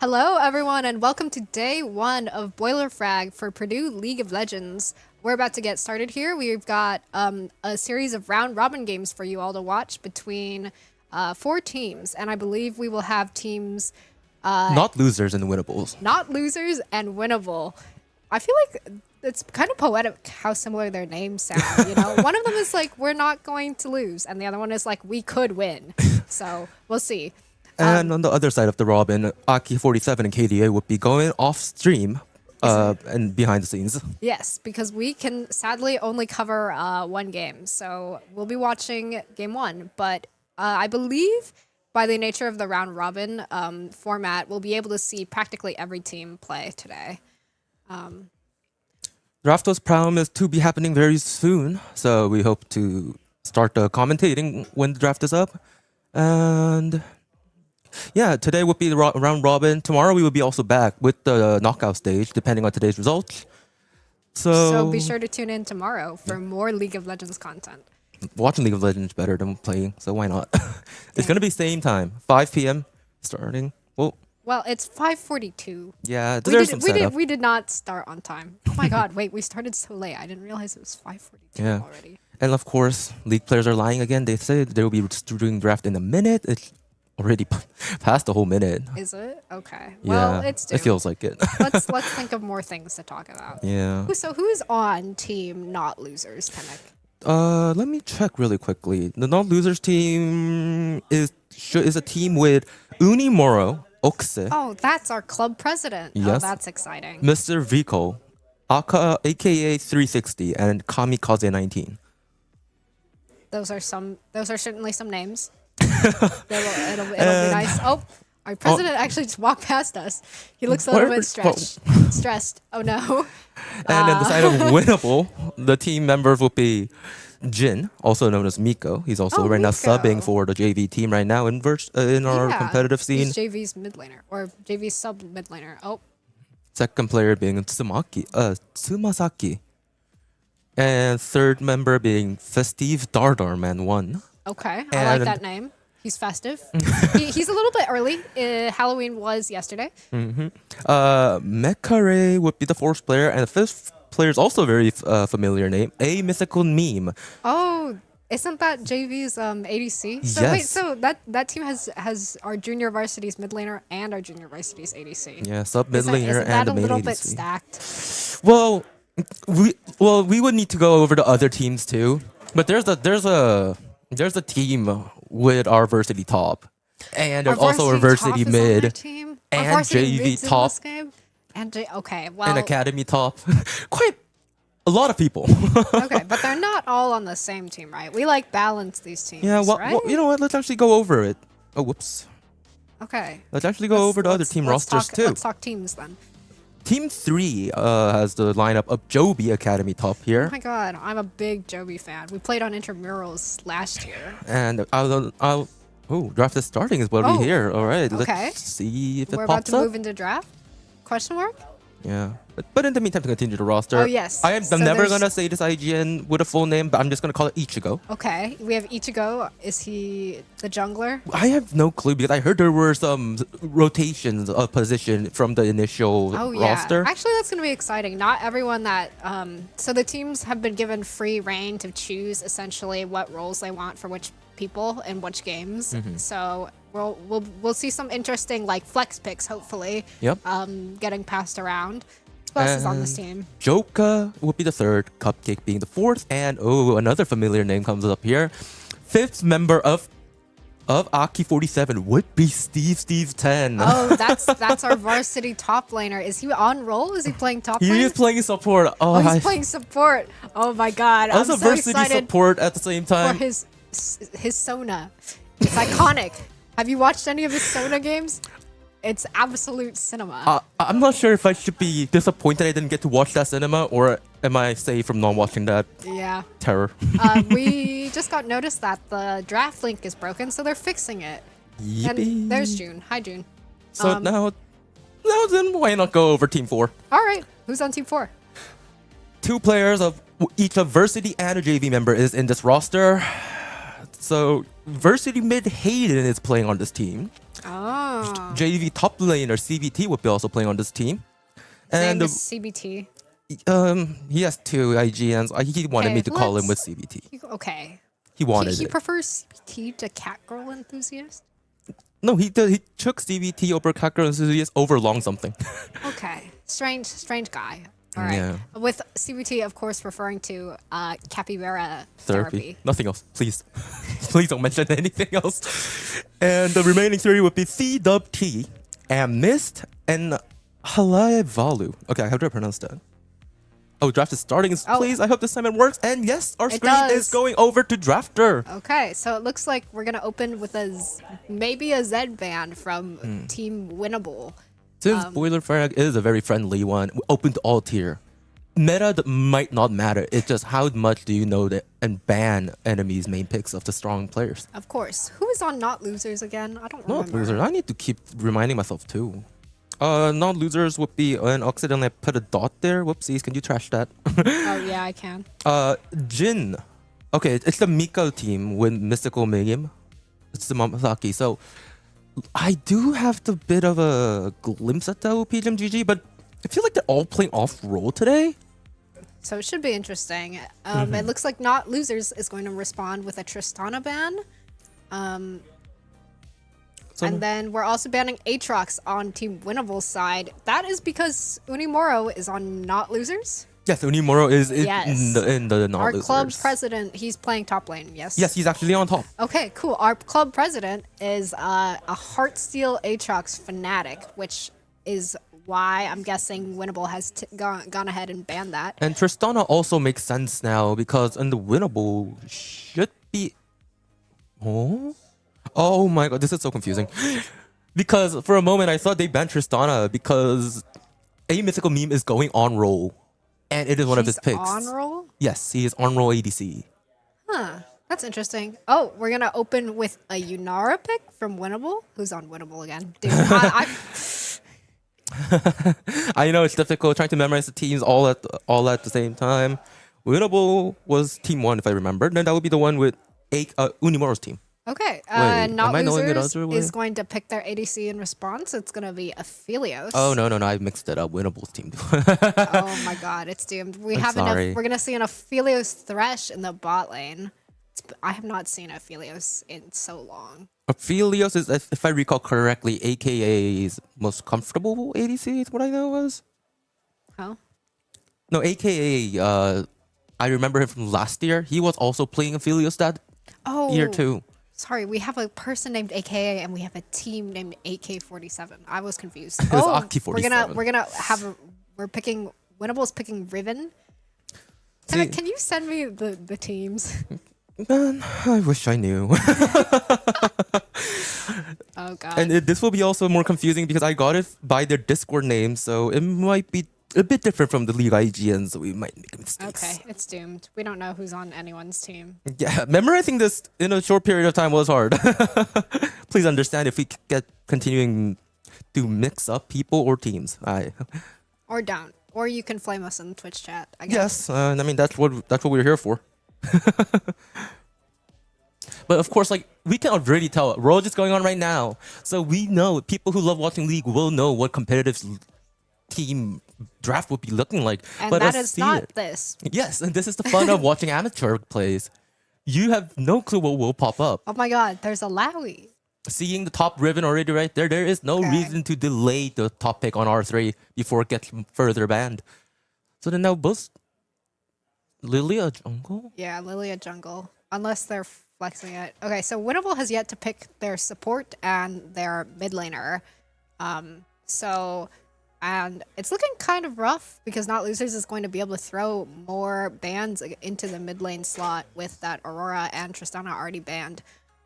Hello, everyone, and welcome to day one of BoilerFrag for Purdue League of Legends. We're about to get started here. We've got a series of round-robin games for you all to watch between 4 teams, and I believe we will have teams... not losers and winnables. Not losers and winnable. I feel like it's kind of poetic how similar their names sound, you know? One of them is like, we're not going to lose, and the other one is like, we could win. So, we'll see. And on the other side of the robin, Aki47 and KDA would be going off stream and behind the scenes. Yes, because we can sadly only cover one game. So we'll be watching game one. But I believe by the nature of the round robin format, we'll be able to see practically every team play today. Draftos Prom is to be happening very soon. So we hope to start commentating when the draft is up. And... yeah, today would be the round robin. Tomorrow we will be also back with the knockout stage, depending on today's results. So be sure to tune in tomorrow for more League of Legends content. Watching League of Legends is better than playing, so why not? It's going to be same time, 5 p.m. starting. Well, it's 5:42. Yeah, there's some setup. We did not start on time. Oh my god, wait, we started so late. I didn't realize it was 5:42 already. And of course, League players are lying again. They say they will be doing draft in a minute. It's already past the whole minute. Is it? Okay. Well, yeah, it's due. it feels like it. let's think of more things to talk about. Yeah. So who's on team not losers, Tenek? Let me check really quickly. The not losers team is a team with Uni Moro, Oxe, Oh, that's our club president. Yes. Oh, that's exciting. Mr. Vico, aka 360, and Kamikaze 19. Those are certainly some names. It'll be nice. Oh, our president actually just walked past us. He looks a little bit stressed. Oh no. And then the side of winnable, the team members would be Jin, also known as Miko. He's also right now Miko. subbing for the JV team right now in our competitive scene. He's JV's mid laner or JV's sub mid laner. Oh. Second player being Tsumasaki. And third member being Festive Dardar Man 1. Okay, I like that name. He's festive. He's a little bit early. Halloween was yesterday. Mekare would be the fourth player, and the fifth player is also a very familiar name, A Mythical Meme. Oh, isn't that JV's ADC? So Yes. wait, so that team has our junior varsity's mid laner and our junior varsity's ADC. Yeah, sub mid laner Isn't and that the a main little ADC. bit stacked? Well, we would need to go over the other teams too. But there's a team with our varsity top, and there's also a varsity mid and JV top Okay, well, and academy top. Quite a lot of people. okay, but they're not all on the same team, right? We like balance these teams. Yeah, well, right? you know what? Let's actually go over it. Oh, whoops. Okay. Let's actually go over the other team rosters too. Let's talk teams then. Team 3 has the lineup of Joby Academy top Oh here. my god, I'm a big Joby fan. We played on intramurals last year. And draft is starting is what we hear. All right, Okay. let's see if it We're pops about to up. move into draft? Question mark? Yeah, but in the meantime, to continue the roster. Oh, yes. I'm So never there's- gonna say this IGN with a full name, but I'm just gonna call it Ichigo. Okay, we have Ichigo. Is he the jungler? I have no clue because I heard there were some rotations of position from the initial Oh yeah. roster. Actually, that's going to be exciting. Not everyone that so the teams have been given free reign to choose essentially what roles they want for which people and which games. So we'll see some interesting like flex picks hopefully. Yep. Getting passed around. Who else is on this team? Joka would be the third, Cupcake being the fourth, and another familiar name comes up here. Fifth member of Aki47 would be Steve 10. Oh, that's our varsity top laner. Is he on roll? Is he playing top lane? He is playing support. Oh, he's playing support. Oh my god. I'm also so varsity excited support at the same for time. his Sona. It's iconic. Have you watched any of his Sona games? It's absolute cinema. I'm not sure if I should be disappointed I didn't get to watch that cinema, or am I safe from not watching that Yeah. terror? We just got notice that the draft link is broken, so they're fixing it. Yippee. And there's June. Hi, June. So now then why not go over Team 4? All right. Who's on team 4? 2 players of each of Varsity and a JV member is in this roster. So Varsity mid Hayden is playing on this team. Oh. JV top laner CBT would be also playing on this team. His name And is CBT. he has two IGNs. He wanted Okay, me to call him with CBT. Okay. He wanted He it. prefers CBT to Catgirl Enthusiast? No, he took CBT over Kakarot Enthusiast over long something. Okay. Strange guy. All right. Yeah. With CBT, of course, referring to capybara Therapy. therapy. Nothing else, please. Please don't mention anything else. And the remaining three would be CWT, Mist, and Halaivalu. Okay, how do I pronounce that? Oh, draft is starting. Please, I hope this time it works. And yes, our screen is going over to Drafter. Okay, so it looks like we're going to open with maybe a Z band from Team Winnable. Since BoilerFrag is a very friendly one, open to all tier. Meta might not matter. It's just how much do you know that and ban enemies' main picks of the strong players. Of course. Who is on Not Losers again? I don't remember. Not losers. I need to keep reminding myself too. Not losers would be an accidentally I put a dot there. Whoopsies. Can you trash that? Oh yeah, I can. Jin. Okay, it's the Miko team with Mystical Medium. It's the Mamasaki. So I do have the bit of a glimpse at the OP Gym GG, but I feel like they're all playing off role today. So it should be interesting. It looks like Not Losers is going to respond with a Tristana ban. And then we're also banning Aatrox on Team Winnable's side. That is because Unimoro is on Not Losers. Yes, Unimoro is Yes. in the Not Our Losers. club president, he's playing top lane, yes? Yes, he's actually on top. Okay, cool. Our club president is a Heartsteel Aatrox fanatic, which is why I'm guessing Winnable has gone ahead and banned that. And Tristana also makes sense now because in the Winnable should be... Oh my god, this is so confusing. Because for a moment I thought they banned Tristana because a mythical meme is going on roll. And it is one of his picks. On roll? Yes, he is on roll ADC. Huh, that's interesting. Oh, we're gonna open with a Yunara pick from Winnable. Who's on Winnable again? Dude, I know it's difficult trying to memorize the teams all at the same time. Winnable was team 1 if I remember. Then that would be the one with Unimoro's team. Okay, Wait, Not am I knowing it Losers other way? is going to pick their ADC in response. It's going to be Aphelios. Oh no, I mixed it up. Winnable's team. Oh my god, it's doomed. I'm sorry. We're going to see an Aphelios Thresh in the bot lane. I have not seen Aphelios in so long. Aphelios is, if I recall correctly, AKA's most comfortable ADC is what I know was. Huh? No, AKA, I remember him from last year. He was also playing Aphelios that year too. Sorry, we have a person named AKA and we have a team named AK-47. I was confused. It was AK-47. We're picking, Winnable's picking Riven. Can you send me the teams? Man, I wish I knew. Oh god. And this will be also more confusing because I got it by their Discord name, so it might be a bit different from the League IGN, so we might make mistakes. Okay, it's doomed. We don't know who's on anyone's team. Yeah, memorizing this in a short period of time was hard. Please understand if we get continuing to mix up people or teams. Or don't. Or you can flame us in the Twitch chat, I guess. Yes, I mean that's what we're here for. But of course, like we can already tell Rogue is going on right now, so we know people who love watching League will know what competitive team draft would be looking like. And but that is not this. Yes, and this is the fun of watching amateur plays. You have no clue what will pop up. Oh my god, there's a Lowy. Seeing the top ribbon already right there, there is no reason to delay the top pick on R3 before it gets further banned. So then now both Lilia jungle? Yeah, Lilia jungle. Unless they're flexing it. Okay, so Winnable has yet to pick their support and their mid laner. And it's looking kind of rough because Not Losers is going to be able to throw more bans into the mid lane slot with that Aurora and Tristana already banned.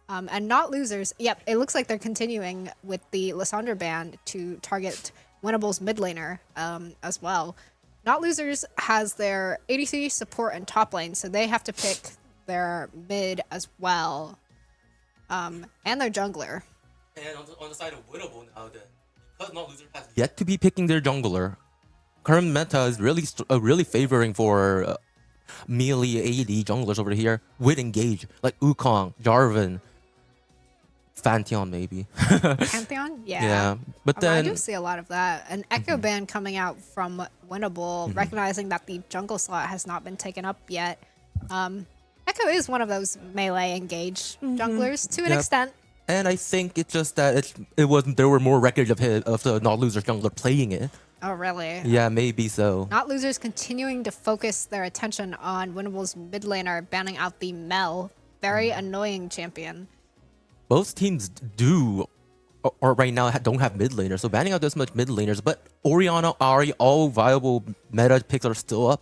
And Not Losers, yep, it looks like they're continuing with the Lysandra ban to target Winnable's mid laner as well. Not Losers has their ADC, support, and top lane, so they have to pick their mid as well. And their jungler. And on the side of Winnable now, because Not Loser has yet to be picking their jungler, current meta is really favoring for melee AD junglers over here with engage, like Wukong, Jarvan. Pantheon maybe. Pantheon? Yeah. Yeah, but I then do see a lot of that. An Echo Band coming out from Winnable, recognizing that the jungle slot has not been taken up yet. Echo is one of those melee engage junglers to an Yep. extent. and I think it's just that there were more records of the not losers jungler playing it. Oh, really? Yeah, maybe so. Not losers continuing to focus their attention on Winnable's mid laner, banning out the Mel. Very annoying champion. Most teams do, or right now don't have mid laners, so banning out this much mid laners. But Orianna, Ahri, all viable meta picks are still up.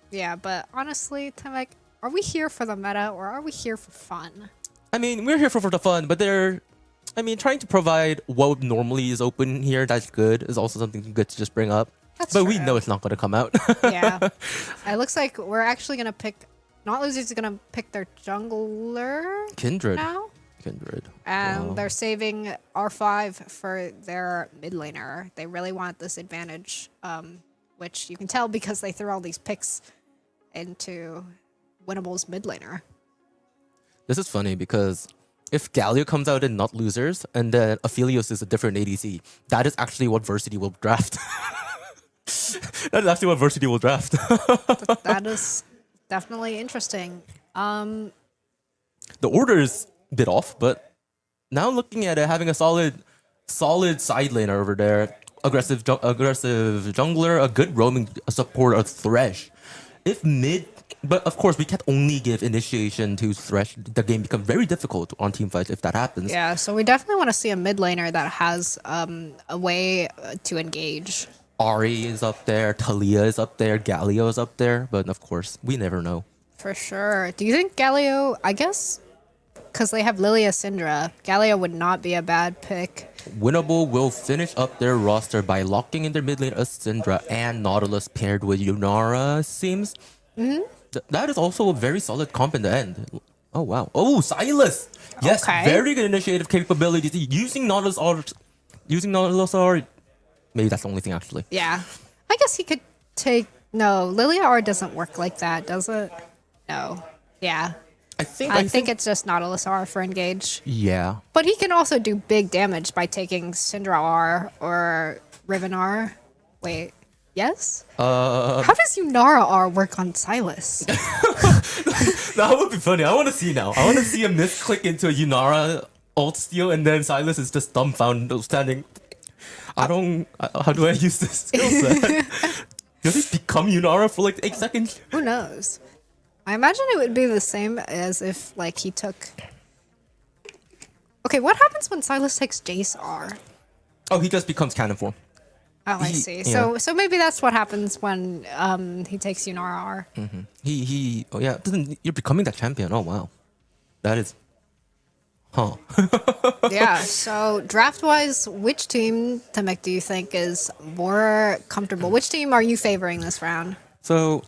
Yeah, but honestly, Timek, are we here for the meta or are we here for fun? I mean, we're here for the fun, but trying to provide what normally is open here that's good is also something good to just bring up. That's but we true. know it's not going to come out. Yeah. It looks like we're actually going to pick... Not losers are going to pick their jungler Kindred. now. Kindred. And Wow. they're saving R5 for their mid laner. They really want this advantage, which you can tell because they threw all these picks into Winnable's mid laner. This is funny because if Galio comes out in not losers and then Aphelios is a different ADC, that is actually what Versity will draft. That is actually what Versity will draft. That is definitely interesting. The order is a bit off, but now looking at it, having a solid side laner over there, aggressive jungler, a good roaming support, a Thresh. If mid, but of course we can't only give initiation to Thresh. The game becomes very difficult on team fights if that happens. Yeah, so we definitely want to see a mid laner that has a way to engage. Ahri is up there, Talia is up there, Galio is up there, but of course we never know. For sure. Do you think Galio, I guess, because they have Lilia Syndra, Galio would not be a bad pick. Winnable will finish up their roster by locking in their mid lane as Syndra and Nautilus paired with Yunara, seems. That is also a very solid comp in the end. Oh, wow. Oh, Silas! Yes, Okay. very good initiative capabilities. Using Nautilus or maybe that's the only thing, actually. Yeah. I guess he could take... No, Lilia R doesn't work like that, does it? No. Yeah. I think it's just Nautilus R for engage. Yeah. But he can also do big damage by taking Syndra R or Riven R. Wait, yes? How does Yunara R work on Silas? That would be funny. I want to see now. I want to see a misclick into a Yunara ult steal and then Silas is just dumbfounded standing. How do I use this skill set? Does he become Yunara for like 8 seconds? Who knows? I imagine it would be the same as if like he took... Okay, what happens when Silas takes Jace R? Oh, he just becomes cannon form. Oh, I see. Yeah. So maybe that's what happens when he takes Yunara R. Oh yeah, you're becoming that champion. Oh wow. That is... Huh. Yeah, so draft-wise, which team, Timek, do you think is more comfortable? Which team are you favoring this round? So,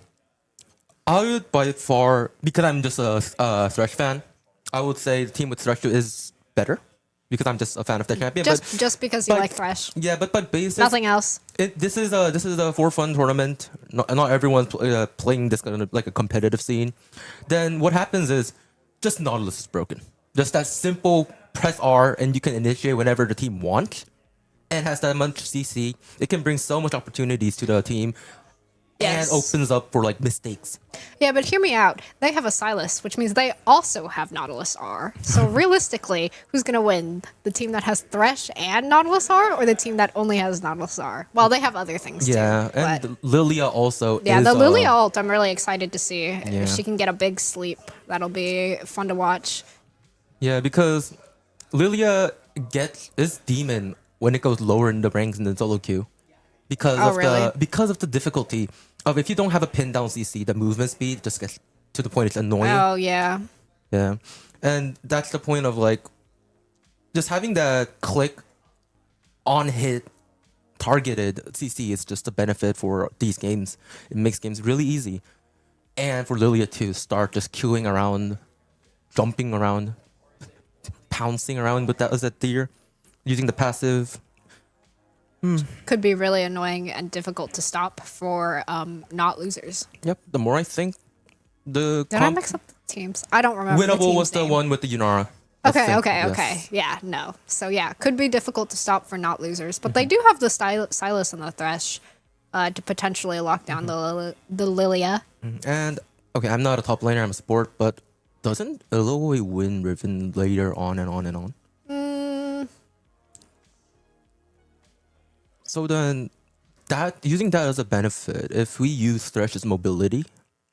I would by far, because I'm just a Thresh fan, I would say the team with Thresh is better because I'm just a fan of the champion. Just because you but- like Thresh. Yeah, but basis, Nothing else. This is a for fun tournament. Not everyone's playing this kind of like a competitive scene. Then what happens is just Nautilus is broken. Just that simple press R and you can initiate whenever the team wants, and has that much CC. It can bring so much opportunities to the team. Yes. And opens up for like mistakes. Yeah, but hear me out. They have a Silas, which means they also have Nautilus R. So realistically, who's going to win? The team that has Thresh and Nautilus R, or the team that only has Nautilus R? Well, they have other things Yeah, too. and but Lilia also. yeah, is, the Lilia ult, I'm really excited to see. Yeah. If she can get a big sleep, that'll be fun to watch. Yeah, because Lilia is demon when it goes lower in the ranks in the solo queue. Because of the difficulty of if you don't have a pin down CC, the movement speed just gets to the point it's annoying. Oh, yeah. Yeah. And that's the point of like just having that click on hit targeted CC is just a benefit for these games. It makes games really easy. And for Lilia to start just queuing around, jumping around, pouncing around with that as a deer, using the passive. Could be really annoying and difficult to stop for not losers. Yep. The more I think, the Did I mix up the teams? I don't remember. the Winnable team's was the name. one with the Yunara. Okay. Yeah, no. So yeah, could be difficult to stop for not losers, but they do have the Silas and the Thresh to potentially lock down the Lilia. And okay, I'm not a top laner, I'm a support, but doesn't Eloy win Riven later on and on and on? So then, using that as a benefit, if we use Thresh's mobility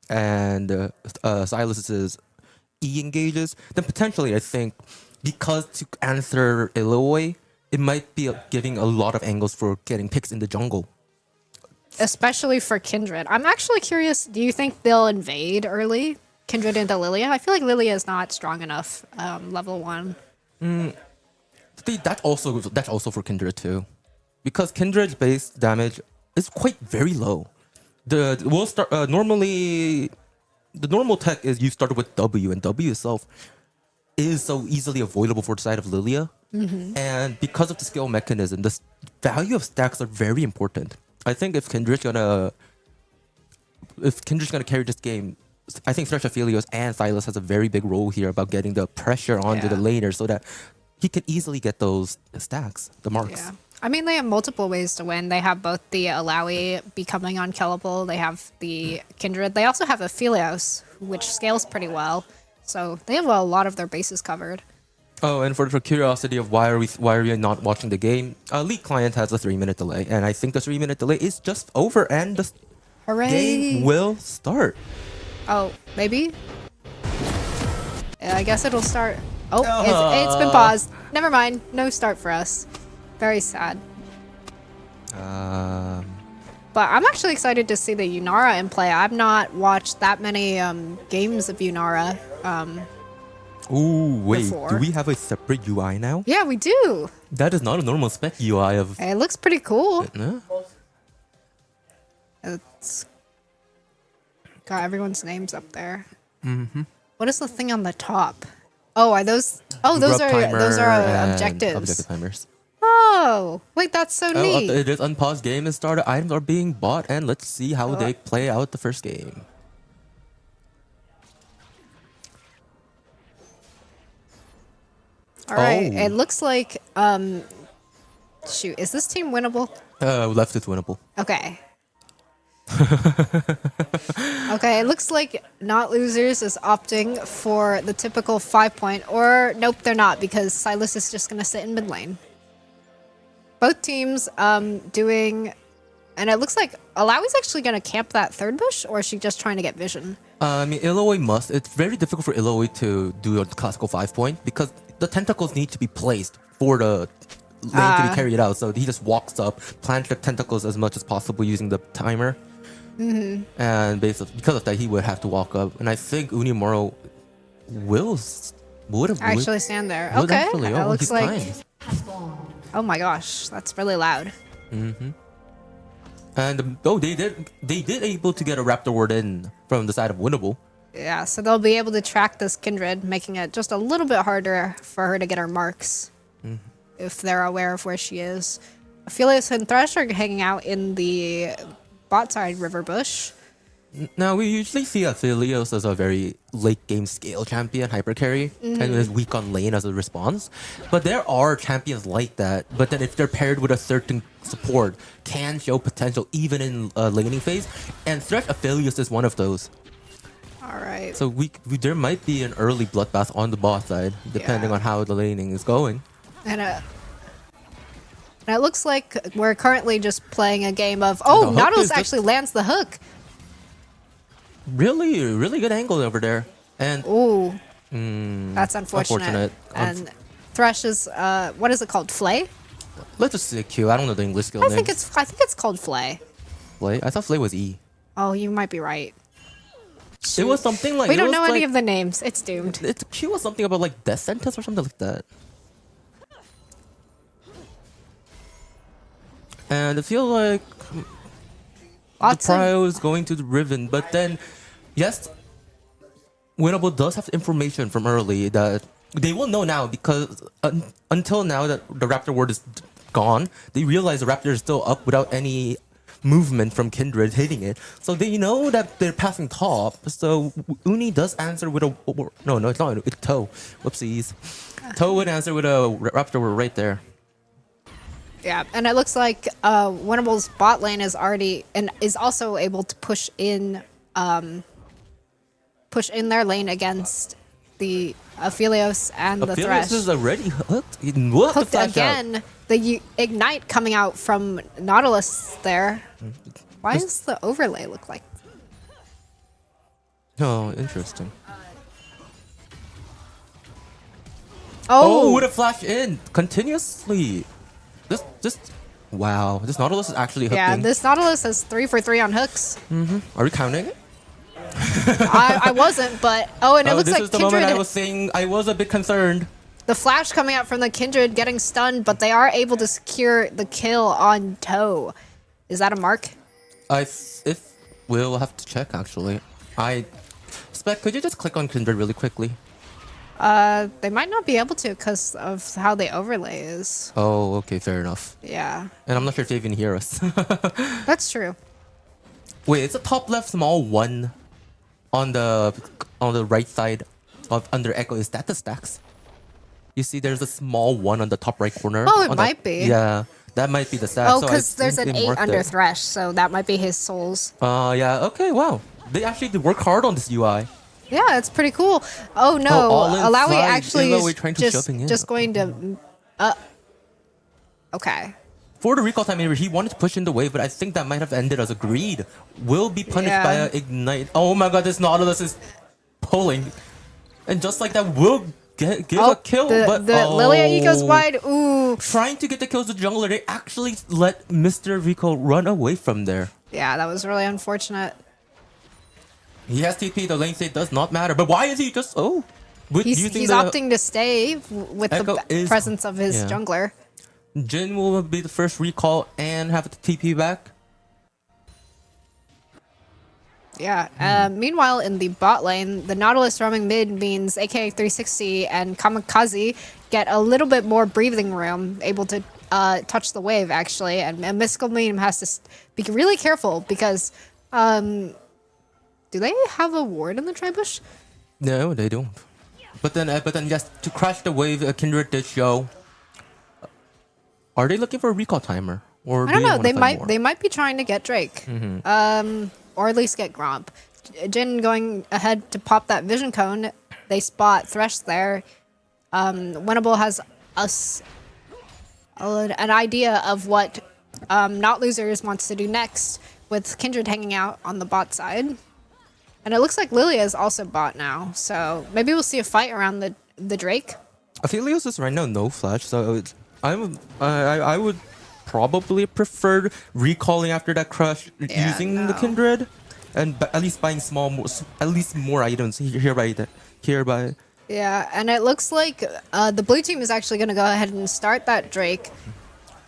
and Silas's E engages, then potentially I think because to answer Eloy, it might be giving a lot of angles for getting picks in the jungle. Especially for Kindred. I'm actually curious, do you think they'll invade early? Kindred into Lilia? I feel like Lilia is not strong enough, level 1. That's also for Kindred too. Because Kindred's base damage is quite very low. Normally the normal tech is you start with W, and W itself is so easily avoidable for the side of Lilia. And because of the skill mechanism, the value of stacks are very important. I think if Kindred's gonna carry this game, I think Thresh Aphelios and Silas has a very big role here about getting the pressure onto the laner so that he can easily get those stacks, the marks. Yeah. I mean, they have multiple ways to win. They have both the Alawi becoming unkillable. They have the Kindred. They also have Aphelios, which scales pretty well. So they have a lot of their bases covered. Oh, and for the curiosity of why are we not watching the game? League client has a 3-minute delay, and I think the 3-minute delay is just over, and the game will start. Oh, maybe? Yeah, I guess it'll start. Oh, it's been paused. Never mind. No start for us. Very sad. But I'm actually excited to see the Yunara in play. I've not watched that many games of Yunara. Ooh, wait. Before. Do we have a separate UI now? Yeah, we do. That is not a normal spec UI of... It looks pretty cool. No? It's got everyone's names up there. What is the thing on the top? Oh, are those? Oh, those are objectives. Objective timers. Oh, wait, that's so neat. It is unpaused game is started. Items are being bought, and let's see how they play out the first game. All right, it looks like shoot, is this team winnable? Left is winnable. Okay. Okay, it looks like Not Losers is opting for the typical 5-point, or nope, they're not, because Silas is just gonna sit in mid lane. Both teams doing, and it looks like Alawi's actually gonna camp that third bush, or is she just trying to get vision? I mean, Eloy must. It's very difficult for Eloy to do a classical 5-point because the tentacles need to be placed for the lane to be carried out. So he just walks up, plants the tentacles as much as possible using the timer. And basically, because of that, he would have to walk up. And I think Unimaro would have actually stand there. Okay, it looks like. Oh my gosh, that's really loud. And they did able to get a Raptor ward in from the side of Winnable. Yeah, so they'll be able to track this Kindred, making it just a little bit harder for her to get her marks if they're aware of where she is. Aphelios and Thresh are hanging out in the bot side river bush. Now, we usually see Aphelios as a very late game scale champion, hyper carry, and is weak on lane as a response. But there are champions like that, but then if they're paired with a certain support, can show potential even in laning phase. And Thresh Aphelios is one of those. Alright. So there might be an early bloodbath on the bot side, depending on how the laning is going. And it looks like we're currently just playing a game of... Oh, Nautilus actually lands the hook. Really good angle over there. And ooh, that's unfortunate. And Thresh is what is it called? Flay? Let's just say Q. I don't know the English skill I name. think it's called Flay. Flay? I thought Flay was E. Oh, you might be right. It was something like... We don't know any of the names. It's doomed. Q was something about like death sentence or something like that. And I feel like the prio is going to the Riven, but then, yes, Winnable does have information from early that they will know now because until now that the Raptor ward is gone, they realize the Raptor is still up without any movement from Kindred hitting it. So they know that they're passing top. So Uni does answer with a... No, it's not. It's Toe. Whoopsies. Toe would answer with a Raptor right there. Yeah, and it looks like Winnable's bot lane is already and is also able to push in their lane against the Aphelios and the Thresh. Aphelios is already hooked. What Hooked again. The Ignite coming out from Nautilus there. Why does the overlay look like? Oh, interesting. Oh, would have flashed in continuously. Wow. This Nautilus is actually hooking. yeah, this Nautilus has 3 for 3 on hooks. Are we counting it? I wasn't, but and it looks this like is the moment I Kindred. was saying I was a bit concerned. The flash coming out from the Kindred getting stunned, but they are able to secure the kill on Toe. Is that a mark? If we'll have to check actually. Spec, could you just click on Kindred really quickly? They might not be able to because of how the overlay is. Oh, okay, fair enough. Yeah, And I'm not sure if they even hear us. that's true. Wait, it's a top left small one on the right side of under Echo. Is that the stacks? You see, there's a small one on the top right corner. Oh, it might be. Yeah, that might be the stacks. Oh, So I because there's think an they 8 marked under it. Thresh, so that might be his souls. Yeah. Okay. Wow. They actually did work hard on this UI. Yeah, it's pretty cool. Oh no, all Alawi inside, actually even though we're is trying to shoving in. just going to. Okay. For the recall time, he wanted to push in the wave, but I think that might have ended as agreed. Will be punished by Yeah. an ignite. Oh my god, this Nautilus is pulling, and just like that, will give a kill. But the Lilia E goes wide. Ooh. Trying to get the kills to jungler, they actually let Mr. Rico run away from there. Yeah, that was really unfortunate. He has TP, the lane state does not matter. But why is he just He's using the opting to stay with Echo the is- presence of his yeah. jungler. Jin will be the first recall and have the TP back. Yeah. Meanwhile, in the bot lane, the Nautilus roaming mid means AKA 360 and Kamikaze get a little bit more breathing room, able to touch the wave actually, and Mystical Medium has to be really careful because do they have a ward in the tribush? No, they don't. But then yes, to crash the wave, Kindred did show. Are they looking for a recall timer, or I don't do know. wanna find more? They might be trying to get Drake, or at least get Gromp. Jin going ahead to pop that vision cone. They spot Thresh there. Winnable has an idea of what Not Losers wants to do next, with Kindred hanging out on the bot side. And it looks like Lilia is also bot now, so maybe we'll see a fight around the Drake. Aphelios is right now no flash, so I would probably prefer recalling after that crush using the no. Kindred, and at least buying more items hereby. Yeah, and it looks like the blue team is actually going to go ahead and start that Drake.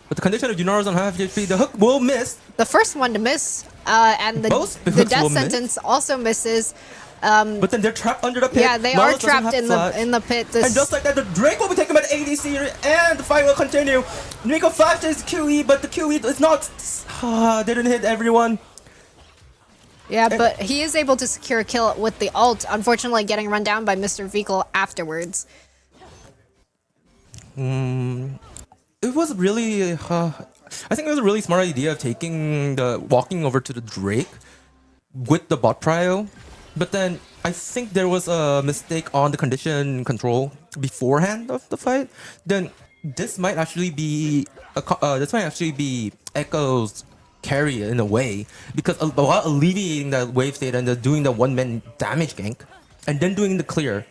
But the condition of Junara's on half HP, the hook will miss. The first one to miss, and the Both the hooks death will miss. sentence also misses. But then they're trapped under the pit. Yeah, they Nautilus are doesn't trapped have in the flash. pit. And just like that, the Drake will be taken by the ADC, and the fight will continue. Nico flashes QE, but the QE is not. Didn't hit everyone. Yeah, but he is able to secure a kill with the ult, unfortunately getting run down by Mr. Vehicle afterwards. It was really. I think it was a really smart idea of walking over to the Drake with the bot prio. But then I think there was a mistake on the condition control beforehand of the fight. Then this might actually be Echo's carry in a way, because while alleviating that wave state and doing the one-man damage gank and then doing the clear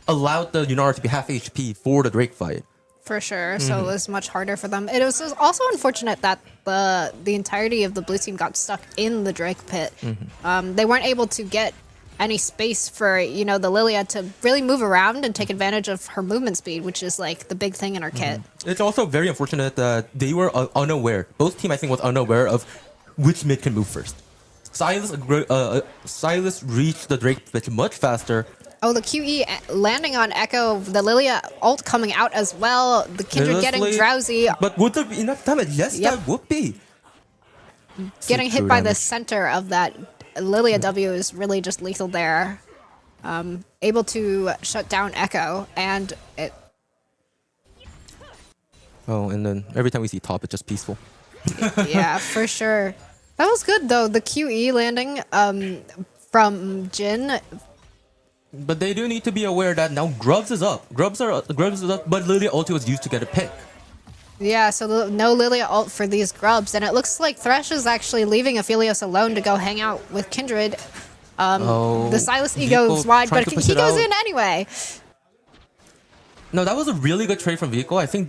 allowed the Yunara to be half HP for the Drake fight. For sure, so it was much harder for them. It was also unfortunate that the entirety of the blue team got stuck in the Drake pit. They weren't able to get any space for the Lilia to really move around and take advantage of her movement speed, which is like the big thing in her kit. It's also very unfortunate that they were unaware. Both team I think was unaware of which mid can move first. Silas reached the Drake pit much faster. Oh, the QE landing on Echo, the Lilia ult coming out as well, the Kindred getting drowsy. But would there be enough damage? Yes, Yep. that would be. Getting hit true by the damage. center of that Lilia W is really just lethal there. Able to shut down Echo, and it. Oh, and then every time we see top, it's just peaceful. Yeah, for sure. That was good though. The QE landing from Jin. But they do need to be aware that now Grubs is up. Grubs is up, but Lilia ulti was used to get a pick. Yeah, so no Lilia ult for these Grubs, and it looks like Thresh is actually leaving Aphelios alone to go hang out with Kindred. The Silas E goes wide, but he goes in anyway. No, that was a really good trade from Vico. I think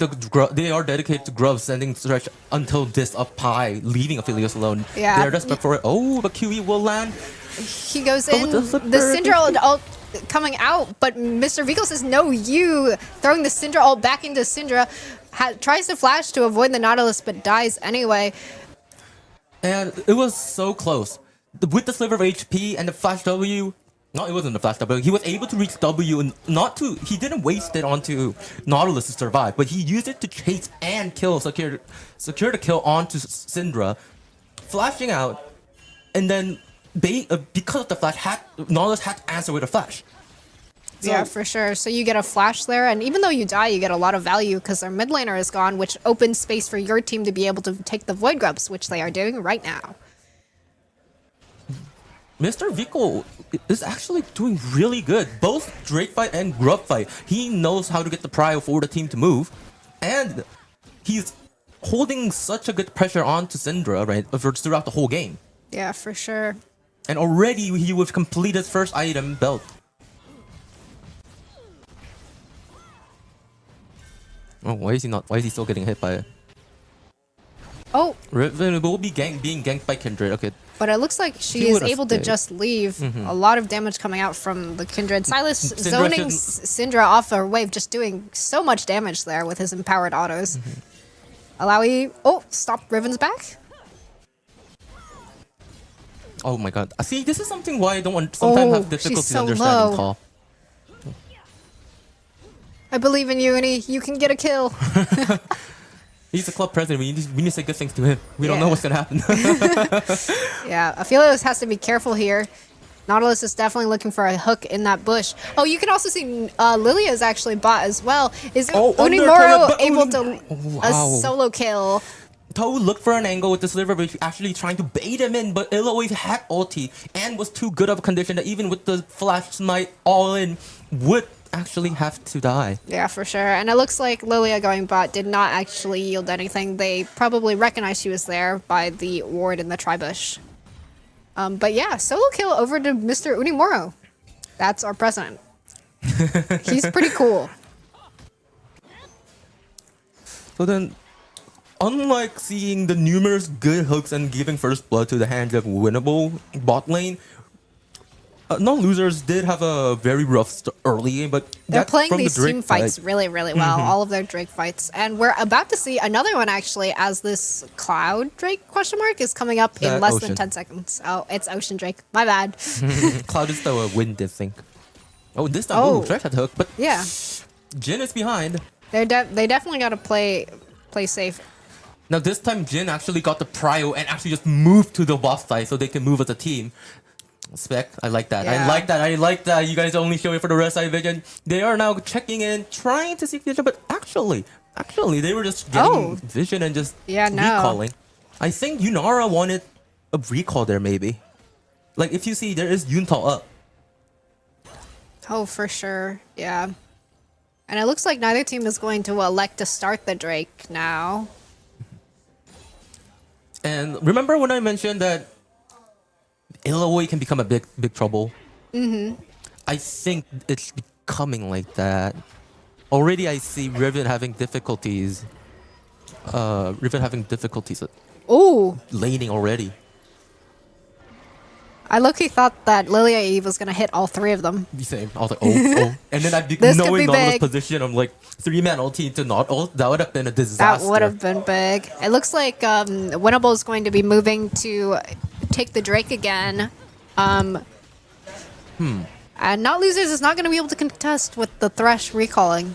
they are dedicated to Grubs sending Thresh until this up high, leaving Aphelios alone. Yeah. They're desperate for it. Oh, but QE will land. He goes in, the Syndra ult coming out, but Mr. Vico says, no, you! Throwing the Syndra ult back into Syndra. Tries to flash to avoid the Nautilus, but dies anyway. And it was so close. With the sliver of HP and the flash W, no, it wasn't the flash W. He was able to reach W and he didn't waste it onto Nautilus to survive, but he used it to chase and kill, secure the kill onto Syndra, flashing out, and then because of the flash, Nautilus had to answer with a flash. So, yeah, for sure. So you get a flash there, and even though you die, you get a lot of value because their mid laner is gone, which opens space for your team to be able to take the Void Grubs, which they are doing right now. Mr. Vico is actually doing really good. Both Drake fight and Grub fight. He knows how to get the prio for the team to move. And he's holding such a good pressure onto Syndra, right, throughout the whole game. Yeah, for sure. And already he would complete his first item belt. Oh, why is he still getting hit by it? Oh, Riven will be being ganked by Kindred. Okay. but it looks like she is able to just leave. A lot of damage coming out from the Kindred. Silas zoning Syndra off her wave, just doing so much damage there with his empowered autos. Alawi, stop Riven's back. Oh my god. See, this is something why I don't sometimes have difficulty understanding call. I believe in you, Uni. You can get a kill. He's the club president. We need to say good things to him. We don't know what's gonna happen. Yeah, Aphelios has to be careful here. Nautilus is definitely looking for a hook in that bush. Oh, you can also see Lilia is actually bot as well. Is Unimoro able to solo kill? Toad looked for an angle with the sliver, but actually trying to bait him in, but Illaoi had ulti and was too good of a condition that even with the flash smite all in would actually have to die. Yeah, for sure. And it looks like Lilia going bot did not actually yield anything. They probably recognized she was there by the ward in the tribush. But yeah, solo kill over to Mr. Unimoro. That's our president. He's pretty cool. So then, unlike seeing the numerous good hooks and giving first blood to the hands of winnable bot lane, non-losers did have a very rough early, but they're playing these team fights really, really well. All of their Drake fights, and we're about to see another one actually, as this Cloud Drake question mark is coming up in less than 10 seconds. Oh, it's Ocean Drake. My bad. Cloud is the wind, I think. Oh, this time, Drake had hook, but yeah, Jin is behind. They definitely got to play safe. Now this time, Jin actually got the prio and actually just moved to the boss side so they can move as a team. Spec, I like that. Yeah. I like that. You guys only show it for the rest side vision. They are now checking in, trying to seek vision, but actually, they were just getting vision and just recalling. I think Yunara wanted a recall there, maybe. Like, if you see, there is Yuntal up. Oh, for sure. Yeah. And it looks like neither team is going to elect to start the Drake now. And remember when I mentioned that Illaoi can become a big trouble? I think it's becoming like that. Already I see Riven having difficulties. Laning already. I low-key thought that Lilia Eve was gonna hit all three of them. The same. I was like, oh. And then knowing Nautilus' position, I'm like, 3-man ulti to not ult. That would have been a disaster. That would have been big. It looks like Winnable is going to be moving to take the Drake again. And Not Losers is not going to be able to contest with the Thresh recalling.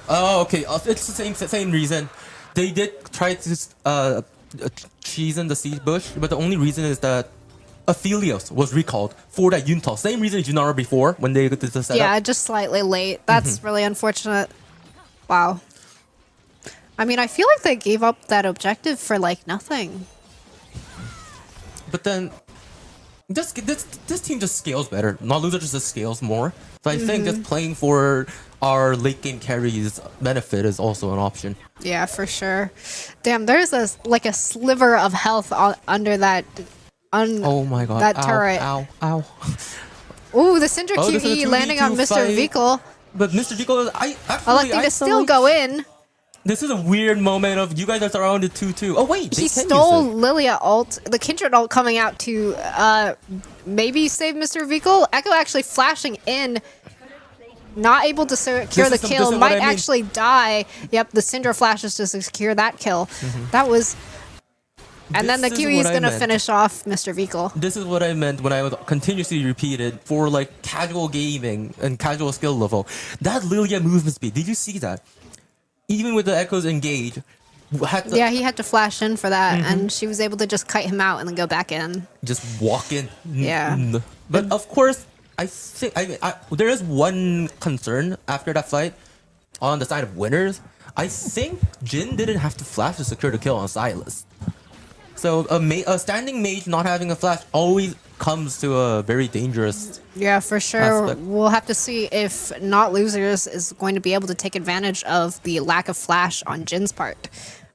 Oh, okay. It's the same reason. They did try to cheese in the siege bush, but the only reason is that Aphelios was recalled for that Yuntal. Same reason as Junara before when they did the setup. Yeah, just slightly late. That's really unfortunate. Wow. I mean, I feel like they gave up that objective for like nothing. But then this team just scales better. Non-loser just scales more. So I think just playing for our late game carries benefit is also an option. Yeah, for sure. Damn, there's a sliver of health under that. Oh my god! That ow, turret. Ow! Ow! Ooh, the Syndra Oh, this is QE a landing on 2v2 Mr. fight. Vikal. But Mr. Jico, I Electing to still go in. This is a weird moment of you guys are surrounded 2-2. Oh wait, He they can stole use it. Lilia ult, the Kindred ult coming out to maybe save Mr. Vikal. Echo actually flashing in, not able to secure the kill, might actually die. Yep, the Syndra flashes to secure that kill. That was... And then the QE is going to finish off Mr. Vikal. This is what I meant when I was continuously repeated for like casual gaming and casual skill level. That Lilia movement speed, did you see that? Even with the Echoes engaged, yeah, he had to flash in for that, and she was able to just kite him out and then go back in. Just walk in. Yeah. But of course, I think there is one concern after that fight on the side of winners. I think Jin didn't have to flash to secure the kill on Silas. So a standing mage not having a flash always comes to a very dangerous. Yeah, for sure. Aspect. We'll have to see if Not Losers is going to be able to take advantage of the lack of flash on Jin's part.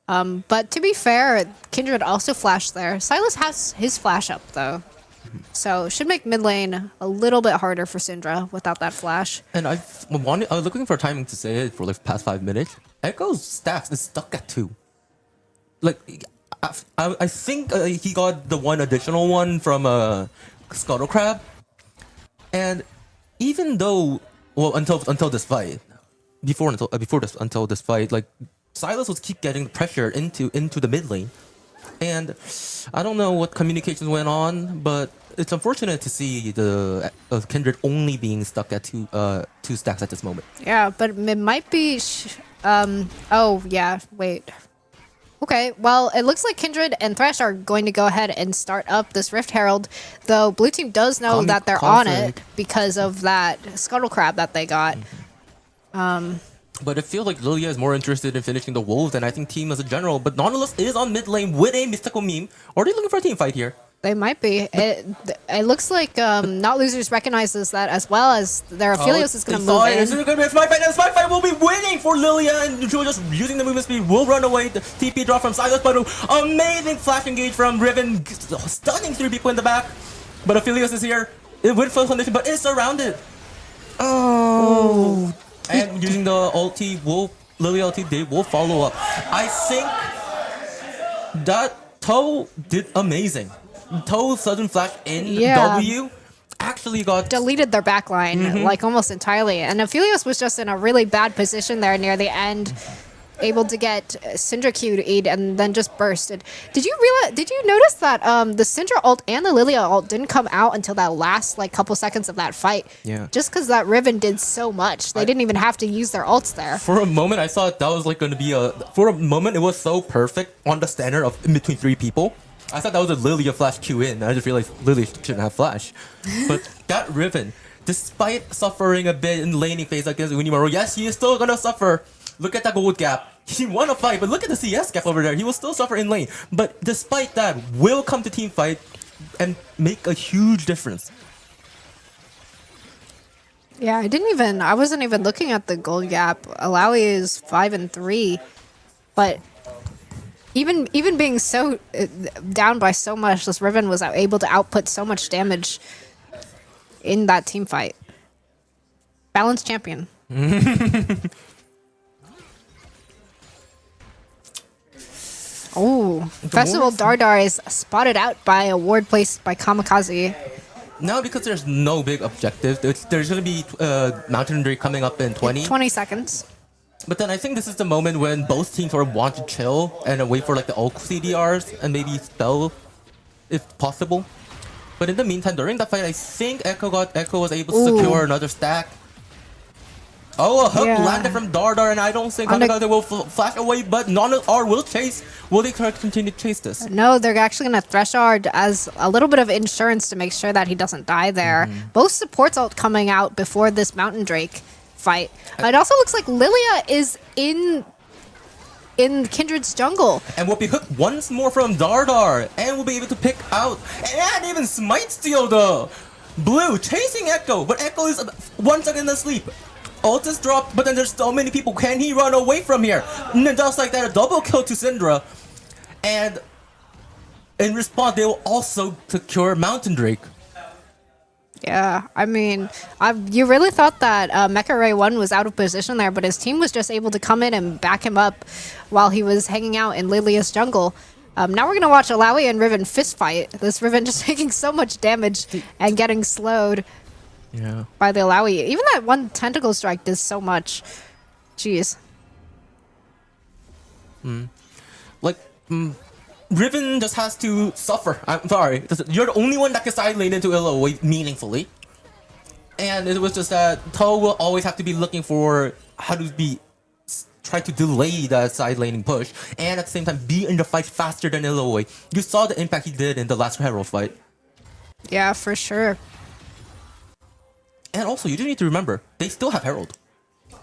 But to be fair, Kindred also flashed there. Silas has his flash up though, so should make mid lane a little bit harder for Syndra without that flash. And I was looking for timing to say it for like past 5 minutes. Echo's stacks is stuck at 2. Like. I think he got the one additional one from Scuttle Crab, and even though until this fight, until this fight, like Silas was keep getting pressure into the mid lane, and I don't know what communications went on, but it's unfortunate to see the Kindred only being stuck at two stacks at this moment. Yeah, but it might be. Oh yeah, wait. Okay, well, it looks like Kindred and Thresh are going to go ahead and start up this Rift Herald, though Blue Team does know that they're on it because of that Scuttle Crab that they got. But it feels like Lilia is more interested in finishing the Wolves than I think Team as a general, but Nautilus is on mid lane with a mystical meme. Are they looking for a team fight here? They might be. It looks like Not Losers recognizes that as well as their Aphelios is going to move in. This is going to be a smite fight, and the smite fight will be winning for Lilia, and Jewel just using the movement speed will run away. The TP drop from Silas, but amazing flash engage from Riven, stunning 3 people in the back. But Aphelios is here with full condition, but is surrounded. Oh. And using the ulti, Lilia ulti, they will follow up. I think that Toe did amazing. Toe sudden flash in W actually got deleted their backline like almost entirely, and Aphelios was just in a really bad position there near the end, able to get Syndra Q'd and then just bursted. Did you notice that the Syndra ult and the Lilia ult didn't come out until that last like couple seconds of that fight? Yeah. Just because that Riven did so much, they didn't even have to use their ults there. For a moment, I thought that was like going to be For a moment, it was so perfect on the standard of in between 3 people. I thought that was a Lilia flash Q in. I just realized Lilia shouldn't have flash. But that Riven, despite suffering a bit in laning phase against Unimaru, yes, he is still gonna suffer. Look at that gold gap. He won a fight, but look at the CS gap over there. He will still suffer in lane. But despite that, will come to team fight and make a huge difference. Yeah, I wasn't even looking at the gold gap. Alawi is 5 and 3, but even being so down by so much, this Riven was able to output so much damage in that team fight. Balanced champion. Oh, Festival Dardar is spotted out by a ward placed by Kamikaze. Now, because there's no big objective, there's going to be Mountain Drake coming up in 20. 20 seconds. But then I think this is the moment when both teams sort of want to chill and wait for like the ult CDRs and maybe spell if possible. But in the meantime, during that fight, I think Echo was able to secure another stack. Oh, a hook Yeah. landed from Dardar, and I don't think On the- Kamikaze will flash away, but non-R will chase. Will they try to continue to chase this? No, they're actually going to Threshold as a little bit of insurance to make sure that he doesn't die there. Both supports ult coming out before this Mountain Drake fight. It also looks like Lilia is in Kindred's jungle. And will be hooked once more from Dardar, and will be able to pick out and even smite steal the blue, chasing Echo, but Echo is once again asleep. Ult is dropped, but then there's so many people. Can he run away from here? And then just like that, a double kill to Syndra. And in response, they will also secure Mountain Drake. Yeah, I mean, you really thought that Mecha Ray 1 was out of position there, but his team was just able to come in and back him up while he was hanging out in Lilia's jungle. Now we're going to watch Alawi and Riven fist fight. This Riven just taking so much damage and getting slowed by the Alawi. Even that one tentacle strike does so much. Jeez. Riven just has to suffer. I'm sorry. You're the only one that can side lane into Illaway meaningfully. And it was just that Toe will always have to be looking for how to try to delay that side laning push, and at the same time be in the fight faster than Illaway. You saw the impact he did in the last Herald fight. Yeah, for sure. And also, you do need to remember, they still have Herald.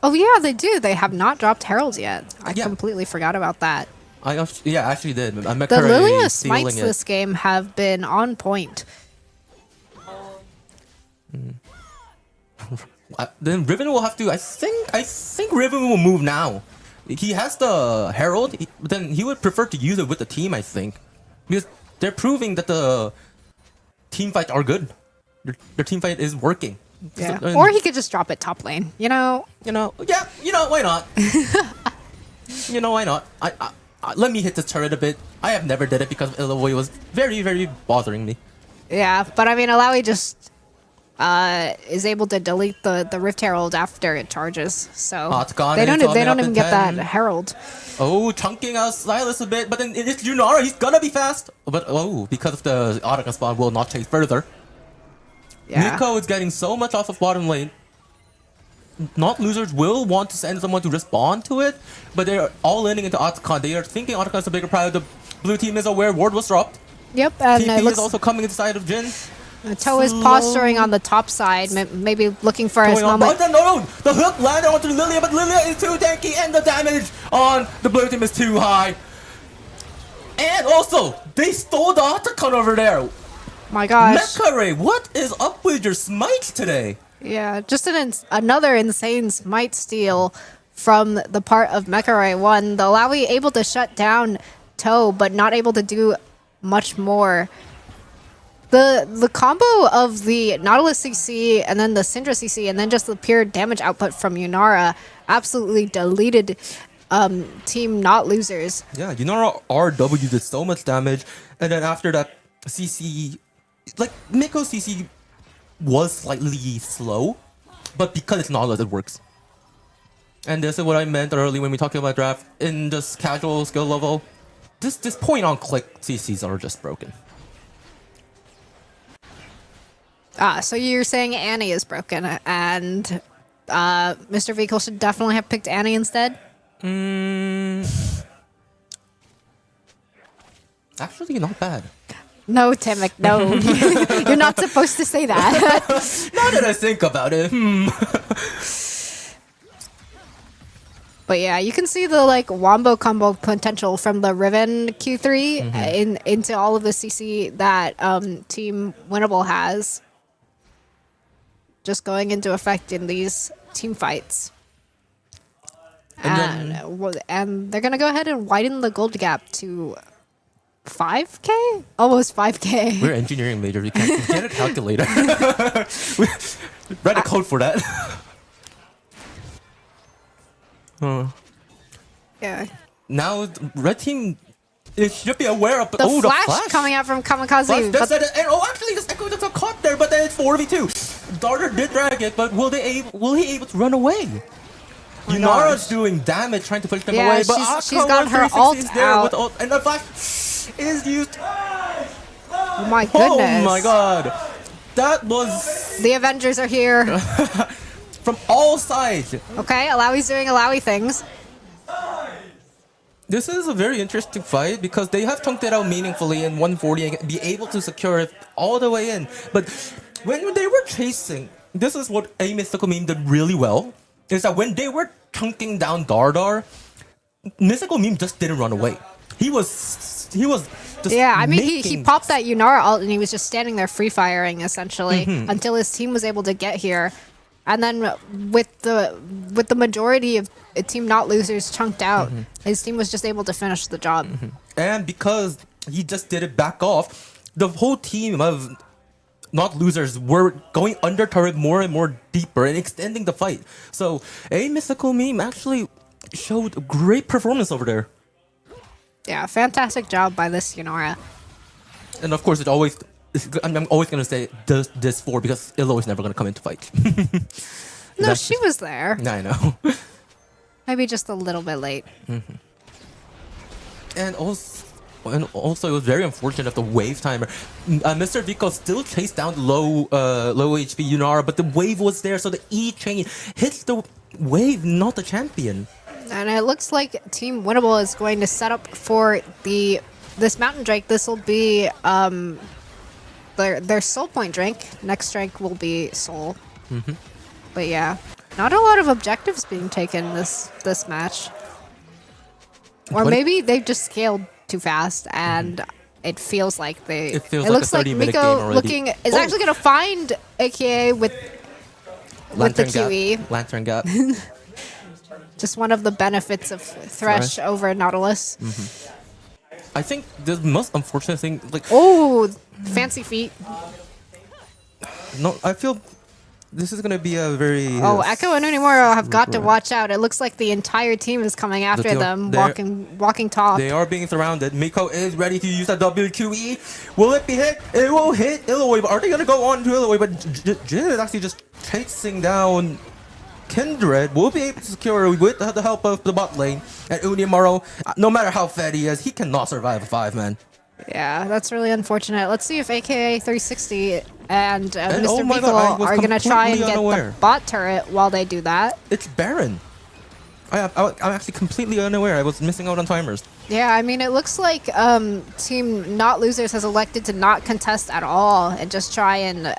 Oh yeah, they do. They have not dropped heralds yet. I Yeah. completely forgot about that. I actually did. I met The Curry Lilia stealing smites it. this game have been on point. Then Riven will have to. I think Riven will move now. He has the Herald. But then he would prefer to use it with the team. I think because they're proving that the team fights are good. Their team fight is working. Yeah. So, Or he could just drop it top lane. You know. Why not? Why not? Let me hit the turret a bit. I have never did it because Illaway was very, very bothering me. Yeah, but I mean, Alawi just is able to delete the Rift Herald after it charges. So they don't even get that Herald. Oh, chunking out Silas a bit, but then it's Yunara. He's gonna be fast. But because of the Otacon spawn, will not chase further. Yeah. Nico is getting so much off of bottom lane. Not losers will want to send someone to respond to it, but they're all leaning into Otacon. They are thinking Otacon is a bigger priority. The blue team is aware Ward was dropped. Yep, and TP it looks is also coming inside of Jin. Toe is posturing on the top side, maybe looking for his moment. But then, no, the hook landed onto Lilia, but Lilia is too tanky, and the damage on the blue team is too high. And also, they stole the Otacon over there. My gosh. Mekare, what is up with your smites today? Yeah, just another insane smite steal from the part of Mekare 1. The Alawi able to shut down Toe, but not able to do much more. The combo of the Nautilus CC and then the Syndra CC and then just the pure damage output from Yunara absolutely deleted team not losers. Yeah, Yunara RW did so much damage, and then after that, CC, like Miko CC was slightly slow, but because it's Nautilus, it works. And this is what I meant earlier when we talked about draft in just casual skill level. This point on click CCs are just broken. So you're saying Annie is broken, and Mr. Vehicle should definitely have picked Annie instead? Actually, not bad. No, Timmick, no. You're not supposed to say that. Now that I think about it, But yeah, you can see the wombo combo potential from the Riven Q3 into all of the CC that Team Winnable has. Just going into effect in these team fights. And they're going to go ahead and widen the gold gap to 5K? Almost 5K. We're engineering majors. We can't get a calculator. Write a code for that. Yeah. Now, red team should be aware of The the flash coming out from Kamikaze. But actually, this Echo just got caught there, but then it's 4v2. Darter did drag it, but will he able to run away? Oh Yunara's doing damage, trying to push them away, but she's got her ult out. And the flash is used. Oh my goodness. Oh my god. That was... The Avengers are here. from all sides. Okay, Alawi's doing Alawi things. This is a very interesting fight because they have chunked it out meaningfully in 140 and be able to secure it all the way in. But when they were chasing, this is what a Mystical Meme did really well, is that when they were chunking down Dardar, Mystical Meme just didn't run away. He was just Yeah, I mean, he making- popped that Yunara ult and he was just standing there free firing essentially until his team was able to get here. And then with the majority of team not losers chunked out, his team was just able to finish the job. And because he just did it back off, the whole team of not losers were going under turret more and more deeper and extending the fight. So a Mystical Meme actually showed a great performance over there. Yeah, fantastic job by this Yunara. And of course, I'm always going to say this for because Illo is never going to come into fight. No, she was there. I know. Maybe just a little bit late. And also, it was very unfortunate of the wave timer. Mr. Vico still chased down low HP Yunara, but the wave was there, so the E chain hits the wave, not the champion. And it looks like Team Winnable is going to set up for this Mountain Drake. This will be their Soul Point drink. Next drink will be Soul. But yeah, not a lot of objectives being taken this match. Or maybe they've just scaled too fast and it feels like they... It feels it like looks a like 30-minute Miko game already. is actually going to find AKA with the Lantern QE. Gap. Lantern Gap. Just one of the benefits of Thresh over Nautilus. I think the most unfortunate thing, like, Oh, fancy feet. no, I feel this is gonna be a very. Oh, Echo and Unimura have got to watch out. It looks like the entire team is coming after team- them, they're- walking top. They are being surrounded. Miko is ready to use that WQE. Will it be hit? It will hit Illoway, but are they gonna go on to Illoway? But Jin is actually just chasing down Kindred. Will be able to secure with the help of the bot lane. And Unimura, no matter how fed he is, he cannot survive a 5-man. Yeah, that's really unfortunate. Let's see if AKA 360 and Mr. oh my Beagle God, I was are going to try and completely get unaware. the bot turret while they do that. It's Baron. I'm actually completely unaware. I was missing out on timers. Yeah, I mean, it looks like Team Not Losers has elected to not contest at all and just try and get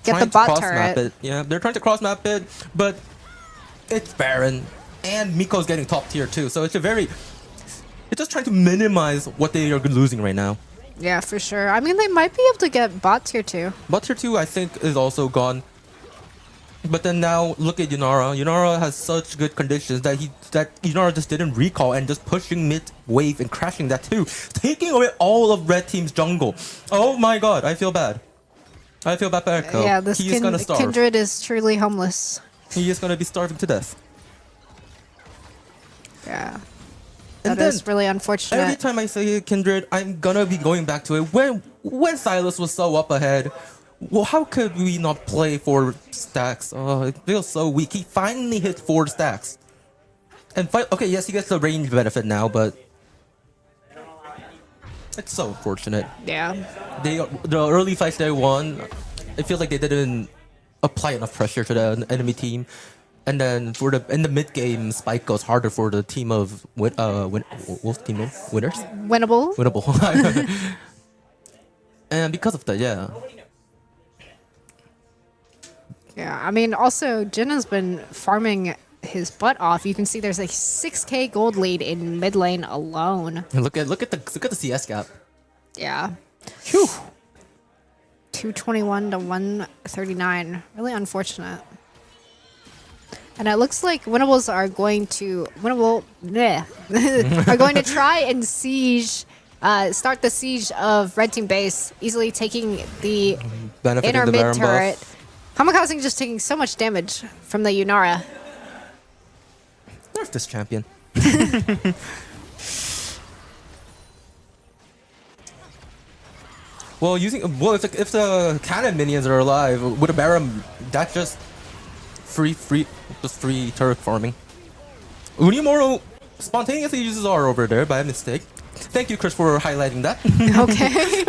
the Trying to bot cross-map turret. it. Yeah, they're trying to cross map it, but it's Baron. And Miko's getting top tier too. So it's just trying to minimize what they are losing right now. Yeah, for sure. I mean, they might be able to get bot tier 2. Bot tier 2, I think, is also gone. But then now, look at Yunara. Yunara has such good conditions that Yunara just didn't recall and just pushing mid wave and crashing that too. Taking away all of red team's jungle. Oh my god, I feel bad. I feel bad for Echo. Yeah, this He is gonna starve. Kindred is truly homeless. He is gonna be starving to death. Yeah. And That is then, really Every unfortunate. time I say Kindred, I'm gonna be going back to it. When Silas was so up ahead, well, how could we not play 4 stacks? Oh, it feels so weak. He finally hit 4 stacks. And okay, yes, he gets the range benefit now, but it's so unfortunate. Yeah. The early fights they won, it feels like they didn't apply enough pressure to the enemy team. And then in the mid game, Spike goes harder for the team of what's the team name? Winners? Winnable. Winnable. And because of that, yeah. Yeah, I mean, also, Jin has been farming his butt off. You can see there's a 6k gold lead in mid lane alone. And look at the CS gap. Yeah. Phew. 221 to 139. Really unfortunate. And it looks like Winnables are going to are going to try and start the siege of red team base, easily taking the Benefiting inner the mid Baron turret. buff. Kamikaze just taking so much damage from the Yunara. Nerf this champion. Well, if the cannon minions are alive with a Baron, that's just free turret farming. Unimura spontaneously uses R over there by mistake. Thank you, Chris, for highlighting that. Okay.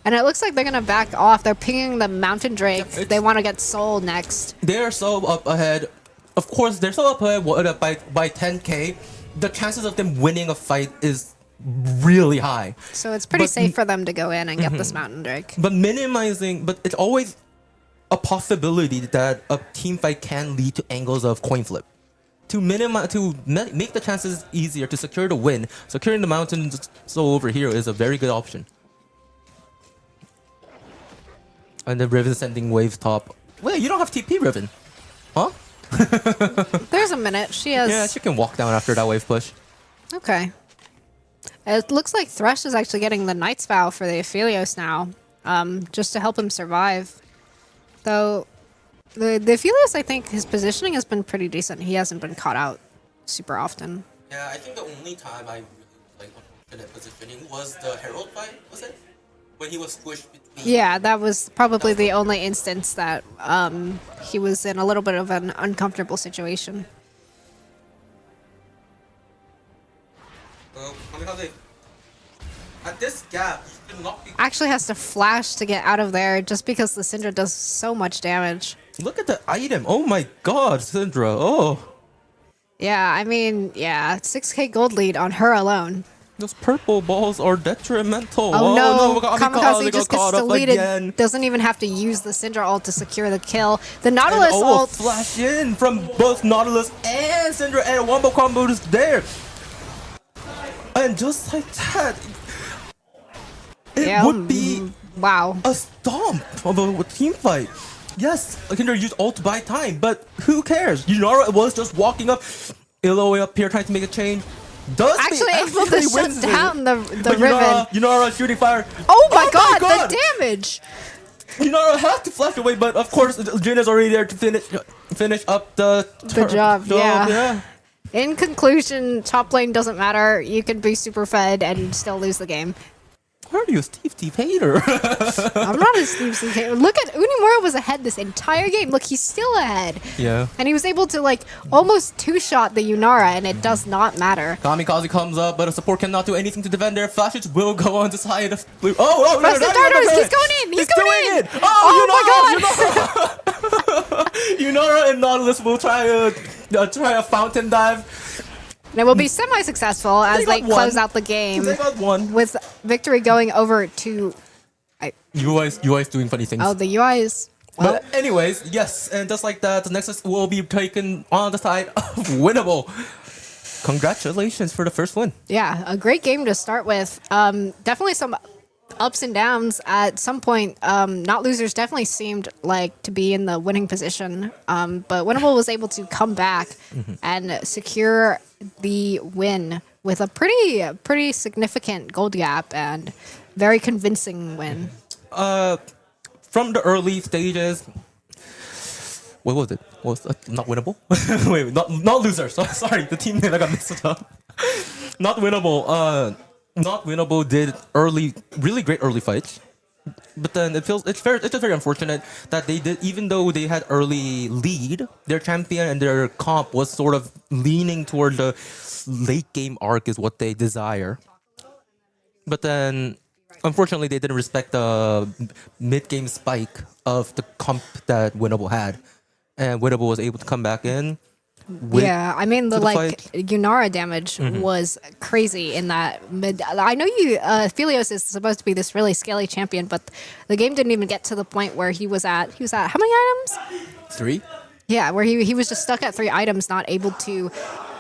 And it looks like they're gonna back off. They're pinging the Mountain Drake. Yep, They want to get Soul next. They're so up ahead. Of course, they're so up ahead by 10k. The chances of them winning a fight is really high. So it's pretty But- safe for them to go in and get this Mountain Drake. But it's always a possibility that a team fight can lead to angles of coin flip. To make the chances easier to secure the win, securing the Mountain Soul over here is a very good option. And the Riven sending waves top. Wait, you don't have TP, Riven? Huh? There's a minute. She has. Yeah, she can walk down after that wave push. Okay. It looks like Thresh is actually getting the Knight's Vow for the Aphelios now, just to help him survive. Though, the Aphelios, I think his positioning has been pretty decent. He hasn't been caught out super often. Yeah, I think the only time I really like unfortunate positioning was the Herald fight, was it? When he was squished between... Yeah, that was probably the only instance that he was in a little bit of an uncomfortable situation. Kamikaze. At this gap, you should not be... Actually has to flash to get out of there just because the Syndra does so much damage. Look at the item. Oh my god, Syndra. Oh. Yeah, I mean, yeah, 6k gold lead on her alone. Those purple balls are detrimental. Oh no, Kamikaze Kamikaze just got gets caught up deleted. again. Doesn't even have to use the Syndra ult to secure the kill. The Nautilus And ult. flash in from both Nautilus and Syndra, and a wombo combo is there. And just like that, it would be wow. a stomp of a team fight. Yes, Kinder used ult to buy time, but who cares? Yunara was just walking up, Illoway up here trying to make a change. Actually able to shut down the Riven. Yunara shooting fire. Oh my god, the damage! Yunara has to flash away, but of course Jin is already there to finish up the job. Yeah. In conclusion, top lane doesn't matter. You can be super fed and still lose the game. Why are you a Steve hater? I'm not a Steve hater. Look at Unimura was ahead this entire game. Look, he's still ahead. Yeah. And he was able to like almost two-shot the Yunara, and it does not matter. Kamikaze comes up, but a support cannot do anything to defend their flashes. Will go on the side of blue. Oh, Press the darters! He's going in! He's going in! Oh my god! Yunara and Nautilus will try a fountain dive. And it will be semi-successful as they close out the game. They got one. With victory going over to... UI's doing funny things. Oh, the UI is... Well, but anyways, yes, and just like that, the Nexus will be taken on the side of winnable. Congratulations for the first win. yeah, a great game to start with. Definitely some ups and downs. At some point, Not Losers definitely seemed like to be in the winning position. But Winnable was able to come back and secure the win with a pretty significant gold gap and very convincing win. From the early stages, what was it? Was not winnable? Wait, not losers. Sorry, the team name I got mixed up. Not winnable. Not winnable did really great early fights, but then it's just very unfortunate that they did, even though they had early lead, their champion and their comp was sort of leaning toward the late game arc is what they desire. But then, unfortunately, they didn't respect the mid game spike of the comp that Winnable had, and Winnable was able to come back in. Yeah, I mean the fight. Yunara damage was crazy in that mid. I know Aphelios is supposed to be this really scaly champion, but the game didn't even get to the point where he was at how many items? 3. Yeah, where he was just stuck at 3 items, not able to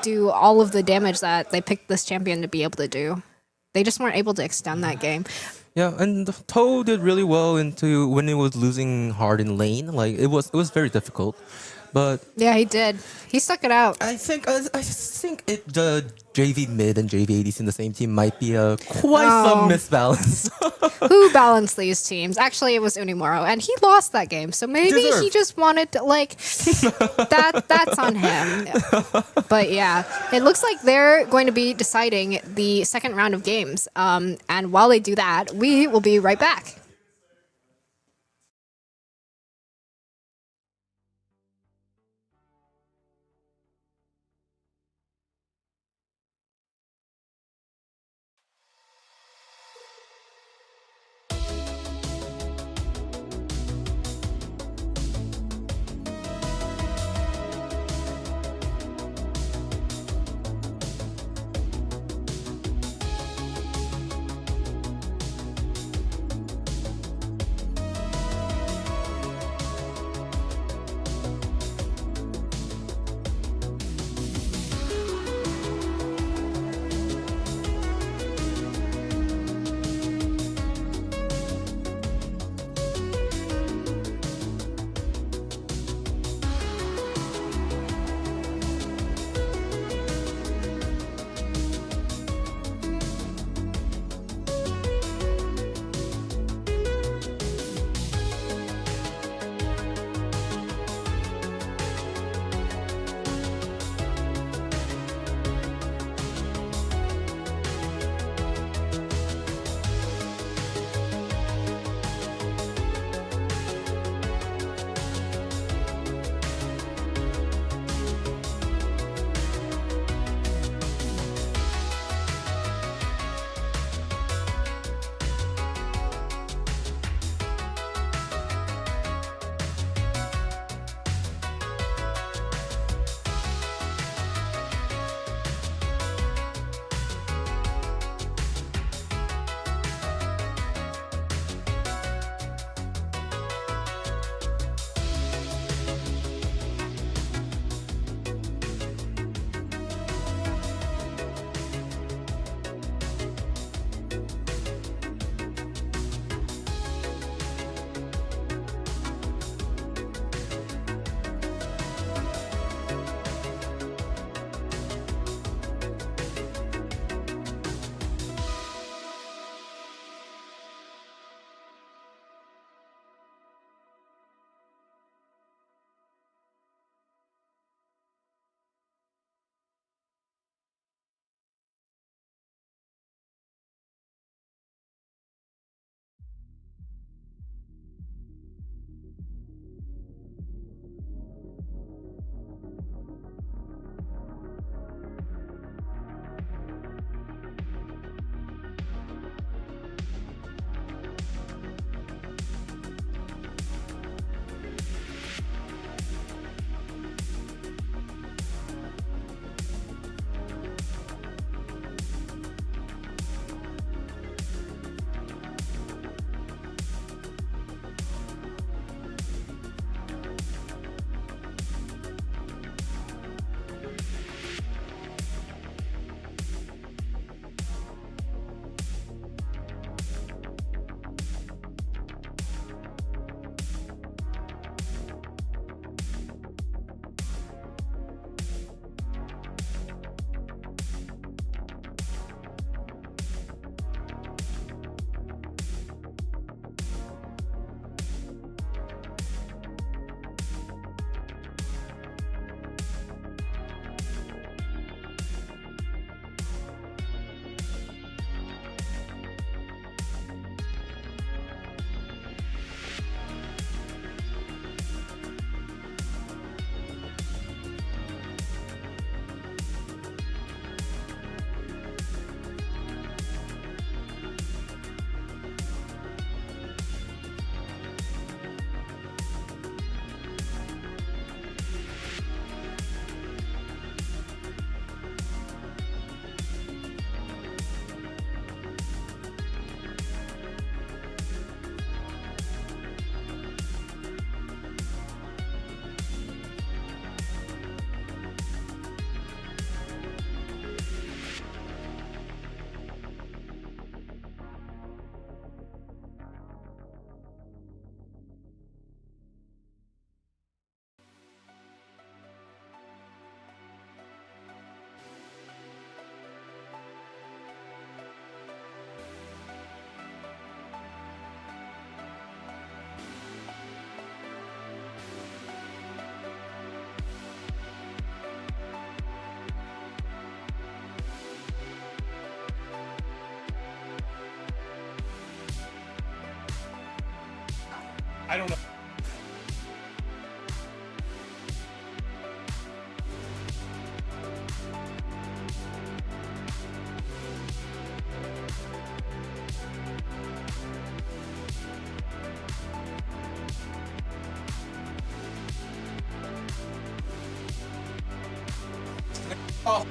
do all of the damage that they picked this champion to be able to do. They just weren't able to extend that game. Yeah, and Toe did really well into when it was losing hard in lane. Like it was very difficult. But yeah, he did. He stuck it out. I think the JV mid and JV ADC in the same team might be quite some misbalance. Who balanced these teams? Actually, it was Unimura, and he lost that game. So maybe he just wanted to that's on him. But yeah, it looks like they're going to be deciding the second round of games. And while they do that, we will be right back. I don't know. Oh.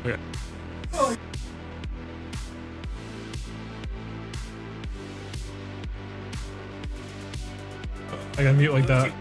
Okay. Oh. I gotta mute like that.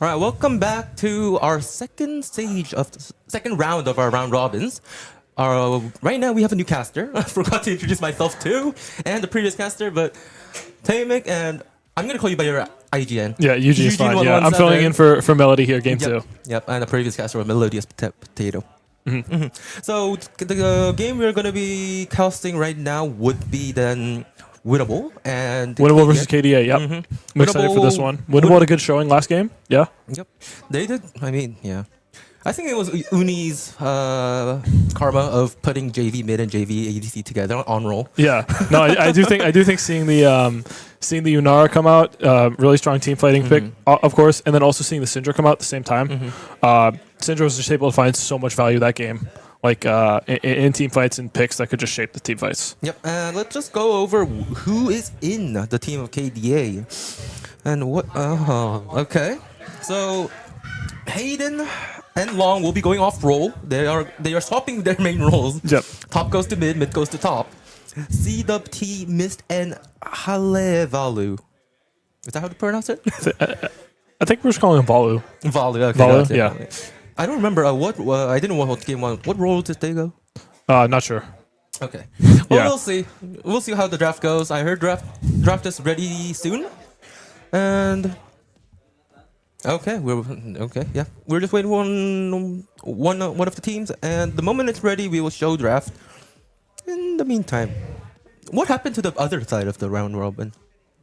All right, welcome back to our second round of our round robins. Right now we have a new caster. I forgot to introduce myself too, and the previous caster, but Tamek, and I'm gonna call you by your IGN. Yeah, Eugene is fine. Yeah, I'm 117. filling in for Melody here, game 2. Yep, and the previous caster was Melodious Potato. So the game we're gonna be casting right now would be then Winnable and Winnable versus KDA. Yep. I'm excited for this one. Winnable had a good showing last game. Yeah. Yep, they did. I mean, yeah. I think it was Uni's karma of putting JV mid and JV ADC together on roll. Yeah. No, I do think seeing the Unara come out, really strong team fighting pick, of course, and then also seeing the Syndra come out at the same time. Syndra was just able to find so much value that game, like in team fights and picks that could just shape the team fights. Yep, and let's just go over who is in the team of KDA and what. Okay, so Hayden and Long will be going off role. They are swapping their main roles. Yep. Top goes to mid, mid goes to top. CWT, Mist, and Halevalu. Is that how to pronounce it? I think we're just calling him Valu. Valu, okay. Valu, that's it. yeah. I don't remember I didn't know what game one. What role did they go? Not sure. Okay. Well, Yeah. we'll see. We'll see how the draft goes. I heard draft is ready soon, and yeah. We're just waiting on one of the teams, and the moment it's ready, we will show draft. In the meantime, what happened to the other side of the round robin?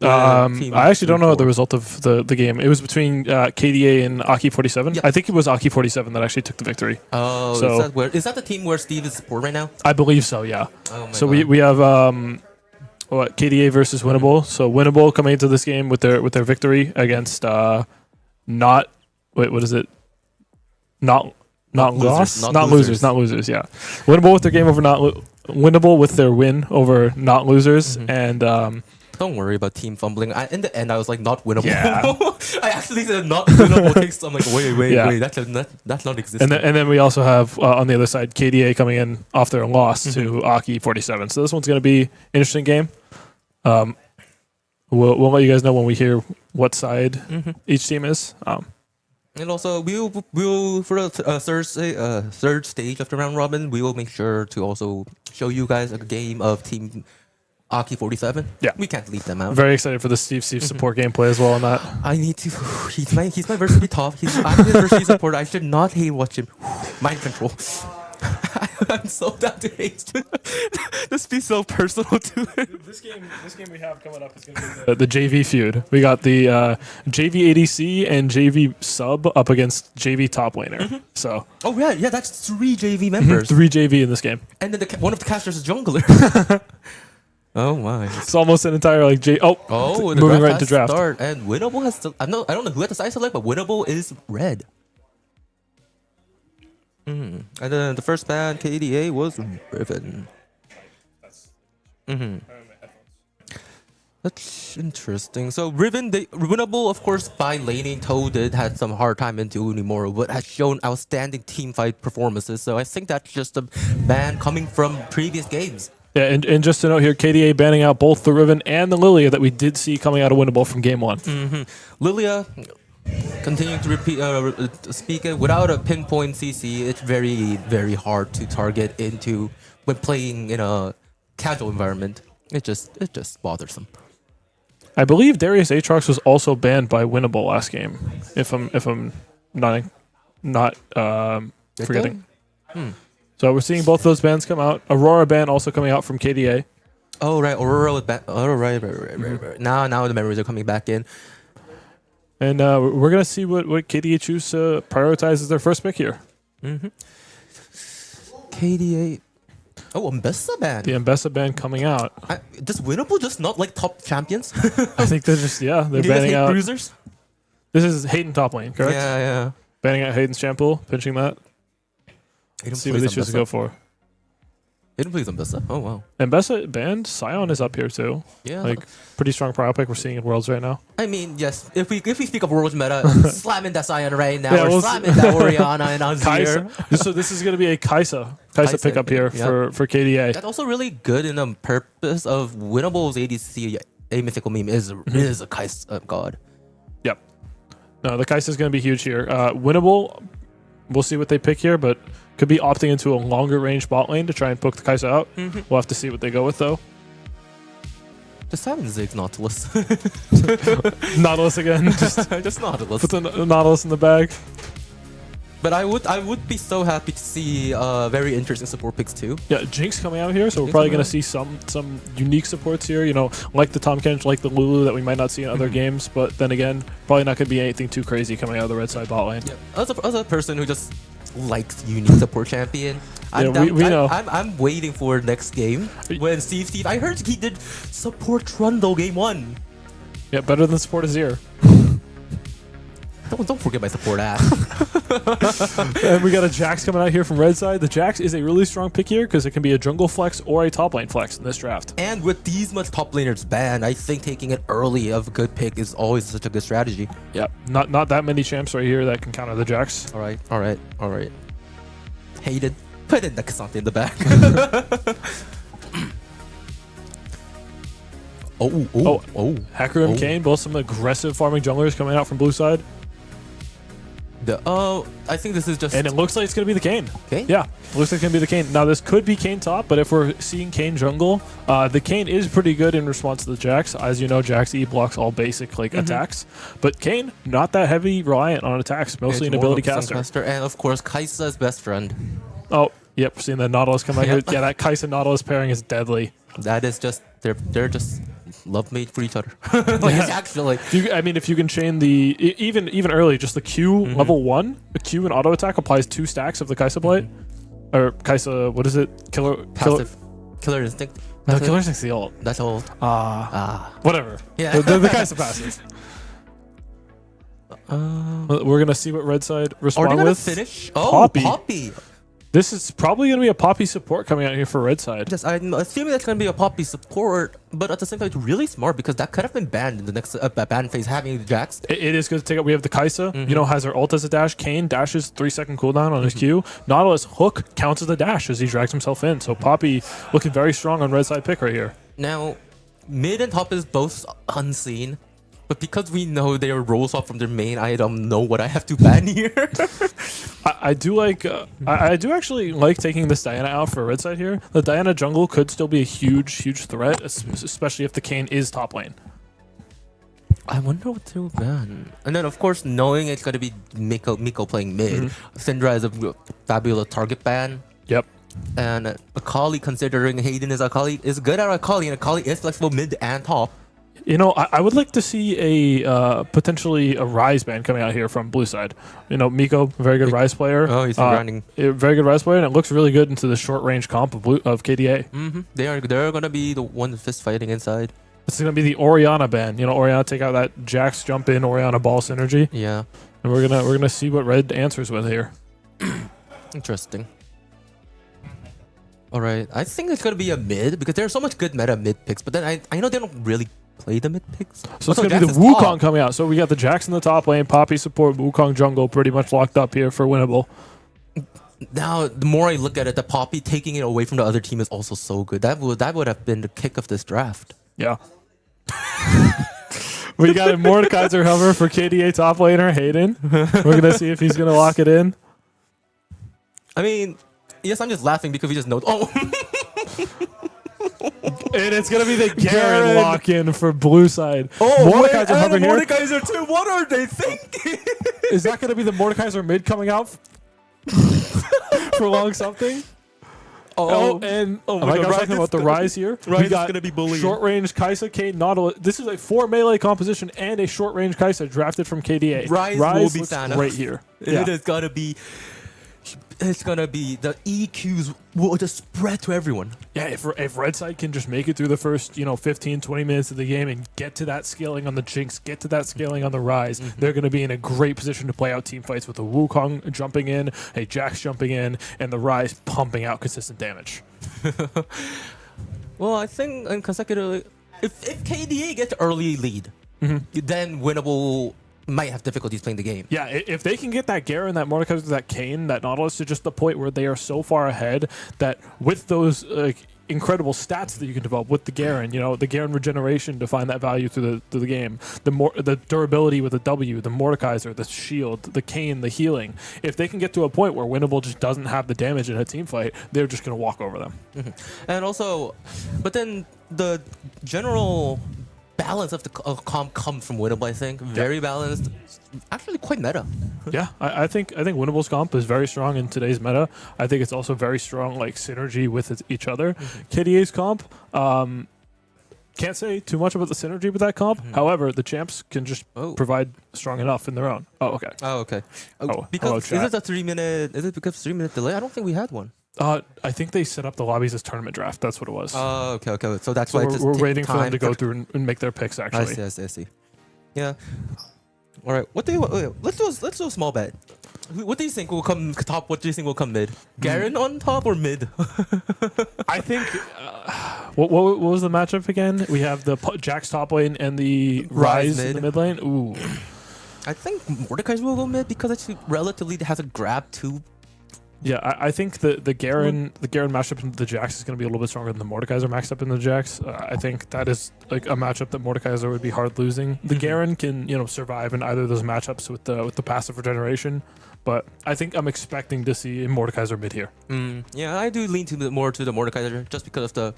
I actually don't know the result of the game. It was between KDA and Aki 47. Yep. I think it was Aki 47 that actually took the victory. Oh, So- is that the team where Steve is support right now? I believe so. Yeah. Oh my So God. we have KDA versus Winnable. So Winnable coming into this game with their victory against not losers. loss, Not losers. not losers. Yeah, Winnable with their game over Winnable with their win over not losers, and Don't worry about team fumbling. In the end, I was like, not winnable. Yeah. I actually said not winnable takes. I'm like, wait, Yeah. that's not existing. and then we also have on the other side KDA coming in off their loss to Aki 47. So this one's going to be an interesting game. We'll let you guys know when we hear what side each team is. And also, we'll for the third stage of the round robin, we will make sure to also show you guys a game of Team Aki 47. Yeah. We can't leave them out. Very excited for the Steve support gameplay as well on that. I need to. He's my varsity top. I'm his varsity support. I should not hate watch him. Mind control. I'm so down to hate. This be so personal to it. This game we have coming up is going to be the JV feud. We got the JV ADC and JV sub up against JV top laner. So Oh yeah, that's 3 JV members. 3 JV in this game. And then one of the casters is jungler. Oh my. It's almost an entire like The moving draft right has into draft. Start, and Winnable has to. I don't know who had the side select, but Winnable is red. And then the first ban KDA was Riven. That's interesting. So Winnable, of course, by laning Toaded had some hard time into Unimura, but has shown outstanding team fight performances. So I think that's just a ban coming from previous games. Yeah, and just to note here, KDA banning out both the Riven and the Lilia that we did see coming out of Winnable from game 1. Lilia, continuing to repeat, speak it, without a pinpoint CC, it's very, very hard to target into when playing in a casual environment. It just bothersome. I believe Darius Aatrox was also banned by Winnable last game, if I'm not forgetting. So we're seeing both those bans come out. Aurora ban also coming out from KDA. Oh right, Aurora was back. Oh right. Now the memories are coming back in. And we're going to see what KDA choose to prioritize as their first pick here. KDA. Oh, Mbessa ban. The Mbessa ban coming out. Does Winnable just not like top champions? I think they're just, they're Do you guys banning hate out. bruisers? This is Hayden top lane, correct? Yeah. Banning out Hayden's Champool, pinching that. Hayden See what they plays choose to Mbessa. go for. Hayden plays Mbessa. Oh wow. Mbessa banned. Scion is up here too. Yeah. Like, pretty strong prio pick we're seeing in Worlds right now. I mean, yes. If we speak of Worlds meta, slamming that Sion right now, Yeah, or we'll slamming that Oriana and Azir. Kaisa. So this is going to be a Kaisa pickup here for KDA. That's also really good in the purpose of Winnable's ADC. A mythical meme is a Kaisa god. Yep. No, the Kai'Sa is going to be huge here. Winnable, we'll see what they pick here, but could be opting into a longer range bot lane to try and poke the Kai'Sa out. We'll have to see what they go with, though. Just having Ziggs Nautilus. Nautilus again. Just Nautilus. Put the Nautilus in the bag. But I would be so happy to see very interesting support picks too. Yeah, Jinx coming out here, so we're probably going to see some unique supports here, you know, like the Tahm Kench, like the Lulu that we might not see in other games, but then again, probably not going to be anything too crazy coming out of the red side bot lane. Yeah. As a person who just likes unique support champion, we know. I'm waiting for next game when Steve, I heard he did support Trundle game 1. Yeah, better than support Azir. Don't forget my support ass. And we got a Jax coming out here from red side. The Jax is a really strong pick here because it can be a jungle flex or a top lane flex in this draft. And with these much top laners banned, I think taking it early of a good pick is always such a good strategy. Yeah, not that many champs right here that can counter the Jax. All right. Hated. Put in the Cassandra in the back. Hacker and Kane, both some aggressive farming junglers coming out from blue side. I think this is just... And it looks like it's going to be the Kane. Kane? Yeah, it looks like it's going to be the Kane. Now, this could be Kane top, but if we're seeing Kane jungle, the Kane is pretty good in response to the Jax. As you know, Jax E blocks all basic attacks. But Kane, not that heavy reliant on attacks, mostly an ability caster. And, of course, Kai'Sa's best friend. Oh, yep, seeing the Nautilus come out here. Yeah, that Kai'Sa Nautilus pairing is deadly. That is just... They're just love made for each other. Actually. If you can chain the even early, just the Q level 1, the Q and auto attack applies 2 stacks of the Kai'Sa blade, or Kai'Sa. What is it? Killer instinct. No, killer instinct's the ult. That's ult. Whatever. Yeah. The Kai'Sa passive. We're gonna see what red side respond Are they gonna with. finish? Poppy. This is probably going to be a Poppy support coming out here for red side. Yes, I'm assuming that's going to be a Poppy support, but at the same time, it's really smart because that could have been banned in the next ban phase, having the Jax. It is going to take up. We have the Kai'Sa, has her ult as a dash. Kane dashes 3-second cooldown on his Q. Nautilus hook counts as the dash as he drags himself in. So Poppy looking very strong on red side pick right here. Now, mid and top is both unseen. But because we know their rolls off from their main item, know what I have to ban here. I do like. I do actually like taking this Diana out for red side here. The Diana jungle could still be a huge threat, especially if the Kane is top lane. I wonder what they'll ban. And then, of course, knowing it's going to be Miko playing mid, Syndra is a fabulous target ban. Yep. And Akali, considering Hayden is Akali, is good at Akali, and Akali is flexible mid and top. I would like to see a potentially a Ryze ban coming out here from blue side. Miko, very good Ryze player. Oh, he's grinding. Very good Ryze player, and it looks really good into the short range comp of KDA. They're gonna be the ones fist fighting inside. It's gonna be the Orianna ban. Orianna take out that Jax jump in, Orianna ball synergy. Yeah. And we're gonna see what red answers with here. Interesting. All right, I think it's gonna be a mid because there's so much good meta mid picks, but then I know they don't really play the mid picks. So it's gonna be the Wukong coming out. So we got the Jax in the top lane, Poppy support, Wukong jungle pretty much locked up here for winnable. Now, the more I look at it, the Poppy taking it away from the other team is also so good. That would have been the kick of this draft. Yeah. We got a Mordekaiser hover for KDA top laner, Hayden. We're gonna see if he's gonna lock it in. I mean, yes, I'm just laughing because we just know. Oh. And it's going to be the Garen lock-in for blue side. Oh, Mordekaiser hover here. Mordekaiser too. What are they thinking? Is that going to be the Mordekaiser mid coming out for long something? Oh my God, I was talking about the Ryze here. We got gonna be bullied. Short-range Kai'Sa, Kane, Nautilus. This is a 4 melee composition and a short-range Kai'Sa drafted from KDA. Ryze will be looks Thanos. great here. It is gonna be... It's gonna be the EQs will just spread to everyone. Yeah, if red side can just make it through the first 15-20 minutes of the game and get to that scaling on the Jinx, get to that scaling on the Ryze, they're going to be in a great position to play out team fights with a Wukong jumping in, a Jax jumping in, and the Ryze pumping out consistent damage. Well, I think in consecutively, if KDA gets early lead, then winnable might have difficulties playing the game. Yeah, if they can get that Garen, that Mordekaiser, that Kane, that Nautilus to just the point where they are so far ahead that with those incredible stats that you can develop with the Garen. You know, the Garen regeneration to find that value through the game. The durability with the W, the Mordekaiser, the shield, the Kayn, the healing. If they can get to a point where Winnable just doesn't have the damage in a team fight, they're just going to walk over them. And also, but then the general balance of the comp comes from Winnable, I think. Very balanced. Actually quite meta. Yeah, I think Winnable's comp is very strong in today's meta. I think it's also very strong like synergy with each other. KDA's comp, can't say too much about the synergy with that comp. However, the champs can just provide strong enough in their own. Oh, okay. Oh, okay. Because is it a 3 minute? Is it because 3 minute delay? I don't think we had one. I think they set up the lobbies as tournament draft. That's what it was. Oh, okay. So that's so why we're waiting for them to go through and make their picks. Actually, I see. Yeah. All right. What do you? Let's do a small bet. What do you think will come top? What do you think will come mid? Garen on top or mid? I think. What was the matchup again? We have the Jax top lane and the Ryze in the mid lane. Ooh. I think Mordekaiser will go mid because it relatively has a grab too. Yeah, I think the Garen matchup into the Jax is going to be a little bit stronger than the Mordekaiser matched up in the Jax. I think that is like a matchup that Mordekaiser would be hard losing. The Garen can survive in either of those matchups with the passive regeneration, but I think I'm expecting to see a Mordekaiser mid here. Yeah, I do lean more to the Mordekaiser just because of the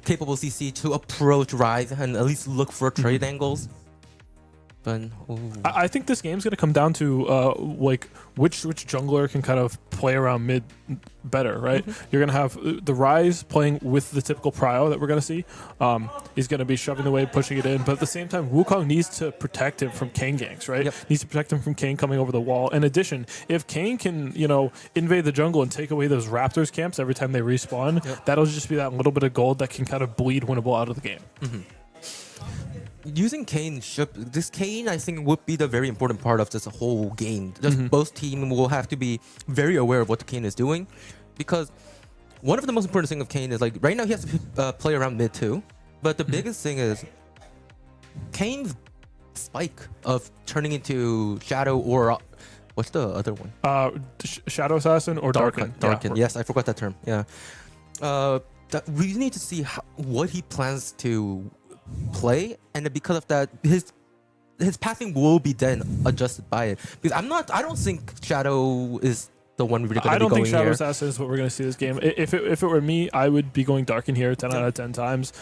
capable CC to approach Ryze and at least look for trade angles. But, I think this game's going to come down to like which jungler can kind of play around mid better, right? You're going to have the Ryze playing with the typical prio that we're going to see. He's going to be shoving the wave, pushing it in, but at the same time, Wukong needs to protect him from Kayn ganks, right? Needs to protect him from Kayn coming over the wall. In addition, if Kayn can, invade the jungle and take away those Raptors camps every time they respawn, that'll just be that little bit of gold that can kind of bleed Winnable out of the game. Using Kayn, this Kayn I think would be the very important part of this whole game. Just both teams will have to be very aware of what the Kayn is doing, because one of the most important things of Kayn is like right now he has to play around mid too, but the biggest thing is Kayn's spike of turning into Shadow or what's the other one? Shadow Assassin or Darken. Darken. Yes, I forgot that term. Yeah. We need to see what he plans to play, and because of that his passing will be then adjusted by it, because I don't think Shadow is the one we're going to be going here. I don't think Shadow Assassin is what we're going to see this game. If it were me, I would be going Darken here 10 out of 10 times.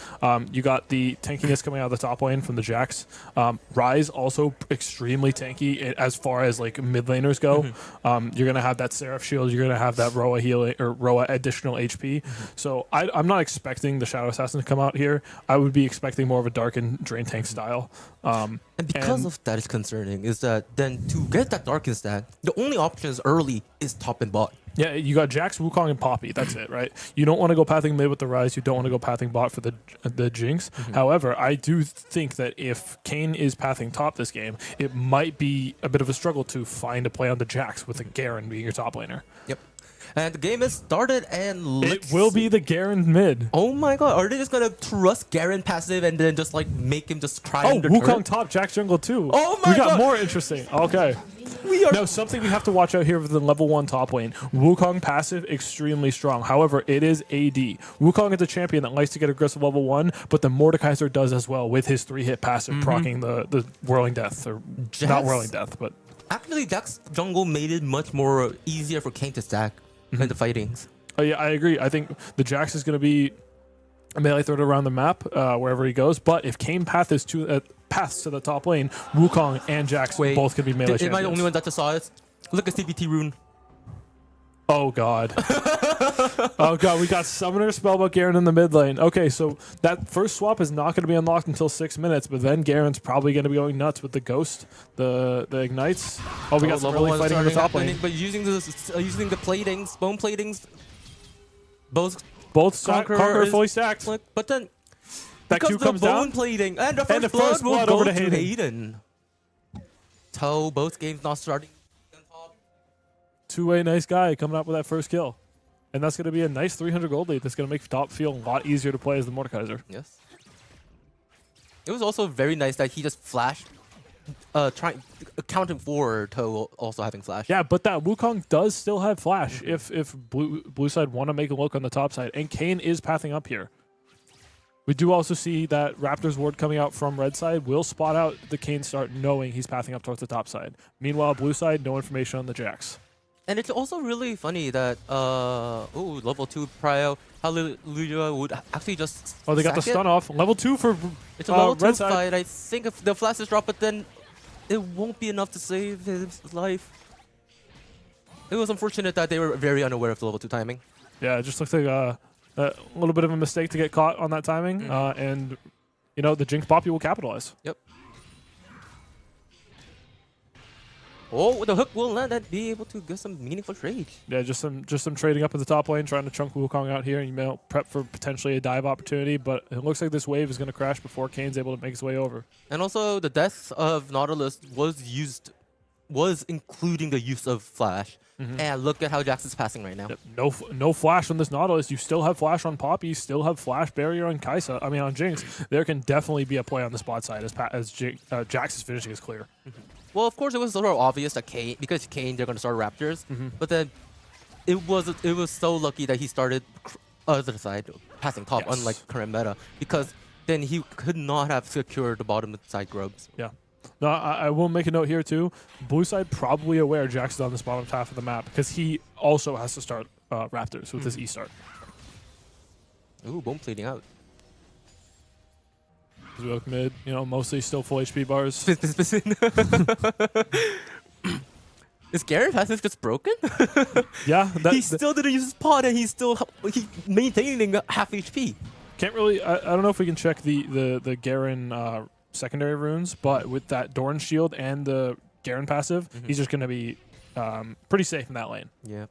You got the tankiness coming out of the top lane from the Jax. Ryze also extremely tanky as far as like mid laners go. You're going to have that Seraph shield. You're going to have that Roa healing or Roa additional HP. So I'm not expecting the Shadow Assassin to come out here. I would be expecting more of a Darken drain tank style. And because of that is concerning is that then to get that Darken stat, the only options early is top and bot. Yeah, you got Jax, Wukong, and Poppy. That's it, right? You don't want to go pathing mid with the Ryze. You don't want to go pathing bot for the Jinx. However, I do think that if Kayn is pathing top this game, it might be a bit of a struggle to find a play on the Jax with a Garen being your top laner. Yep. And the game has started, and it will be the Garen mid. Oh my god, are they just gonna trust Garen passive and then just like make him just cry? Oh, Wukong top, Jax jungle too. Oh my god, we got more interesting. Okay. Something we have to watch out here with the level 1 top lane. Wukong passive, extremely strong. However, it is AD. Wukong is a champion that likes to get aggressive level 1, but the Mordekaiser does as well with his 3-hit passive, proccing the Whirling Death, or not Whirling Death, but... Actually, Jax jungle made it much more easier for Kayn to stack in the fightings. Oh yeah, I agree. I think the Jax is going to be a melee threat around the map wherever he goes, but if Kayn paths to the top lane, Wukong and Jax both could be melee champions. Am I the only one that just saw it? Look at CBT rune. Oh god. Oh god, we got Summoner, Spellbook, Garen in the mid lane. Okay, so that first swap is not going to be unlocked until 6 minutes, but then Garen's probably going to be going nuts with the Ghost, the Ignites. Oh, we got some early fighting in the top lane. But using the platings, bone platings, both Conqueror fully stacked. But then that Q comes down, plating, and the first blood will go to Hayden. So both games not starting. Two-way nice guy coming up with that first kill. And that's going to be a nice 300 gold lead that's going to make top feel a lot easier to play as the Mordekaiser. Yes. It was also very nice that he just flashed, accounting for Toe also having flash. Yeah, but that Wukong does still have flash if blue side want to make a look on the top side. And Kayn is pathing up here. We do also see that Raptors ward coming out from red side will spot out the Kayn start knowing he's pathing up towards the top side. Meanwhile, blue side, no information on the Jax. And it's also really funny that level 2 Prio Hallelujah would actually just Oh, they got the sack it. stun off. Level 2 for It's a level 2 red side. fight. I think if the flash is dropped, but then it won't be enough to save his life. It was unfortunate that they were very unaware of the level 2 timing. Yeah, it just looks like a little bit of a mistake to get caught on that timing. And, you know, the Jinx Poppy will capitalize. Yep. Oh, the hook will land and be able to get some meaningful trades. Yeah, just some trading up at the top lane, trying to chunk Wukong out here, and you know, prep for potentially a dive opportunity. But it looks like this wave is going to crash before Kane's able to make his way over. And also, the death of Nautilus was including the use of Flash. And look at how Jax is passing right now. Yep, no flash on this Nautilus. You still have flash on Poppy. You still have flash barrier on Kai'Sa. I mean, on Jinx. There can definitely be a play on the spot side as Jax is finishing his clear. Well, of course, it was sort of obvious that Kayn, because Kayn, they're going to start Raptors. But then it was so lucky that he started other side, passing top, Yes. unlike current meta, because then he could not have secured the bottom side grubs. Yeah. No, I will make a note here too. Blue side probably aware Jax is on this bottom half of the map because he also has to start Raptors with his E start. Ooh, boom pleading out. As we look mid, you know, mostly still full HP bars. Is Garen passive just broken? Yeah, He still didn't use his pod and he's maintaining half HP. can't really. I don't know if we can check the Garen secondary runes, but with that Dorn shield and the Garen passive, he's just going to be pretty safe in that lane. Yeah.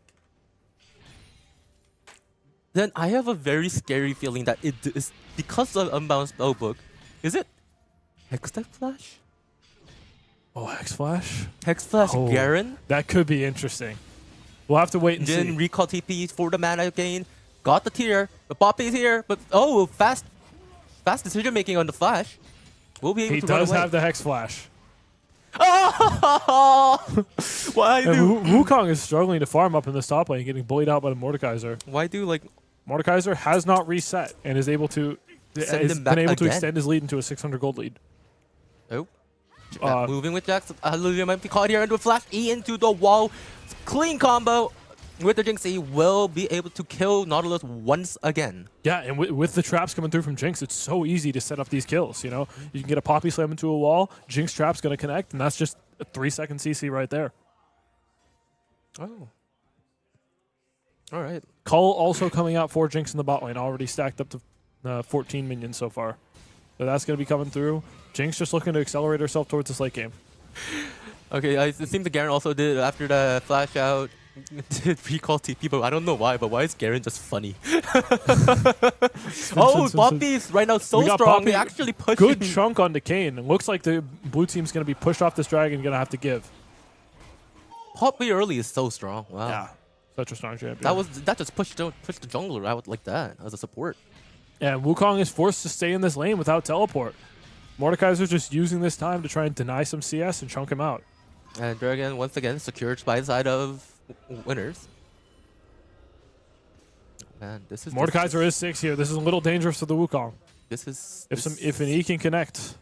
Then I have a very scary feeling that it is because of Unbound Spellbook. Is it Hex Type Flash? Oh, Hex Flash? Hex Flash Oh. Garen? That could be interesting. We'll have to wait and Then see. recall TP for the mana gain. Got the tier. The Poppy's here. But fast decision making on the Flash. We'll be able He to run does away. have the Hex Flash. Oh! Why And do Wukong is struggling to farm up in this top lane, getting bullied out by the Mordekaiser. like Mordekaiser has not reset and is able to Send has him back been able to again? extend his lead into a 600 gold lead. Oh. Uh, Moving with Jax. Hallelujah might be caught here into a Flash E into the wall. Clean combo with the Jinx E will be able to kill Nautilus once again. Yeah, and with the traps coming through from Jinx, it's so easy to set up these kills. You know, you can get a Poppy Slam into a wall, Jinx trap's going to connect, and that's just a 3-second CC right there. Oh. All right. Cull also coming out for Jinx in the bot lane, already stacked up to 14 minions so far. So that's going to be coming through. Jinx just looking to accelerate herself towards this late game. Okay, it seems the Garen also did after the flash out. Did recall TP, but I don't know why. But why is Garen just funny? Oh, Poppy's right now so We got strong. Poppy. They actually pushing. Good chunk on Kane. It looks like the blue team's going to be pushed off this dragon, going to have to give. Poppy early is so strong. Wow. Yeah, such a strong champion. That just pushed the jungler out like that as a support. And Wukong is forced to stay in this lane without teleport. Mordekaiser's just using this time to try and deny some CS and chunk him out. And Dragon once again secured by the side of winners. Man, this is Mordekaiser is 6 here. This is a little dangerous for the Wukong. This is If an E can connect,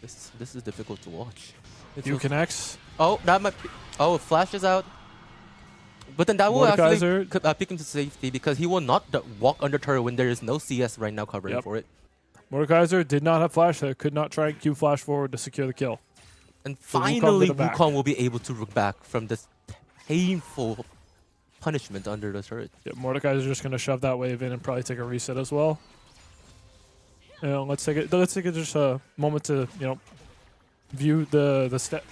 this is difficult to watch. you connects. Oh, that might be. Oh, Flash is out. But then that will actually Mordekaiser. pick him to safety because he will not walk under turret when there is no CS right now covering Yep. for it. Mordekaiser did not have flash there. Could not try and Q flash forward to secure the kill. And So Wukong finally, to the back. Wukong will be able to look back from this painful punishment under the turret. Yeah, Mordekaiser's just going to shove that wave in and probably take a reset as well. Let's take it just a moment to view the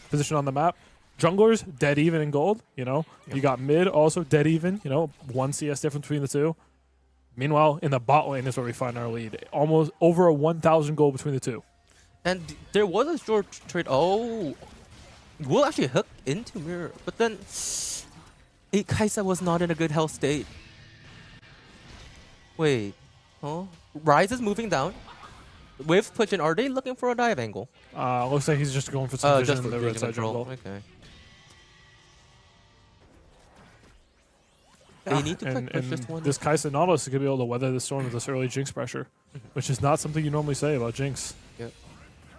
position on the map. Junglers dead even in gold. You got mid also dead even. 1 CS difference between the two. Meanwhile, in the bot lane is where we find our lead. Almost over a 1,000 gold between the two. And there was a short trade. Oh, we'll actually hook into mirror, but then Kai'Sa was not in a good health state. Wait, huh? Ryze is moving down. Waves pushing. Are they looking for a dive angle? Looks like he's just going for some vision Just in for the red vision side control. jungle. Okay. They need to push this one. This Kai'Sa Nautilus is going to be able to weather the storm with this early Jinx pressure, which is not something you normally say about Jinx. Yep.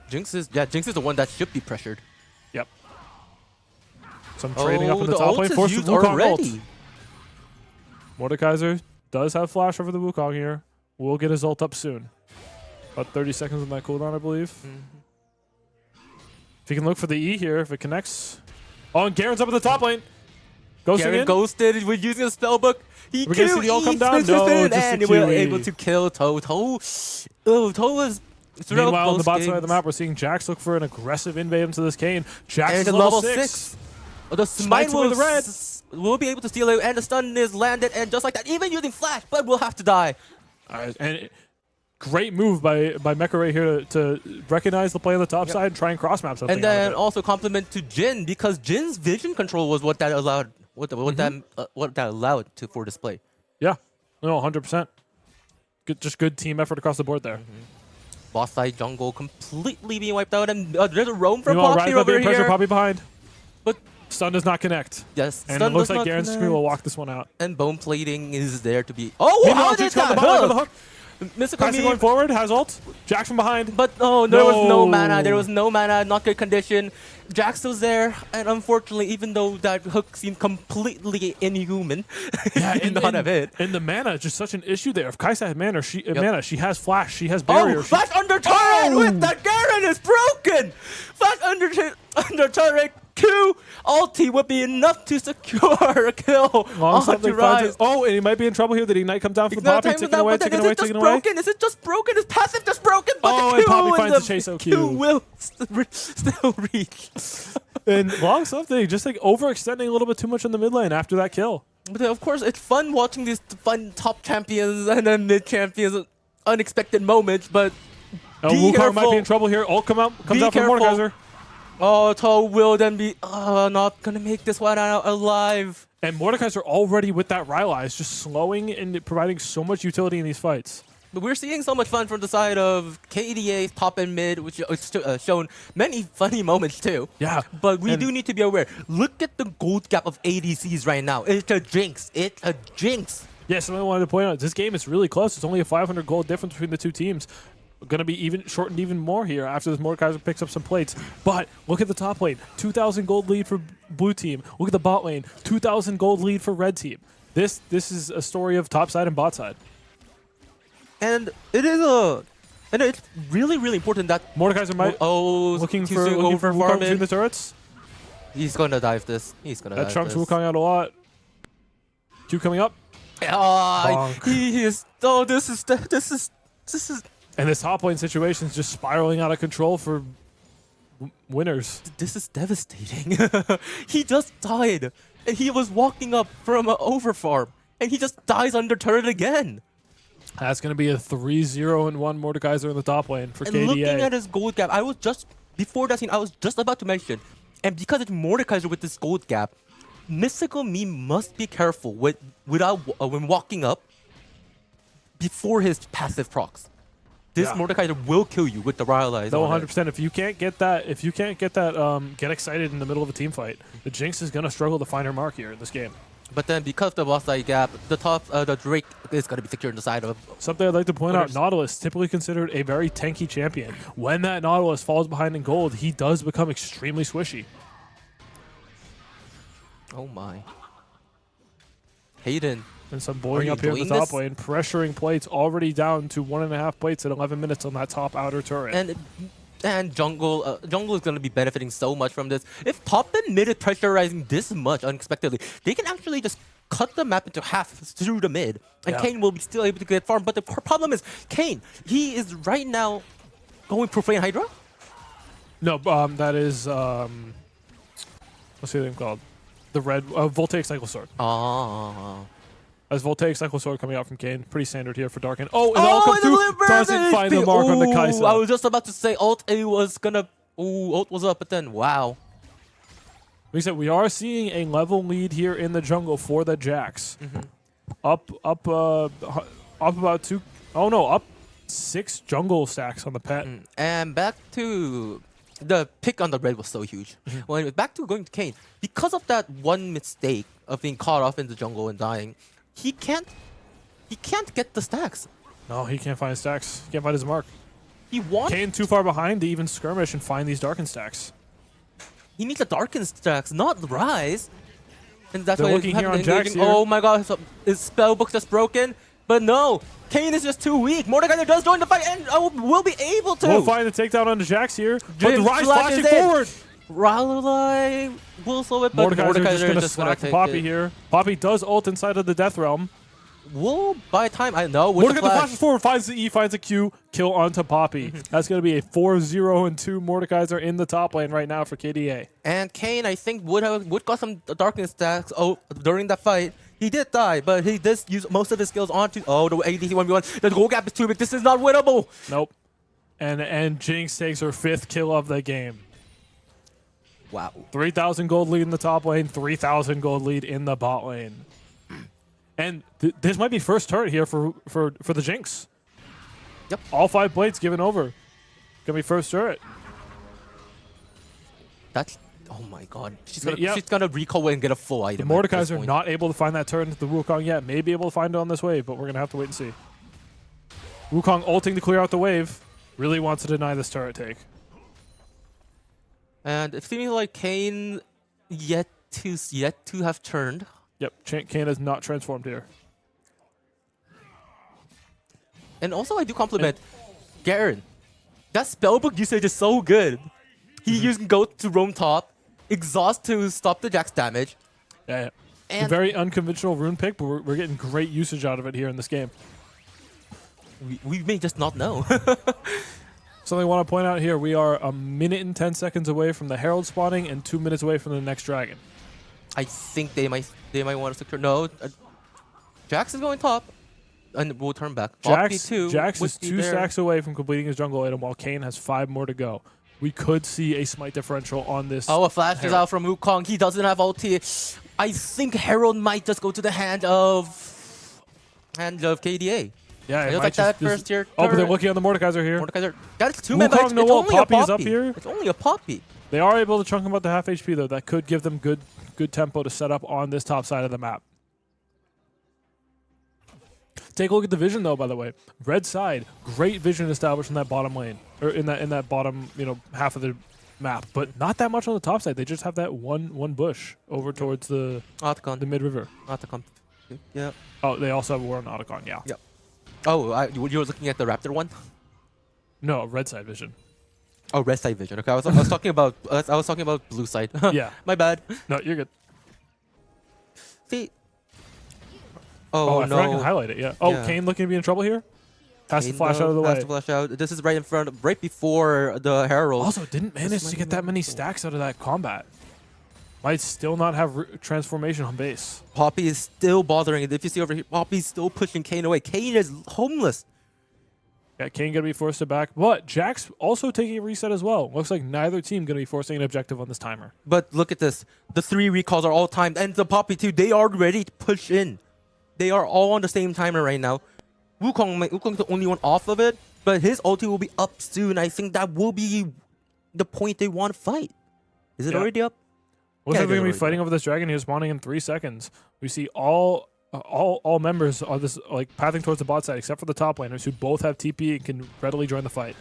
Jinx is the one that should be pressured. Yep. Some trading up in the top ult lane. is Forced used the Wukong ult. already. Mordekaiser does have flash over the Wukong here. Will get his ult up soon. About 30 seconds on that cooldown, I believe. If you can look for the E here, if it connects. Oh, and Garen's up at the top lane. Ghosting Garen in. ghosted. We're using a spellbook. He We're gonna see killed the ult come down? and No, just and a we were QE. able to kill Toe. Toe was Meanwhile, on the bot games. side of the map, we're seeing Jax look for an aggressive invade into this Kayn. Jax And is the level 6. The smite Smites away the red. will be able to steal it, and the stun is landed, and just like that, even using flash, but we'll have to die. And great move by Mekare here to recognize the play on the top side and try and cross map something. And then also compliment to Jin, because Jin's vision control was what that allowed. What that allowed to for display. Yeah, no, 100%. Just good team effort across the board there. Boss side jungle completely being wiped out, and there's a roam from Meanwhile, Poppy Ryze over being pressure, here. Poppy behind. But Stun does not connect. yes, And stun it looks does like not Garen's connect. Screw will walk this one out. And bone plating is there to be. Oh, Meanwhile, how did Jinx coming that behind with the hook? hook. Mystical Kai'Sa me. going forward, has ult. Jax from behind. But oh, there was no No. mana. There was no mana. Not good condition. Jax was there, and unfortunately, even though that hook seemed completely inhuman, Yeah, he did not have it. And the mana is just such an issue there. If Kai'Sa had mana, she has flash, she has barrier. Oh, flash under turret with that Garen is broken. Flash under turret. Q ulti would be enough to secure a kill. Long something finds Ryze. it. Oh, and he might be in trouble here. That Ignite come down from Ignite Poppy, time taking down, away, but then taking is away, it just taking away. broken? Is it just broken? Is passive just broken? But Oh, the and Q Poppy finds the the chase OQ. Q will still reach. And long something, just like overextending a little bit too much in the mid lane after that kill. But then, of course, it's fun watching these fun top champions and then mid champions, unexpected moments. But Oh, be Wukong careful. might be in trouble here. Ult comes out from careful. Mordekaiser. Oh, Toe will then be not gonna make this one out alive. And Mordekaiser already with that Rylai's just slowing and providing so much utility in these fights. But we're seeing so much fun from the side of KDA's top and mid, which has shown many funny moments too. Yeah. But we And- do need to be aware. Look at the gold gap of ADCs right now. It's a jinx. It's a jinx. Yeah, something I wanted to point out. This game is really close. It's only a 500 gold difference between the two teams. Going to be even shortened even more here after this Mordekaiser picks up some plates. But look at the top lane. 2,000 gold lead for blue team. Look at the bot lane. 2,000 gold lead for red team. This is a story of top side and bot side. And it's really, really important that Mordekaiser might looking for Wukong between farming. the turrets. He's gonna dive this. He's gonna That dive chunks this. Wukong out a lot. Q coming up. Bonk. He is. Oh, this is. And this top lane situation is just spiraling out of control for winners. This is devastating. He just died, and he was walking up from an overfarm, and he just dies under turret again. That's going to be a 3-0-1 Mordekaiser in the top lane for And KDA. looking at his gold gap, I was just before that scene. I was just about to mention, and because it's Mordekaiser with this gold gap, Mystical Me must be careful when walking up before his passive procs. This Yeah. Mordekaiser will kill you with the Rylai's. No, on it. 100%. If you can't get that, get excited in the middle of a team fight, the Jinx is going to struggle to find her mark here in this game. But then because of the boss side gap, the Drake is going to be secured on the side of. Something I'd like to point out, Winners. Nautilus, typically considered a very tanky champion. When that Nautilus falls behind in gold, he does become extremely swishy. Oh my. Hayden. And some Are blowing you up here in the enjoying top this? lane, pressuring plates already down to 1.5 plates at 11 minutes on that top outer turret. And jungle is going to be benefiting so much from this. If top and mid is pressurizing this much unexpectedly, they can actually just cut the map into half through the mid, and Yeah. Kayn will be still able to get farm. But the problem is Kayn. He is right now going Profane Hydra. No, that is what's the name called? The red Voltaic Cycle Sword. As Voltaic Cycle Sword coming out from Kayn. Pretty standard here for Darken. Oh, and the ult comes through. Doesn't find the mark on the Kai'Sa. I was just about to say ult was gonna. Ult was up, but then wow. Like I said, we are seeing a level lead here in the jungle for the Jax. Up about 2. Oh no, up 6 jungle stacks on the pet. And back to the pick on the red was so huge. When back to going to Kayn, because of that one mistake of being caught off in the jungle and dying, he can't get the stacks. No, he can't find his stacks. He can't find his mark. He wants. Kane too far behind to even skirmish and find these darkened stacks. He needs the darkened stacks, not the rise. And that's They're why looking he's here on engaging. Jax here. Oh my god, his spellbook just broken. But no, Kane is just too weak. Mordekaiser does join the fight and will be able to. We'll find the takedown onto Jax here. But the James Rise flashes flashing in. forward. Rally will slow it, but Mordekaiser just going to just slack take Poppy it. here. Poppy does ult inside of the Death Realm. Will buy time. I know. With the Mordekaiser flash. flashes forward, finds the E, finds a Q, kill onto Poppy. That's going to be a 4-0-2 Mordekaiser in the top lane right now for KDA. And Kane, I think, would got some darkness stacks during that fight. He did die, but he did use most of his skills onto the ADC 1v1. The goal gap is too big. This is not winnable. Nope. And Jinx takes her 5th kill of the game. Wow. 3,000 gold lead in the top lane, 3,000 gold lead in the bot lane. And this might be first turret here for the Jinx. Yep. All 5 blades given over. Gonna be first turret. That's. Oh my god. She's Yep. gonna recall and get a full The item. at this Mordekaiser point. not able to find that turret into the Wukong yet. May be able to find it on this wave, but we're gonna have to wait and see. Wukong ulting to clear out the wave. Really wants to deny this turret take. And it seems like Kane yet to have turned. Yep, Kane is not transformed here. And also, I do compliment Garen. That spellbook usage is so good. He used go to roam top, exhaust to stop the Jax damage. Yeah. It's a And very unconventional rune pick, but we're getting great usage out of it here in this game. we may just not know. Something I want to point out here, we are a minute and 10 seconds away from the Herald spawning and 2 minutes away from the next dragon. I think they might want to secure. No, Jax is going top, and we'll turn back. Jax would is be 2 there. stacks away from completing his jungle item, while Kane has 5 more to go. We could see a smite differential on this. Oh, a flash is Herald. out from Wukong. He doesn't have ulti. I think Herald might just go to the hand of KDA. Yeah, it Feels might like that just- first tier. Oh, but they're turret. looking on the Mordekaiser here. Mordekaiser. That is 2 men, but Wukong, it's no ult. only a Poppy is up Poppy. here. It's only a Poppy. They are able to chunk him up to half HP, though. That could give them good tempo to set up on this top side of the map. Take a look at the vision, though, by the way. Red side, great vision established in that bottom lane, or in that bottom, half of the map, but not that much on the top side. They just have that one bush over towards the Otacon. mid river. Otacon. Yeah. Oh, they also have a war on Otacon, yeah. Yep. Oh, you were looking at the Raptor one? No, red side vision. Oh, red side vision. Okay, I was talking about blue side. Yeah. My bad. No, you're good. See. Oh, Oh, I forgot I can no. highlight it, yeah. Oh, Yeah. Kane looking to be in trouble here? Has to Kane, flash though, out of the has way. to flash out. This is right before the Herald. Also, didn't manage to get that many stacks out of that combat. Might still not have transformation on base. Poppy is still bothering it. If you see over here, Poppy's still pushing Kane away. Kane is homeless. Yeah, Kane gonna be forced to back, but Jax also taking a reset as well. Looks like neither team gonna be forcing an objective on this timer. But look at this. The 3 recalls are all timed, and the Poppy too. They are ready to push in. They are all on the same timer right now. Wukong's the only one off of it, but his ulti will be up soon. I think that will be the point they want to fight. Is it Yeah. already up? Looks Yeah, like we're gonna be they're fighting over this dragon here, spawning in 3 seconds. We see all members of this pathing towards the bot side, except for the top laners who both have TP and can readily join the fight.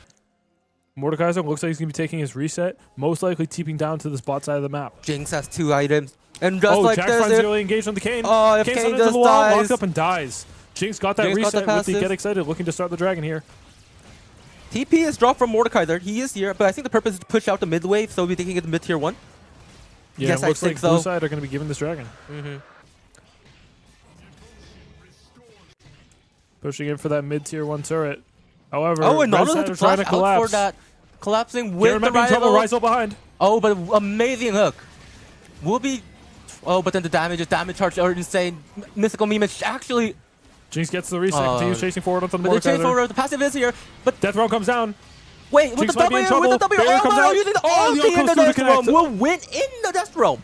Mordekaiser looks like he's gonna be taking his reset, most likely TPing down to this bot side of the map. Jinx has 2 items, and just Oh, like Jax this, finds if- really engaged on the Kane. Oh, if Kane's Kane under the just wall, dies. locked up and dies. Jinx got that Jinx got the reset with the passive. Get Excited, looking to start the dragon here. TP is dropped from Mordekaiser. He is here, but I think the purpose is to push out the mid wave, so we'll be taking it to mid tier 1. Yeah, Yes, it I looks think like so. blue side are going to be giving this dragon. Pushing in for that mid tier 1 turret. However, Oh, and red Nautilus side had are to trying flash to out collapse. for that. Collapsing with Garen the might be in trouble. rival. Rise up behind. Oh, but amazing hook. Will be. Oh, but then the damage charge are insane. Mythical meme is actually. Jinx gets the reset, continues chasing forward onto the But the chain Mordekaiser. forward, the passive is here. But Death Realm comes down. wait, with Jinx the might be in W, with the trouble. W, Barrier oh comes no, out. using the Oh, the ulti in the ult goes through Death to Realm. connect. Will win in the Death Realm.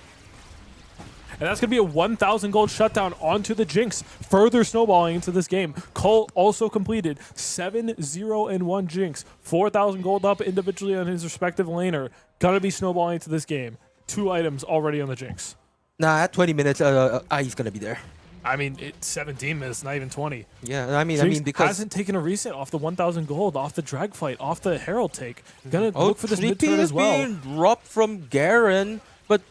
And that's going to be a 1,000 gold shutdown onto the Jinx, further snowballing into this game. Cole also completed 7-0-1 Jinx, 4,000 gold up individually on his respective laner. Gonna be snowballing into this game. 2 items already on the Jinx. Nah, at 20 minutes, he's gonna be there. I mean, it's 17 minutes, not even 20. Yeah, I mean Jinx because hasn't taken a reset off the 1,000 gold, off the drag fight, off the Herald take. Gonna look for this 3P mid-turn is as well. being dropped from Garen, but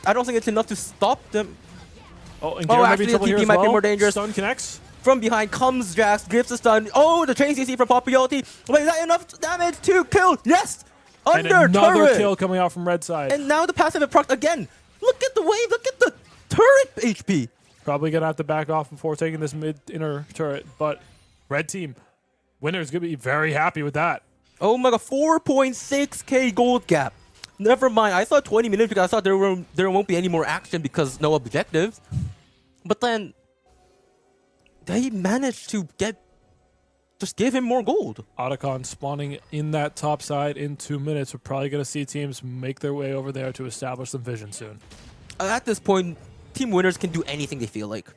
I don't think it's enough to stop them. Oh, and Garen might be actually, in trouble the here TP as might well. be more dangerous. Stun connects. From behind comes Jax, gives the stun. Oh, the chain CC from Poppy ulti. Wait, is that enough damage to kill? Yes! And Under another turret! kill coming out from red side. And now the passive is procced again. Look at the wave, look at the turret HP. Probably going to have to back off before taking this mid-inner turret. But red team, winner's going to be very happy with that. Oh my god, 4.6k gold gap. Never mind, I thought 20 minutes because I thought there won't be any more action because no objectives. But then they managed to just give him more gold. Otacon spawning in that top side in 2 minutes. We're probably going to see teams make their way over there to establish some vision soon. At this point, team winners can do anything they feel like.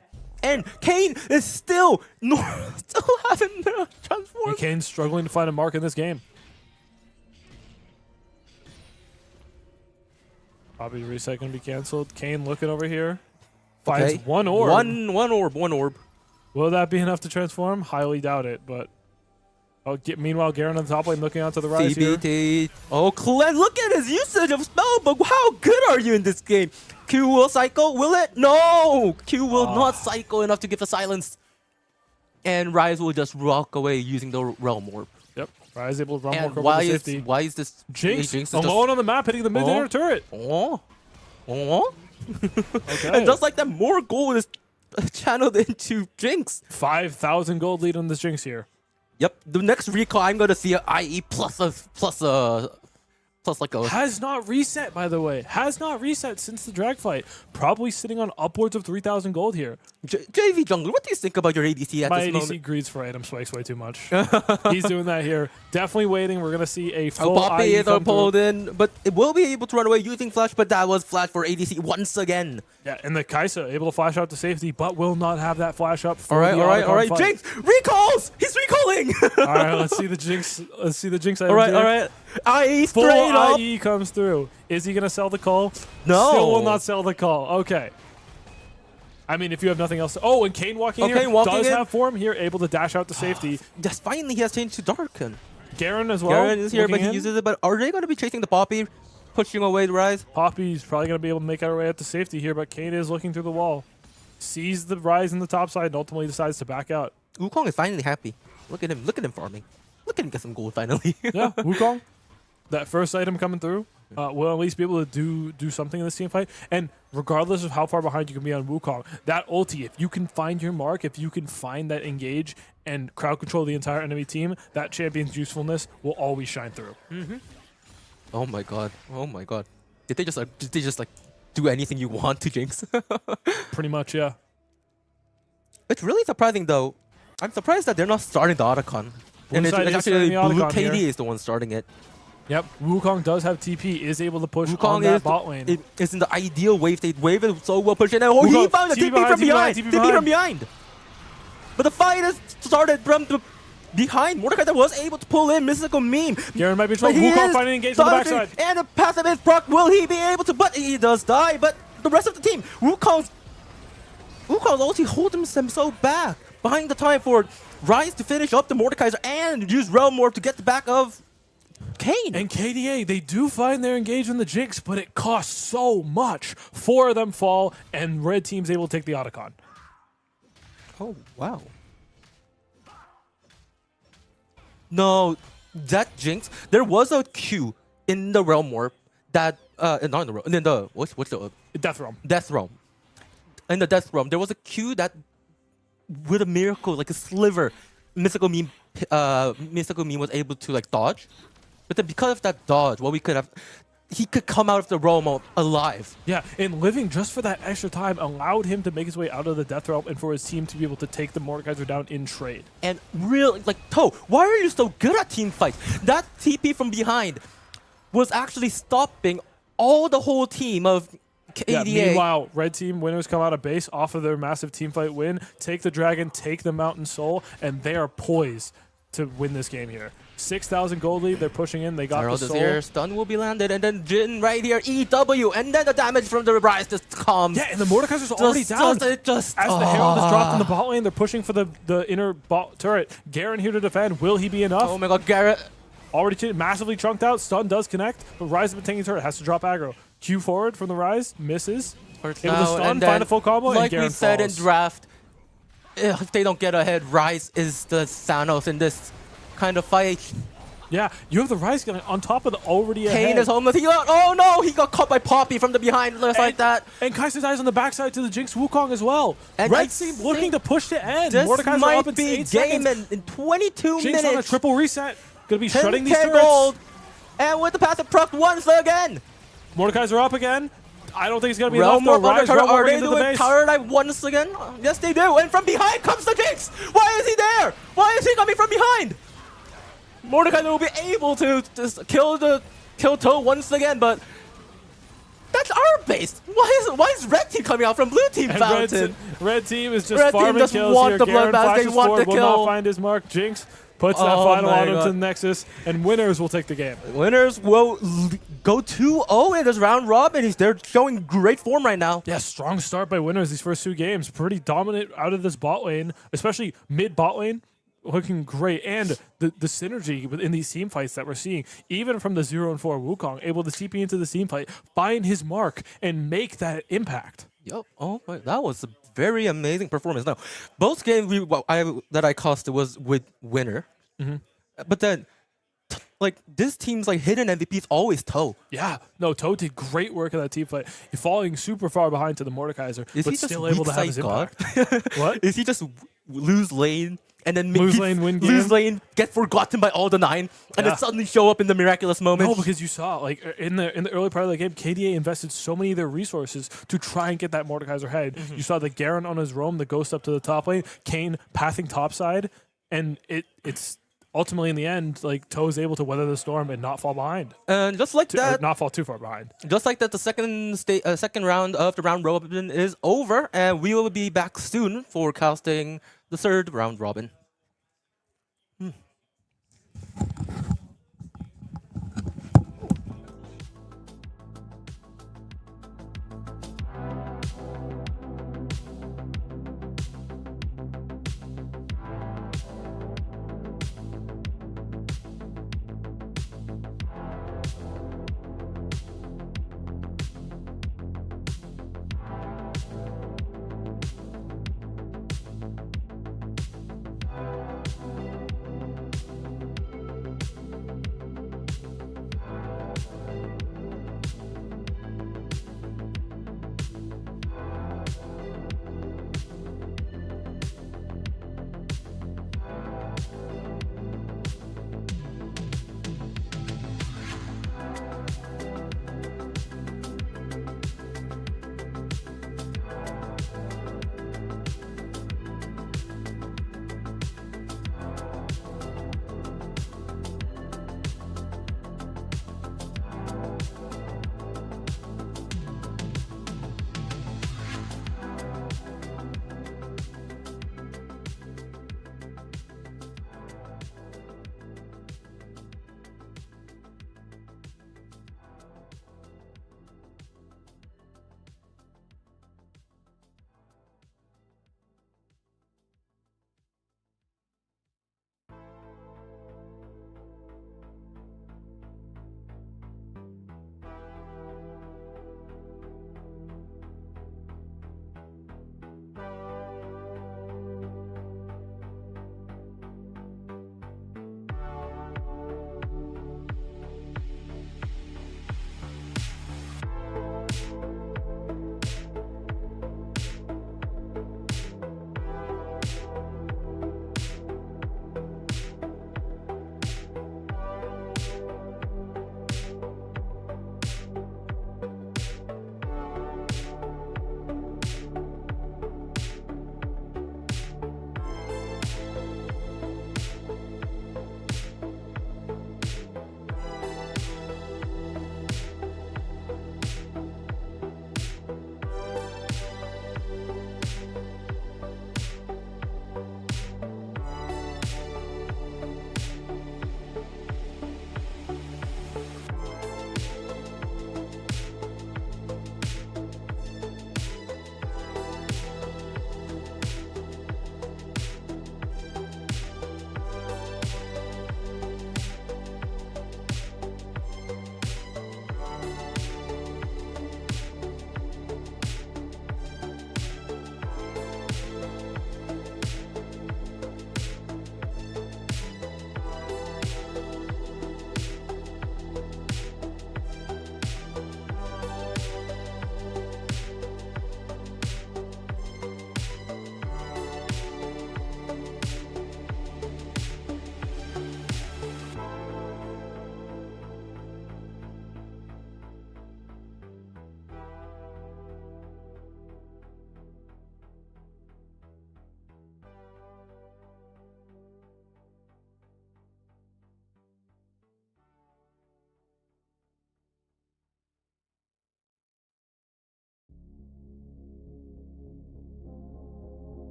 And Kane is still having transformed. And Kane's struggling to find a mark in this game. Probably reset going to be canceled. Kane looking over here. Finds Okay. one orb. One orb. Will that be enough to transform? Highly doubt it, but... meanwhile, Garen on the top lane looking out to the rise here. CBT. Oh, Clem, look at his usage of spellbook. How good are you in this game? Q will cycle. Will it? No! Q will not cycle enough to give the silence. And Rise will just walk away using the Realm Orb. Yep. Rise able to run more And cover why to is safety. this Jinx is alone on the map hitting the mid-inner turret. Oh. Okay. And just like that, more gold is channeled into Jinx. 5,000 gold lead on this Jinx here. Yep. The next recall, I'm gonna see a IE plus like a. Has not reset, by the way. Has not reset since the drag fight. Probably sitting on upwards of 3,000 gold here. JV Jungler, what do you think about your ADC at My this ADC moment? greeds for item spikes way too much. He's doing that here. Definitely waiting. We're going to see a full Poppy IE is come pulled through. in, but it will be able to run away using Flash, but that was Flash for ADC once again. Yeah, and the Kaisa able to flash out to safety, but will not have that flash up for All right. fight. Jinx, recalls! He's recalling! All right, let's see the Jinx. Let's see the Jinx. all right. IE Full straight up. IE comes through. Is he going to sell the call? No. Still will not sell the call. Okay. I mean, if you have nothing else. Oh, and Kane walking Okay, here walking does in. have form here, able to dash out to safety. Just finally he has changed to Darken. Garen as well. Garen is here, but looking he in. uses it. But are they going to be chasing the Poppy, pushing away the Rise? Poppy's probably going to be able to make our way out to safety here, but Kane is looking through the wall. Sees the Rise in the top side and ultimately decides to back out. Wukong is finally happy. Look at him farming. Look at him get some gold finally. Yeah, Wukong. That first item coming through will at least be able to do something in this team fight. And regardless of how far behind you can be on Wukong, that ulti, if you can find your mark, if you can find that engage and crowd control the entire enemy team, that champion's usefulness will always shine through. Oh my god. Did they just like do anything you want to Jinx? Pretty much, yeah. It's really surprising though. I'm surprised that they're not starting the Otacon. And it's side is actually starting the Blue Otacon KD here. is the one starting it. Yep, Wukong does have TP, is able to push on Wukong that is bot lane. is in the ideal wave state. Wave is so well pushed in. And he Wukong, found the TP TP from behind. TP TP from behind. But the fight has started from the behind. Mordekaiser was able to pull in Mystical Meme. Garen might be in But trouble. he Wukong is finding engagement on the dodging, backside. and the passive is proc. Will he be able to? But he does die. But the rest of the team, Wukong's ulti holds himself back behind the time for Rise to finish up the Mordekaiser and use Realm Orb to get the back of Kane. And KDA, they do find their engagement in the Jinx, but it costs so much. 4 of them fall, and red team's able to take the Otacon. Oh, wow. No, that Jinx, there was a Q in the Realm Orb that, not in the Realm, in the, what's the, Death Realm. Death Realm. In the Death Realm, there was a Q that, with a miracle, like a sliver, Mystical Meme was able to like dodge. But then because of that dodge, what we could have, he could come out of the realm alive. Yeah, and living just for that extra time allowed him to make his way out of the Death Realm and for his team to be able to take the Mordekaiser down in trade. And really, like, Toe, why are you so good at team fights? That TP from behind was actually stopping the whole team of Yeah, KDA. meanwhile, red team winners come out of base off of their massive team fight win, take the dragon, take the mountain soul, and they are poised to win this game here. 6,000 gold lead. They're pushing in. They got Herald the is soul. here. Stun will be landed, and then Jin right here. EW, and then the damage from the Rise just comes. Yeah, and the Mordekaiser's already down. As the Herald is dropped in the bot lane, they're pushing for the inner bot turret. Garen here to defend. Will he be enough? Oh my god, Garrett. Already massively chunked out. Stun does connect, but Rise has been taking turret. Has to drop aggro. Q forward from the Rise. Misses. Able to stun, find a full combo, like and Garen we said falls. in draft, if they don't get ahead, Rise is the Thanos in this kind of fight. Yeah, you have the Rise gun on top of the already Kane ahead. is homeless. Oh no, he got caught by Poppy from the behind just like that. And Kai'Sa dies on the backside to the Jinx Wukong as well. And Red Team looking to push to end. This Mordekaiser might up in be 8 game seconds. in 22 Jinx minutes. on a triple reset. Gonna be shredding 10K these turrets. gold. And with the passive proc once again. Mordekaiser up again. I don't think he's gonna be Realm enough though. Warp Rise Underturret, Realm are Warping they into the doing base. Tower Dive once again? Yes, they do. And from behind comes the Jinx. Why is he there? Why is he coming from behind? Mordekaiser will be able to just kill Toe once again, but that's our base. Why is Red Team coming out from Blue Team And Fountain? Red Team is just Red Team farming just kills want here. the Garen bloodbath. They flashes want forward, the will kill. not find his mark. Jinx puts that Oh final my auto God. to the Nexus, and winners will take the game. Winners will go 2-0 in this round robin. They're showing great form right now. Yeah, strong start by winners these first 2 games. Pretty dominant out of this bot lane, especially mid bot lane. Looking great, and the synergy within these team fights that we're seeing, even from the 0 and 4 Wukong, able to TP into the team fight, find his mark, and make that impact. Yep. Oh, that was a very amazing performance. Now, both games that I costed was with winner, but then like this team's like hidden MVP is always Toe. Yeah, no, Toad did great work in that team fight, falling super far behind to the Mordekaiser, Is but he just still able to have his God? impact. What? Is he just lose lane and then Lose lane, win game? lose lane, get forgotten by all the 9, and Yeah. then suddenly show up in the miraculous moment? No, because you saw like in the early part of the game, KDA invested so many of their resources to try and get that Mordekaiser head. You saw the Garen on his roam, the ghost up to the top lane, Kane pathing topside, and it's ultimately in the end like Toe is able to weather the storm and not fall behind, And just like or that, not fall too far behind. the second round of the round robin is over, and we will be back soon for casting the third round robin.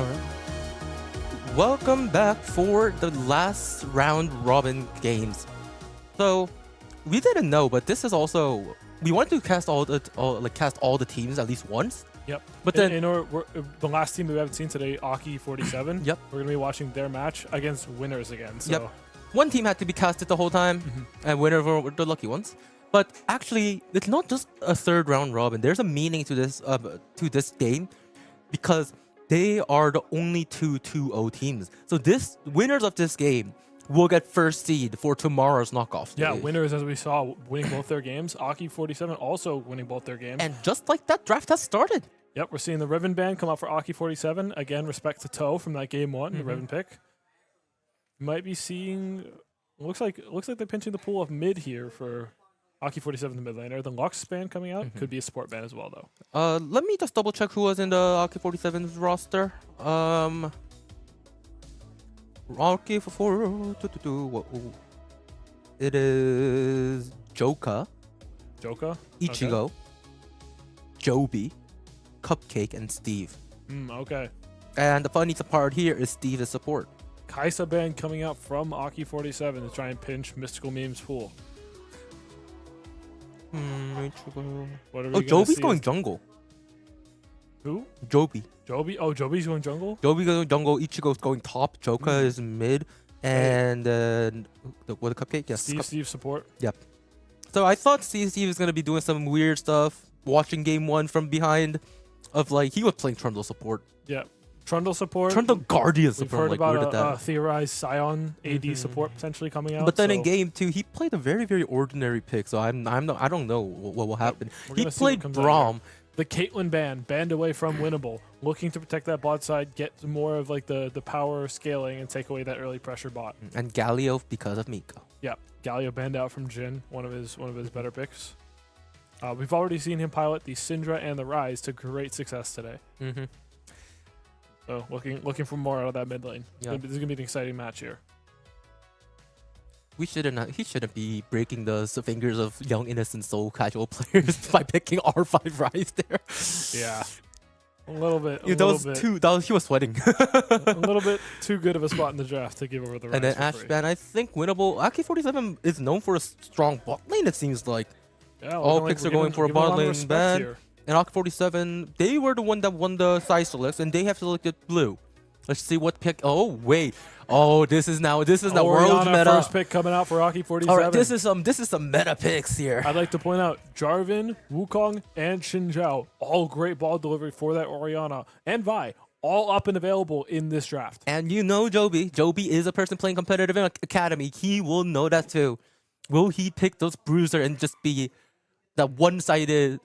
All right. Welcome back for the last round robin games. So we didn't know, but this is also we want to cast all the teams at least once. Yep. But then the last team that we haven't seen today, Aki 47. Yep. We're gonna be watching their match against winners again. So. Yep. One team had to be casted the whole time, and winners were the lucky ones. But actually, it's not just a third round robin. There's a meaning to this game because they are the only 2-2-0 teams. So this winners of this game will get first seed for tomorrow's knockoff. Yeah, stage. winners, as we saw, winning both their games. Aki 47 also winning both their games. And just like that, draft has started. Yep, we're seeing the Riven band come out for Aki 47. Again, respect to Toe from that game one, the Riven pick. Might be seeing. Looks like they're pinching the pool of mid here for Aki 47, the mid laner. The Lux band coming out could be a support band as well, though. Let me just double check who was in the Aki 47's roster. Aki for it is Joka, Ichigo, Joby, Cupcake, and Steve. Okay. And the funny part here is Steve is support. Kaisa band coming out from Aki 47 to try and pinch Mystical Memes pool. What are we Joby's going jungle. Who? Joby. Joby? Oh, Joby's going jungle? Joby going jungle. Ichigo's going top. Joka is mid. And the Cupcake? Yes. Steve support. Yep. So I thought Steve is going to be doing some weird stuff. Watching game one from behind. He was playing Trundle support. Yeah. Trundle support. Trundle Guardian We've support. heard about where did that? theorized Scion AD support potentially coming out. But then in game two, he played a very, very ordinary pick. So I don't know what will happen. He played Braum. The Caitlyn banned away from winnable, looking to protect that bot side, get more of the power scaling and take away that early pressure bot. And Galio because of Miko. Yeah, Galio banned out from Jin, one of his better picks. We've already seen him pilot the Syndra and the Rise to great success today. So looking for more out of that mid lane. Yeah. This is gonna be an exciting match here. He shouldn't be breaking the fingers of young innocent soul casual players by picking R5 Rise there. Yeah. A little bit. He was sweating. A little bit too good of a spot in the draft to give over the Rise. And then Ashban, I think winnable. AK-47 is known for a strong bot lane, it seems like. Yeah, all picks are going for a bot lane ban. And AK-47, they were the one that won the side selects, and they have selected blue. Let's see what pick. Oh wait. Oh, this is the world meta. First pick coming out for Aki 47. All right, this is some meta picks here. I'd like to point out Jarvan, Wukong, and Xin Zhao, all great ball delivery for that Orianna, and Vi, all up and available in this draft. And you know Joby. Joby is a person playing competitive in Academy. He will know that too. Will he pick those bruiser and just be that one-sided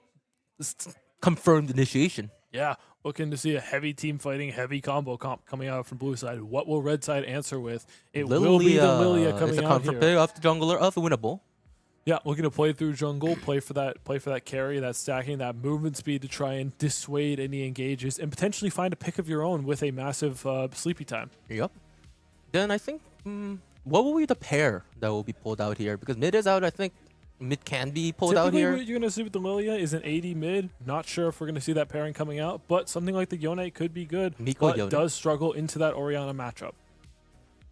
confirmed initiation? Yeah, looking to see a heavy team fighting, heavy combo coming out from blue side. What will red side answer with? It will be the Lilia coming out here. Pick off the jungler of the winnable. Yeah, looking to play through jungle, play for that carry, that stacking, that movement speed to try and dissuade any engages, and potentially find a pick of your own with a massive sleepy time. Yep. Then I think, what will be the pair that will be pulled out here? Because mid is out, I think. Mid can be pulled out here. What you're going to see with the Lilia is an AD mid. Not sure if we're going to see that pairing coming out, but something like the Yone could be good. Miko but Yone does struggle into that Orianna matchup.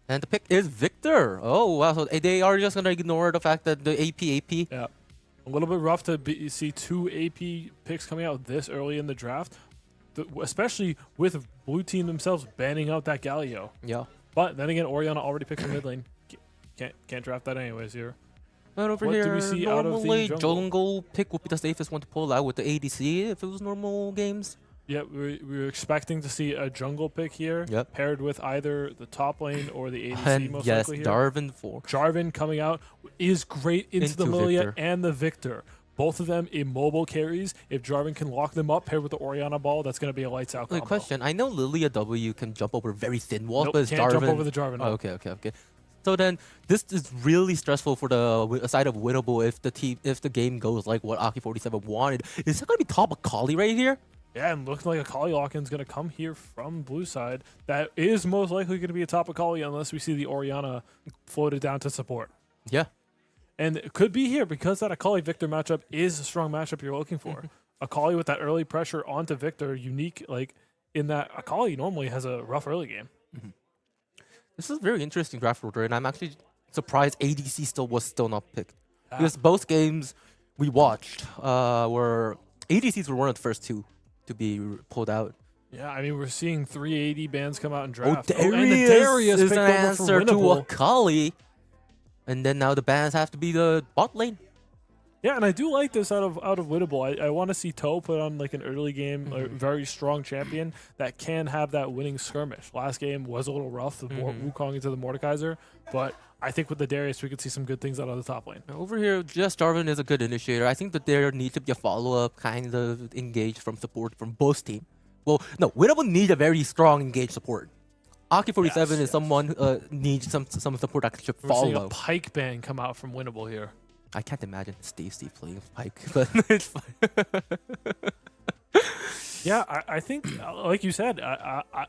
And the pick is Victor. Oh, wow. So they are just going to ignore the fact that the AP. Yeah. A little bit rough to see two AP picks coming out this early in the draft, especially with blue team themselves banning out that Galio. Yeah. But then again, Orianna already picked the mid lane. Can't draft that anyways here. And over What here, do we see out of the normally jungle? pick would be the safest one to pull out with the ADC if it was normal games. Yeah, we were expecting to see a jungle pick here, paired with either the top lane or the ADC And most yes, likely here. Jarvan coming out is great into the Lilia Victor. and the Victor. Both of them immobile carries. If Jarvan can lock them up, paired with the Orianna ball, that's going to be a lights out combo. Wait, question. I know Lilia W can jump over very thin walls, Nope, but it's can't Jarvan. jump over the Jarvan. Oh, okay. So then, this is really stressful for the side of winnable if the game goes like what Aki-47 wanted. Is it going to be top Akali right here? Yeah, and looking like Akali lock-in's going to come here from blue side. That is most likely going to be a top Akali unless we see the Orianna floated down to support. Yeah. And it could be here because that Akali-Victor matchup is a strong matchup you're looking for. Akali with that early pressure onto Victor, unique, like in that Akali normally has a rough early game. This is a very interesting draft order, and I'm actually surprised ADC was still not picked. Because both games we watched were ADCs were one of the first two to be pulled out. Yeah, I mean, we're seeing 380 bans come out in draft. And the Darius is an answer to Akali. And then now the bans have to be the bot lane. Yeah, and I do like this out of Winnable. I want to see Toe put on like an early game, a very strong champion that can have that winning skirmish. Last game was a little rough, the Wukong into the Mordekaiser, but I think with the Darius we could see some good things out of the top lane. Over here, just Jarvan is a good initiator. I think that there needs to be a follow-up kind of engage from support from both teams. Well, no, Winnable needs a very strong engage support. Aki47 is someone needs some support that should follow. We're seeing a Pike ban come out from Winnable here. I can't imagine Steve playing Pike, but it's fine. Yeah, I think, like you said,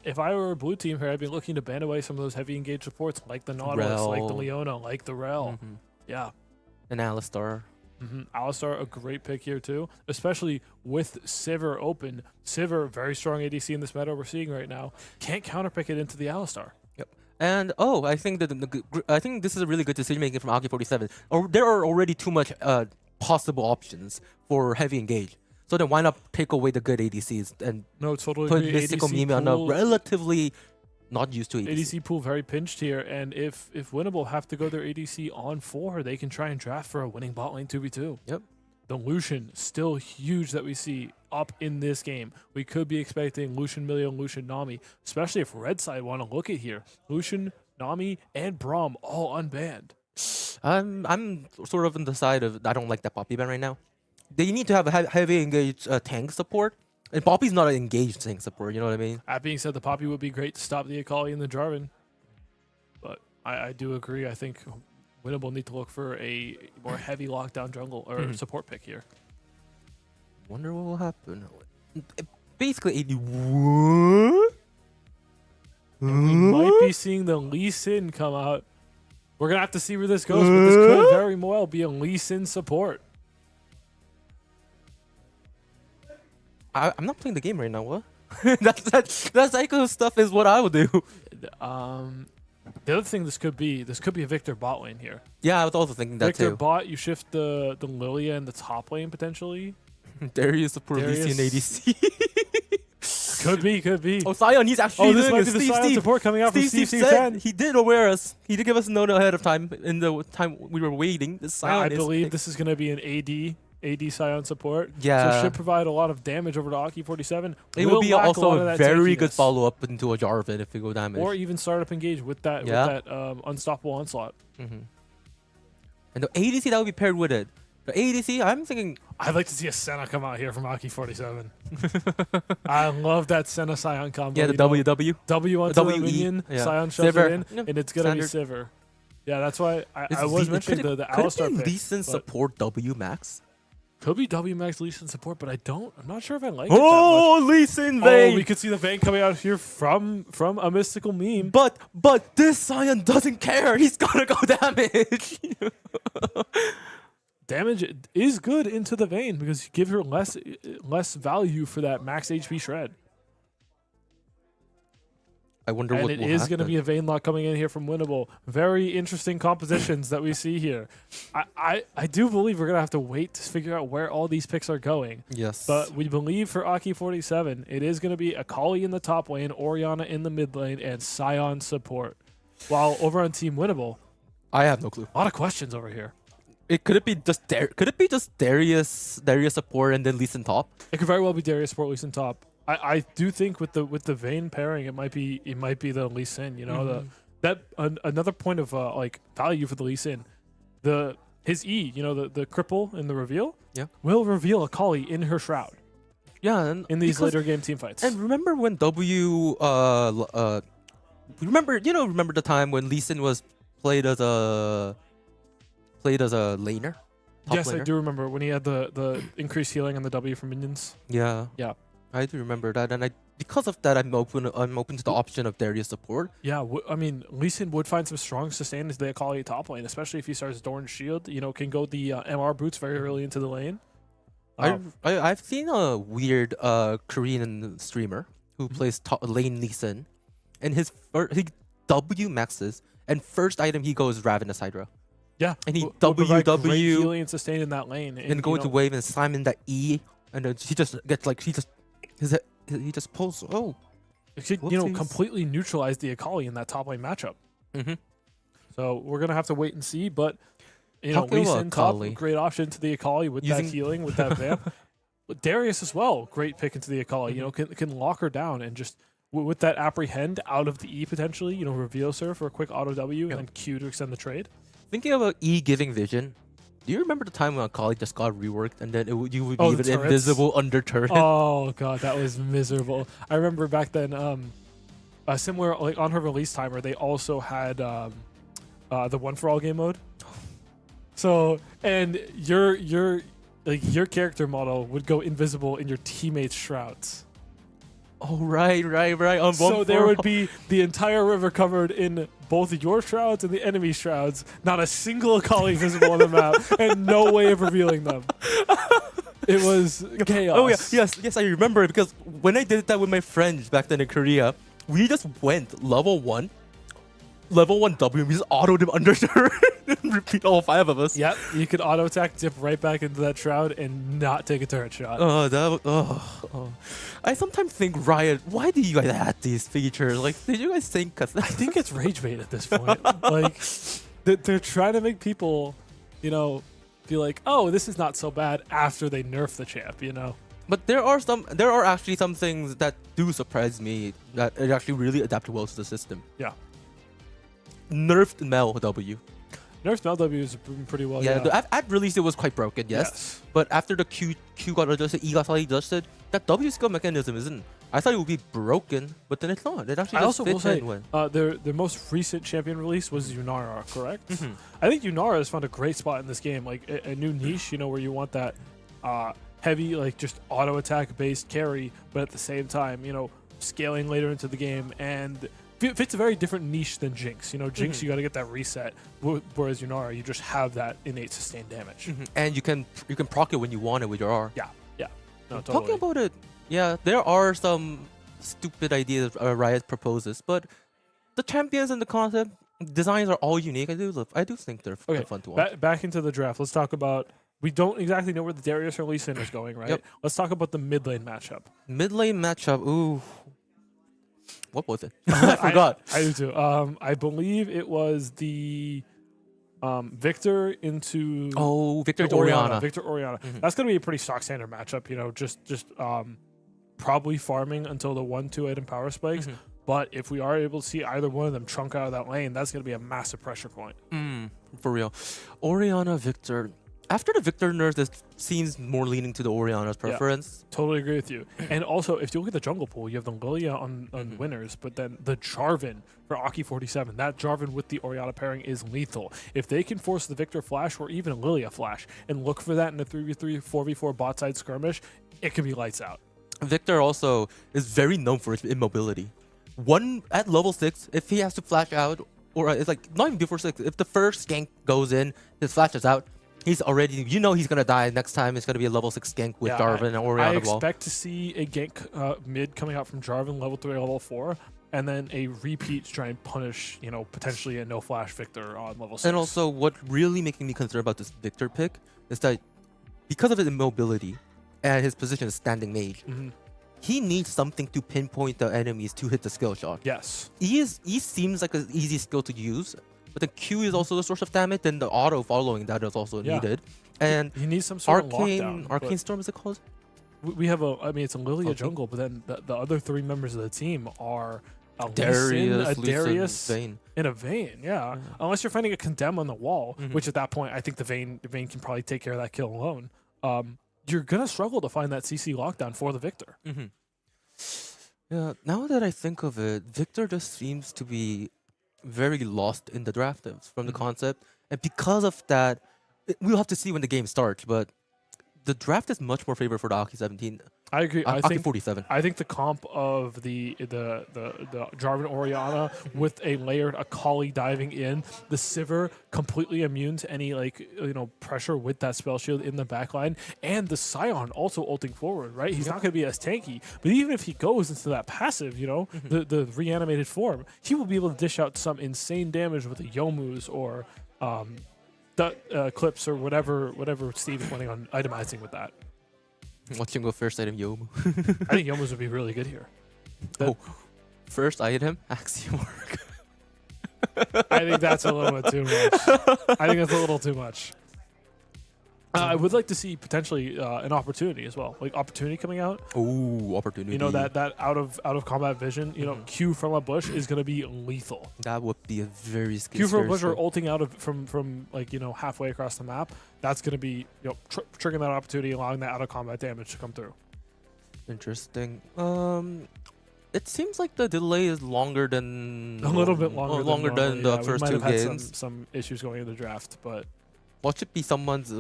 if I were a blue team here, I'd be looking to ban away some of those heavy engage supports, like the Nautilus, like the Leona, like the Rel. Yeah. And Alistar. Alistar, a great pick here too, especially with Sivir open. Sivir, very strong ADC in this meta we're seeing right now. Can't counterpick it into the Alistar. Yep. And I think that I think this is a really good decision making from Aki47. Or there are already too much possible options for heavy engage. So then why not take away the good ADCs and put Mystical Mimi on a relatively not used to ADC. ADC pool very pinched here, and if Winnable have to go their ADC on 4, they can try and draft for a winning bot lane 2v2. Yep. The Lucian, still huge that we see up in this game. We could be expecting Lucian Milio, Lucian Nami, especially if Red Side want to look at here. Lucian, Nami, and Braum all unbanned. I'm sort of on the side of I don't like that Poppy ban right now. They need to have a heavy engaged tank support. And Poppy's not an engaged tank support, you know what I mean? That being said, the Poppy would be great to stop the Akali and the Jarvan. But I do agree. I think Winnable need to look for a more heavy lockdown jungle or support pick here. Wonder what will happen. Basically, what? We might be seeing the Lee Sin come out. We're going to have to see where this goes, but this could very well be a Lee Sin support. I'm not playing the game right now. What? that psycho stuff is what I would do. The other thing this could be a Victor bot lane here. Yeah, I was also thinking that Victor too. bot, you shift the Lilia in the top lane potentially. Darius support VC and ADC. Could be. Oh, Sion, he's actually this doing might it. be the Sion support coming out from Steve said he did aware us. He did give us a note ahead of time in the time we were waiting. I believe this is going to be an AD Sion support. Yeah. So it should provide a lot of damage over to Aki47. It will be also a very good follow-up into a Jarvan if we go damage. Or even startup engage with that unstoppable onslaught. And the ADC that would be paired with it. The ADC, I'm thinking... I'd like to see a Senna come out here from Aki47. I love that Senna Sion combo. Yeah, the WW. W onto the minion, Sion shoves it in, and it's going to be Sivir. Yeah, that's why I was mentioning the Alistar pick. Could it be decent support W max? Could be W max Lee Sin support, but I'm not sure if I like it that much. Lee Sin Vayne! Oh, we could see the Vayne coming out here from a mystical meme. But this Sion doesn't care. He's gonna go damage. Damage is good into the Vayne because you give her less value for that max HP shred. I wonder what will happen. And it is going to be a Vayne lock coming in here from Winnable. Very interesting compositions that we see here. I do believe we're going to have to wait to figure out where all these picks are going. Yes. But we believe for Aki47, it is going to be Akali in the top lane, Orianna in the mid lane, and Sion support. While over on Team Winnable, I have no clue. A lot of questions over here. Could it be just Darius support and then Lee Sin top? It could very well be Darius support, Lee Sin top. I do think with the Vayne pairing, it might be the Lee Sin. You know, another point of like value for the Lee Sin, his E, you know, the cripple in the reveal, will reveal Akali in her shroud. Yeah, and in these later game team fights. And remember when remember the time when Lee Sin was played as a laner? Yes, laner? I do remember when he had the increased healing on the W for minions. Yeah. Yeah. I do remember that, and because of that, I'm open to the option of Darius support. Yeah, I mean, Lee Sin would find some strong sustain as the Akali top lane, especially if he starts Dorn's Shield. You know, can go the MR boots very early into the lane. I've seen a weird Korean streamer who plays lane Lee Sin, and he W maxes, and first item he goes Ravenous Hydra. Yeah, And he will provide great WW healing and sustain in that lane, and go into wave and slam in that E, and then he just gets like he just pulls. Oh, whoopsies. completely neutralize the Akali in that top lane matchup. So we're gonna have to wait and see, but Talking Lee about Sin top, Akali. great option to the Akali with that healing, with that vamp. But Darius as well, great pick into the Akali. Can lock her down and just with that apprehend out of the E potentially. Reveal her for a quick auto W and then Q to extend the trade. Thinking about E giving vision, do you remember the time when Akali just got reworked and then you would Oh, be the even turrets? invisible under turret? Oh god, that was miserable. I remember back then, similar like on her release timer, they also had the one for all game mode. So and your character model would go invisible in your teammates' shrouds. Oh right. So there would be the entire river covered in both your shrouds and the enemy shrouds. Not a single Akali visible on the map, and no way of revealing them. It was chaos. Oh yeah, yes, I remember it because when I did that with my friends back then in Korea, we just went level 1 W, we just autoed him under turret and repeat all 5 of us. Yep, you could auto attack, dip right back into that shroud, and not take a turret shot. I sometimes think, Riot, why do you guys add these features? Like, did you guys think? I think it's rage bait at this point. Like, they're trying to make people, be like, oh, this is not so bad after they nerf the champ, But there are actually some things that do surprise me that it actually really adapted well to the system. Yeah. Nerfed Mel W. Nerfed Mel W is pretty well. At release it was quite broken, yes. But after the Q got adjusted, E got slightly adjusted, that W skill mechanism isn't. I thought it would be broken, but then it's not. It actually just fits in when. Their most recent champion release was Yunara, correct? I think Yunara has found a great spot in this game, like a new niche, where you want that heavy, like just auto attack based carry, but at the same time, scaling later into the game and fits a very different niche than Jinx. Jinx, you got to get that reset, whereas Yunara, you just have that innate sustained damage. And you can proc it when you want it with your R. Yeah. No, totally. Talking about it, yeah, there are some stupid ideas Riot proposes, but the champions and the concept designs are all unique. I do think they're fun to watch. Back into the draft. Let's talk about. We don't exactly know where the Darius or Lee Sin is going, right? Yep. Let's talk about the mid lane matchup. Mid lane matchup. Ooh. What was it? I forgot. I do too. I believe it was the Victor into Victor Orianna. Victor Orianna. That's gonna be a pretty stock standard matchup. Just probably farming until the 1-2 item power spikes. But if we are able to see either one of them trunk out of that lane, that's gonna be a massive pressure point. For real. Orianna, Victor. After the Victor nerf, this seems more leaning to the Orianna's preference. Yeah, totally agree with you. And also, if you look at the jungle pool, you have the Lilia on winners, but then the Jarvan for Aki 47. That Jarvan with the Orianna pairing is lethal. If they can force the Victor flash or even a Lilia flash and look for that in a 3v3, 4v4 bot side skirmish, it can be lights out. Victor also is very known for his immobility. At level 6, if he has to flash out, or it's like not even before 6, if the first gank goes in, his flash is out, he's already, he's going to die. Next time it's going to be a level 6 gank with Jarvan and Orianna. I expect to see a gank mid coming out from Jarvan level 3 or level 4, and then a repeat to try and punish, potentially a no flash Victor on level 6. And also, what really making me concerned about this Victor pick is that because of his immobility and his position as standing mage, he needs something to pinpoint the enemies to hit the skill shot. Yes. E seems like an easy skill to use, but the Q is also the source of damage, and the auto following that is also needed. And he needs some sort of lockdown. Arcane Storm is it called? We have it's a Lilia jungle, but then the other 3 members of the team are a Darius, Vayne, and a Vayne. Yeah. Unless you're finding a condemn on the wall, which at that point I think the Vayne can probably take care of that kill alone. You're gonna struggle to find that CC lockdown for the Victor. Yeah. Now that I think of it, Victor just seems to be very lost in the draft from the concept, and because of that, we'll have to see when the game starts. But the draft is much more favored for the Aki 17 I agree. I Aki think 47. I think the comp of the Jarvan Orianna with a layered Akali diving in, the Sivir completely immune to any pressure with that spell shield in the backline, and the Scion also ulting forward. Right, he's not going to be as tanky, but even if he goes into that passive, the reanimated form, he will be able to dish out some insane damage with the Yomus or clips or whatever Steve is planning on itemizing with that. Watching go first item Yomu. I think Yomus would be really good here. First item Axiomorph. I think that's a little bit too much. I think that's a little too much. I would like to see potentially an opportunity as well, like opportunity coming out. Oh, opportunity! That out of combat vision. Q from a bush is going to be lethal. That would be a very scary. Q from a bush or ulting out of from halfway across the map. That's going to be triggering that opportunity, allowing that out of combat damage to come through. Interesting. It seems like the delay is longer than a little bit longer than the first we two might have games. had some issues going into the draft, but what should be someone's?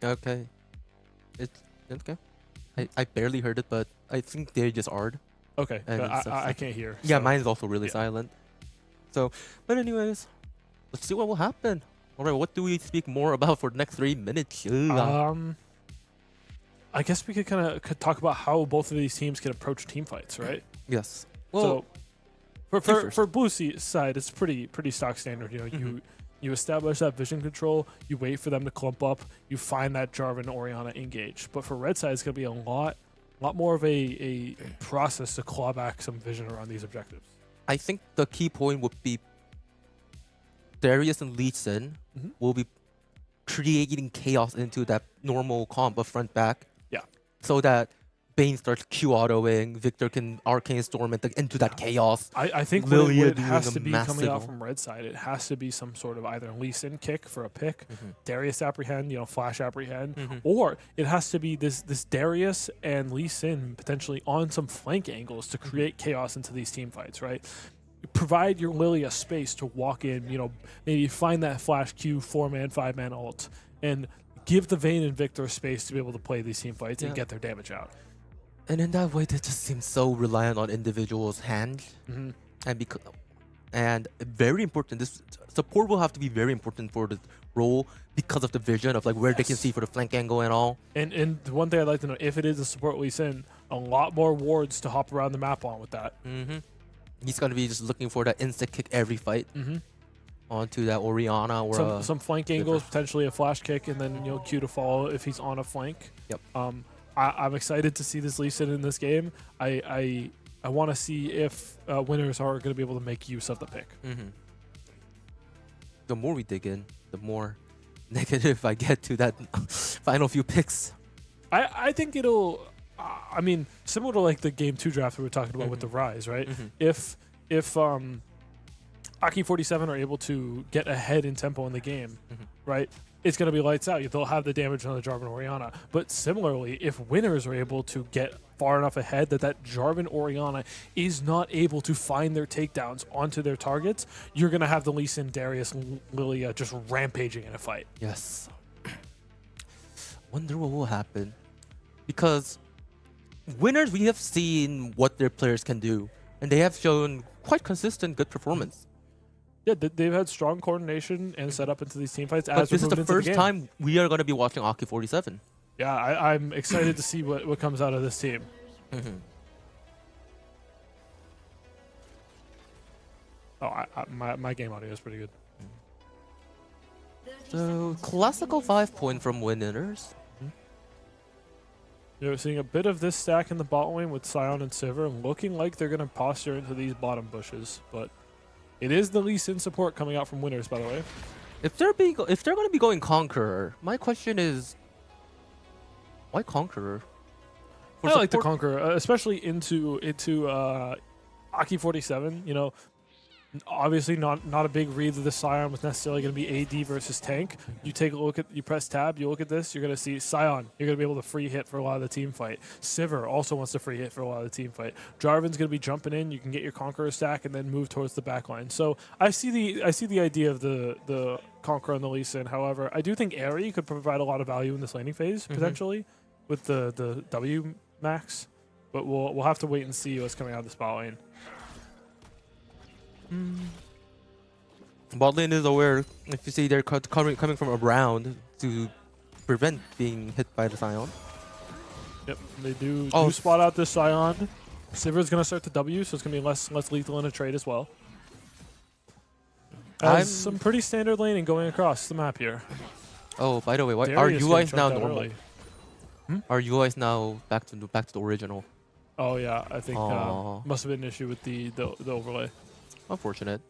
Okay, it's okay. I barely heard it, but I think they just are. Okay, And I can't hear. Yeah, so. mine's also really silent. So, but anyways, let's see what will happen. All right, what do we speak more about for the next 3 minutes? I guess we could talk about how both of these teams can approach team fights, right? Yes. Well, so for blue side, it's pretty stock standard. You establish that vision control, you wait for them to clump up, you find that Jarvan Orianna engage. But for red side, it's going to be a lot more of a process to claw back some vision around these objectives. I think the key point would be Darius and Lee Sin will be creating chaos into that normal comp of front back. Yeah. So that Bane starts Q autoing, Victor can Arcane Storm into that chaos. I think what it has to be coming out from red side, it has to be some sort of either Lee Sin kick for a pick, Darius apprehend, Flash apprehend, or it has to be this Darius and Lee Sin potentially on some flank angles to create chaos into these team fights, right? Provide your Lily a space to walk in, maybe find that Flash Q 4-man, 5-man ult, and give the Vayne and Victor space to be able to play these team fights and get their damage out. And in that way, they just seem so reliant on individuals' hands, and very important. This support will have to be very important for the role because of the vision of where they can see for the flank angle and all. And the one thing I'd like to know, if it is a support Lee Sin, a lot more wards to hop around the map on with that. He's gonna be just looking for that instant kick every fight onto that Orianna or some flank angles, potentially a flash kick, and then Q to follow if he's on a flank. Yep. I'm excited to see this Lee Sin in this game. I want to see if winners are going to be able to make use of the pick. The more we dig in, the more negative I get to that final few picks. I think it'll. Similar to the game 2 draft we were talking about with the Rise, right? If Aki 47 are able to get ahead in tempo in the game, right? It's going to be lights out. They'll have the damage on the Jarvan Orianna. But similarly, if winners are able to get far enough ahead that Jarvan Orianna is not able to find their takedowns onto their targets, you're going to have the Lee Sin, Darius, Lilia just rampaging in a fight. Yes. Wonder what will happen. Because winners, we have seen what their players can do. And they have shown quite consistent good performance. Yeah, they've had strong coordination and set up into these team fights. But this is the first time we are going to be watching Aki 47. Yeah, I'm excited to see what comes out of this team. My game audio is pretty good. So, classical 5-point from winners. You're seeing a bit of this stack in the bot lane with Scion and Sivir, looking like they're going to posture into these bottom bushes, but it is the Lee Sin support coming out from winners, by the way. If they're going to be going Conqueror, my question is, why Conqueror? I like the Conqueror, especially into Aki 47. Obviously not a big read that the Scion was necessarily going to be AD versus tank. You take a look at, you press tab, you look at this, you're going to see Scion. You're going to be able to free hit for a lot of the team fight. Sivir also wants to free hit for a lot of the team fight. Jarvan's going to be jumping in. You can get your Conqueror stack and then move towards the back line. So I see the idea of the Conqueror and the Lee Sin. However, I do think Aerie could provide a lot of value in this laning phase potentially with the W max, but we'll have to wait and see what's coming out of this bot lane. Bot lane is aware. If you see they're coming from around to prevent being hit by the Sion. Yep, they do Oh. spot out this Sion. Sivir's gonna start the W, so it's gonna be less lethal in a trade as well. Some pretty standard laning going across the map here. Oh, by the way, what, are Darius UIs getting now chunked out normal? early. Are UIs now back to the original? Oh yeah, I think Aw. must have been an issue with the overlay. Unfortunate.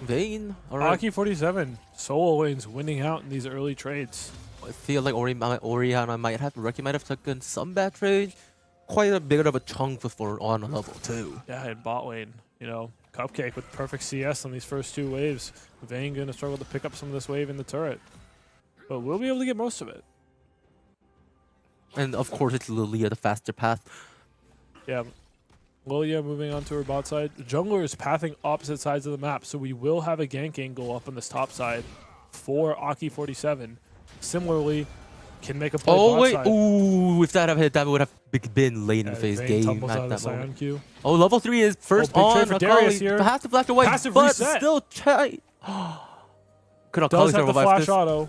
Vayne. Alright. Aki 47 solo lanes winning out in these early trades. I feel like Oriana might have taken some bad trades. Quite a bit of a chunk before on level 2. Yeah, in bot lane, you know, Cupcake with perfect CS on these first 2 waves. Vayne gonna struggle to pick up some of this wave in the turret, but we'll be able to get most of it. And of course, it's Lilia, the faster path. Yeah. Lilia moving on to her bot side. The jungler is pathing opposite sides of the map, so we will have a gank angle up on this top side for Aki 47. Similarly, can make a play Oh bot wait, side. ooh! If that had hit, that would have been late in Yeah, phase Vayne game tumbles out at of the that Sion moment. queue. Oh, level 3 is first big trade on. for Darius here. Has to flash away, Passive but reset. still tight. Could Does have the flash this. auto.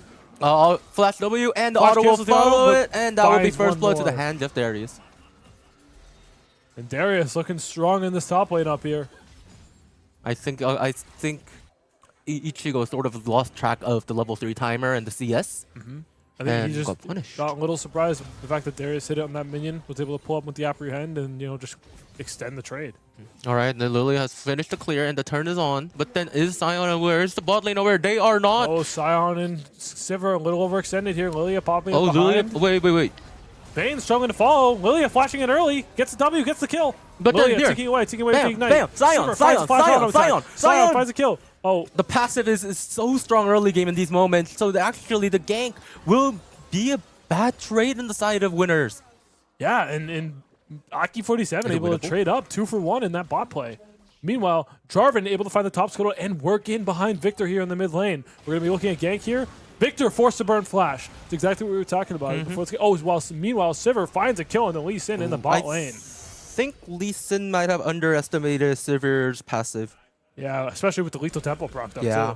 Flash W and the Flash auto will kills with the auto, follow but it, and that will be finds first one blow to the more. hand of Darius. And Darius looking strong in this top lane up here. I think Ichigo sort of lost track of the level 3 timer and the CS. I think And he just got punished. got a little surprised with the fact that Darius hit it on that minion, was able to pull up with the apprehend and, you know, just extend the trade. All right, then Lilia has finished the clear and the turn is on. But then is Sion aware? Is the bot lane aware? They are not. Oh, Sion and Sivir a little overextended here. Lilia popping Oh, up Lilia. behind. Wait. Vayne struggling to follow. Lilia flashing in early. Gets the W, gets the kill. But then Lilia here. taking away with the Bam, ignite. bam. Sion, Sivir Sion, finds the flash Sion, auto attack. Sion, Sion Sion. finds a kill. Oh, The passive is so strong early game in these moments. So actually the gank will be a bad trade in the side of winners. yeah, and Aki 47 Is it able to winnable? trade up 2 for 1 in that bot play. Meanwhile, Jarvan able to find the top scuttle and work in behind Victor here in the mid lane. We're going to be looking at gank here. Victor forced to burn flash. It's exactly what we were talking about. Before meanwhile, Sivir finds a kill on the Lee Sin in the bot I lane. think Lee Sin might have underestimated Sivir's passive. Yeah, especially with the lethal tempo procced up Yeah.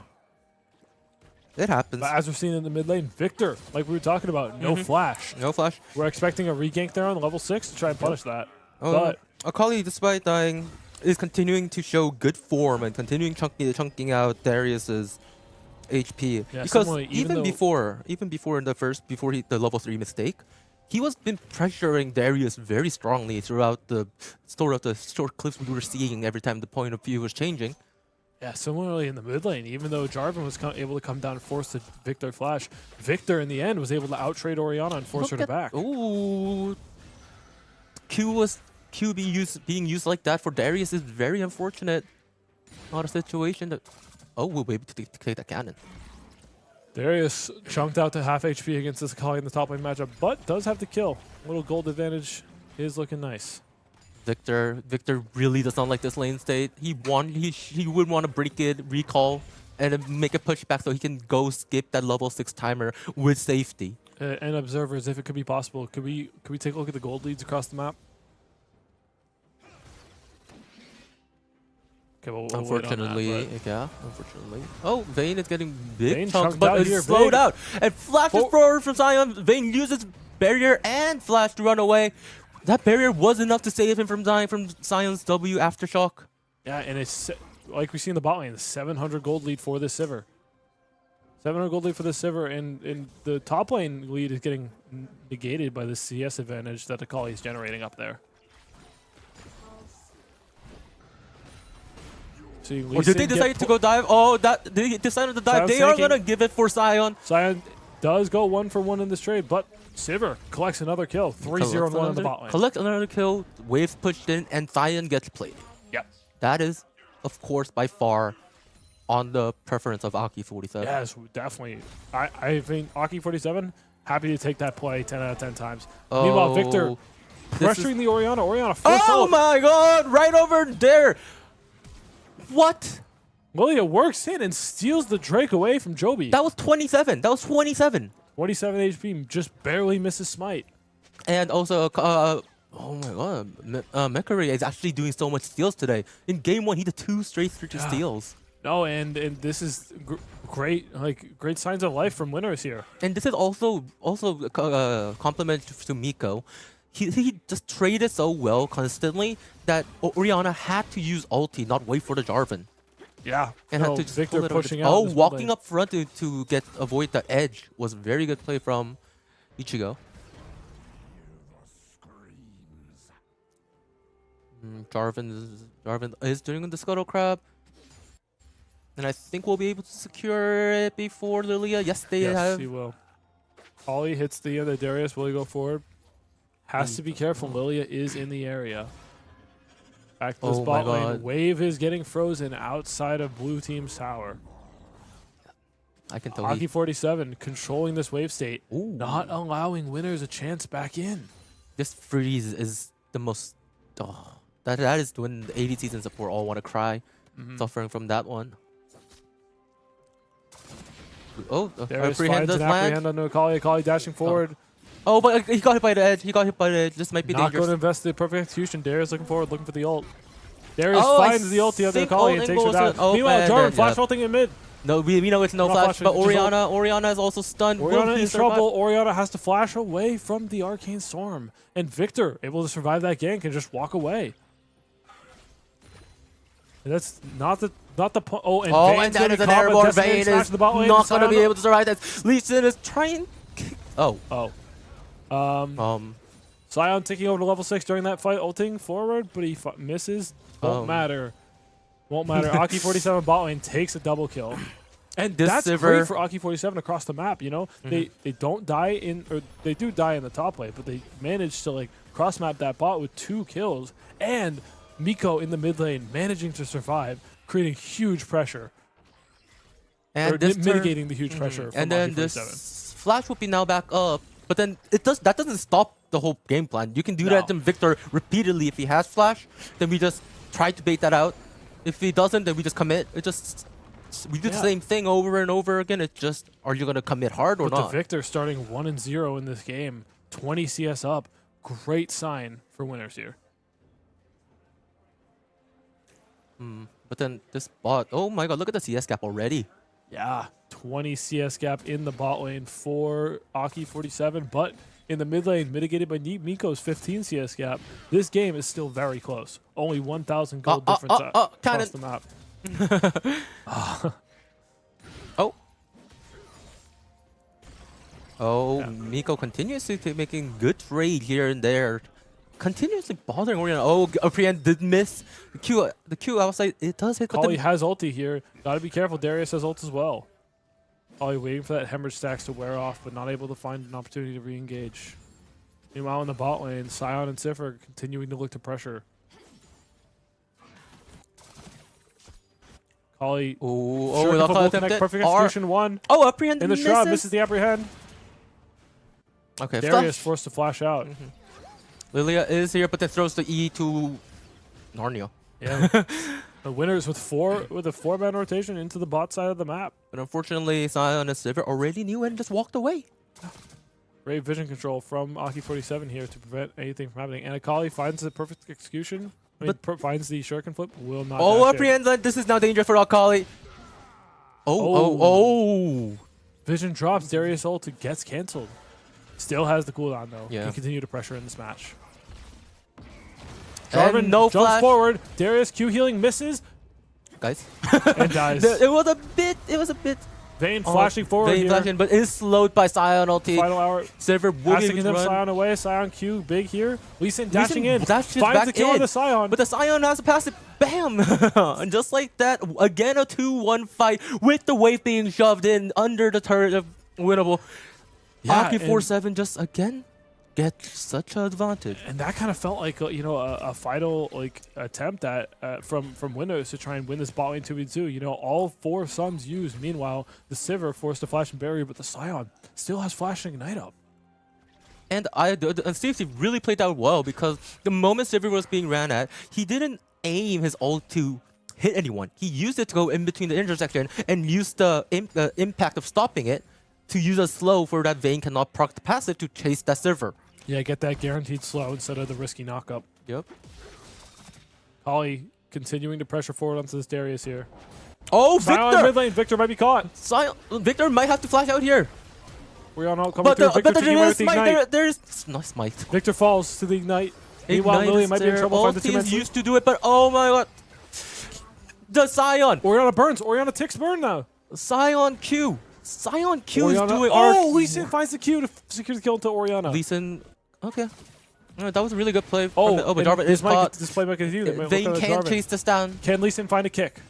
too. It happens. But as we're seeing in the mid lane, Victor, like we were talking about, no flash. No flash. We're expecting a regank there on level 6 to try and punish that. Oh, But Akali, despite dying, is continuing to show good form and continuing chunking out Darius's HP. Yeah, Because similarly, even before in the level 3 mistake, he was been pressuring Darius very strongly throughout the short clips we were seeing every time the point of view was changing. yeah, similarly in the mid lane, even though Jarvan was able to come down and force the Victor flash, Victor in the end was able to out-trade Orianna and force her to back. Ooh. Q being used like that for Darius is very unfortunate. Not a situation that... Oh, we'll be able to take that cannon. Darius chunked out to half HP against this Akali in the top lane matchup, but does have the kill. A little gold advantage is looking nice. Victor really does not like this lane state. He would want to break it, recall, and then make a pushback so he can go skip that level 6 timer with safety. And observers, if it could be possible, could we take a look at the gold leads across the map? Okay, we'll wait on that, Unfortunately, but- yeah. Unfortunately. Oh, Vayne is getting big Vayne chunks, chunked but out it's here slowed big. out. And flashes forward from Sion. Vayne uses barrier and flash to run away. That barrier was enough to save him from dying from Sion's W aftershock. Yeah, and it's like we see in the bot lane, 700 gold lead for this Sivir. 700 gold lead for this Sivir, and the top lane lead is getting negated by the CS advantage that Akali is generating up there. See, Or did they decide to go dive? Oh, they decided to dive. Sion's They are taking- going to give it for Sion. Sion does go 1 for 1 in this trade, but Sivir collects another kill. 3-0-1 in the bot lane. Collect another kill, waves pushed in, and Sion gets played. Yep. That is, of course, by far on the preference of Aki 47. Yes, definitely. I think Aki 47, happy to take that play 10 out of 10 times. Meanwhile, Victor this is- pressuring the Orianna. Orianna first Oh ult. my god, right over there. What? Lilia works in and steals the Drake away from Joby. That was 27. That was 27. 27 HP, just barely misses smite. And also, oh my god, Mekari is actually doing so much steals today. In game 1, he did 2 straight steals. No, and this is great, great signs of life from winners here. And this is also compliment to Miko. He just traded so well constantly that Orianna had to use ulti, not wait for the Jarvan. Yeah, And had to just Victor pull it pushing over. out. Oh, walking up front to avoid the edge was very good play from Ichigo. Jarvan is doing the Scuttle Crab. And I think we'll be able to secure it before Lilia. Yes, they have. Yes, he will. Ollie hits the other Darius. Will he go forward? Has to be careful. Lilia is in the area. Back to this bot lane. Wave is getting frozen outside of blue team's tower. I can tell. Aki 47 controlling this wave state. Ooh. Not allowing winners a chance back in. This freeze is the most... Oh, that is when the 80 season support all want to cry. Suffering from that one. Oh, Darius finds an apprehend on Akali. Akali dashing forward. Oh, but he got hit by the edge. He got hit by the edge. This might be Not dangerous. going to invest the perfect execution. Darius looking forward, looking for the ult. Darius finds the ult the other Akali and takes her down. Meanwhile, Jarvan flash ulting in mid. No, we know it's no flash, but Orianna is also stunned. Orianna in trouble. Orianna has to flash away from the Arcane Storm. And Victor, able to survive that gank, can just walk away. And that's not the point. Oh, and that is an airborne. Vayne is not going to be able to survive that. Lee Sin is trying. Sion taking over to level 6 during that fight, ulting forward, but he misses. Won't matter. Won't matter. Aki 47 bot lane takes a double kill. And that's great for Aki 47 across the map, you know? They don't die in, or they do die in the top lane, but they manage to cross map that bot with 2 kills. And Miko in the mid lane managing to survive, creating huge pressure. And mitigating the huge pressure from and then Aki 47. This flash will be now back up. But then that doesn't stop the whole game plan. You can do that to Victor repeatedly if he has flash. Then we just try to bait that out. If he doesn't, then we just commit. We do the same thing over and over again. It's just, are you gonna commit hard or not? The Victor starting 1-0 in this game, 20 CS up, great sign for winners here. But then this bot, oh my god, look at the CS gap already. Yeah, 20 CS gap in the bot lane for Aki 47, but in the mid lane, mitigated by Miko's 15 CS gap. This game is still very close. Only 1,000 gold difference across the map. Miko continuously making good trade here and there. Continuously bothering Orianna. Oh, Aprian did miss. The Q outside, it does hit. Kali has ulti here. Gotta be careful. Darius has ult as well. Kali waiting for that hemorrhage stacks to wear off, but not able to find an opportunity to re-engage. Meanwhile, in the bot lane, Sion and Sif are continuing to look to pressure. Kali. Perfect execution 1. Oh, apprehend in the shroud, misses the apprehend. Okay, Darius forced to flash out. Lilia is here, but then throws the E to Narnia. Yeah. The winners with a 4-man rotation into the bot side of the map. But unfortunately, Sion and Sivir already knew and just walked away. Great vision control from Aki 47 here to prevent anything from happening. And Akali finds the perfect execution. Finds the shuriken flip. Will not. Oh, apprehend. This is now danger for Akali. Oh. Vision drops. Darius ult gets cancelled. Still has the cooldown though. Yeah. Can continue to pressure in this match. Jarvan jumps flash forward. Darius Q healing misses. Guys. And dies. It was a bit. Vayne flashing forward Vayne flashing, but is slowed by Sion ulti. Final hour. Sivir Passing him Sion away. Sion Q big here. Lee Sin dashing in. Finds the kill in. on the Sion. But the Sion has to pass it. Bam! And just like that, again a 2-1 fight with the wave being shoved in under the turret of winnable. Aki 47 just again gets such an advantage. And that kind of felt like a final attempt at from winners to try and win this bot lane 2v2. All 4 suns used. Meanwhile, the Sivir forced to flash and barrier, but the Sion still has flash and ignite up. And Steve really played that well because the moment Sivir was being ran at, he didn't aim his ult to hit anyone. He used it to go in between the intersection and use the impact of stopping it to use a slow for that Vayne cannot proc the passive to chase that server. Yeah, get that guaranteed slow instead of the risky knockup. Yep. Ollie continuing to pressure forward onto this Darius here. Oh, Sion Victor! mid lane. Victor might be caught. Victor might have to flash out here. Orianna coming But through. Victor taking away with the smite, ignite. there's no smite. Victor falls to the ignite. Meanwhile, Ignite Lilia is might be in there. trouble. Find the Ulti two-man is sweep. used to do it, but oh my god. The Sion! Orianna burns. Orianna ticks burn now. Sion Q! Sion Q is Orianna, doing oh, Lee Sin finds the Q to secure the kill into Orianna. Lee Sin, okay. That was a really good play. Oh, but Jarvan is caught. this play might continue. Vayne can't chase this down. Can Lee Sin find a kick?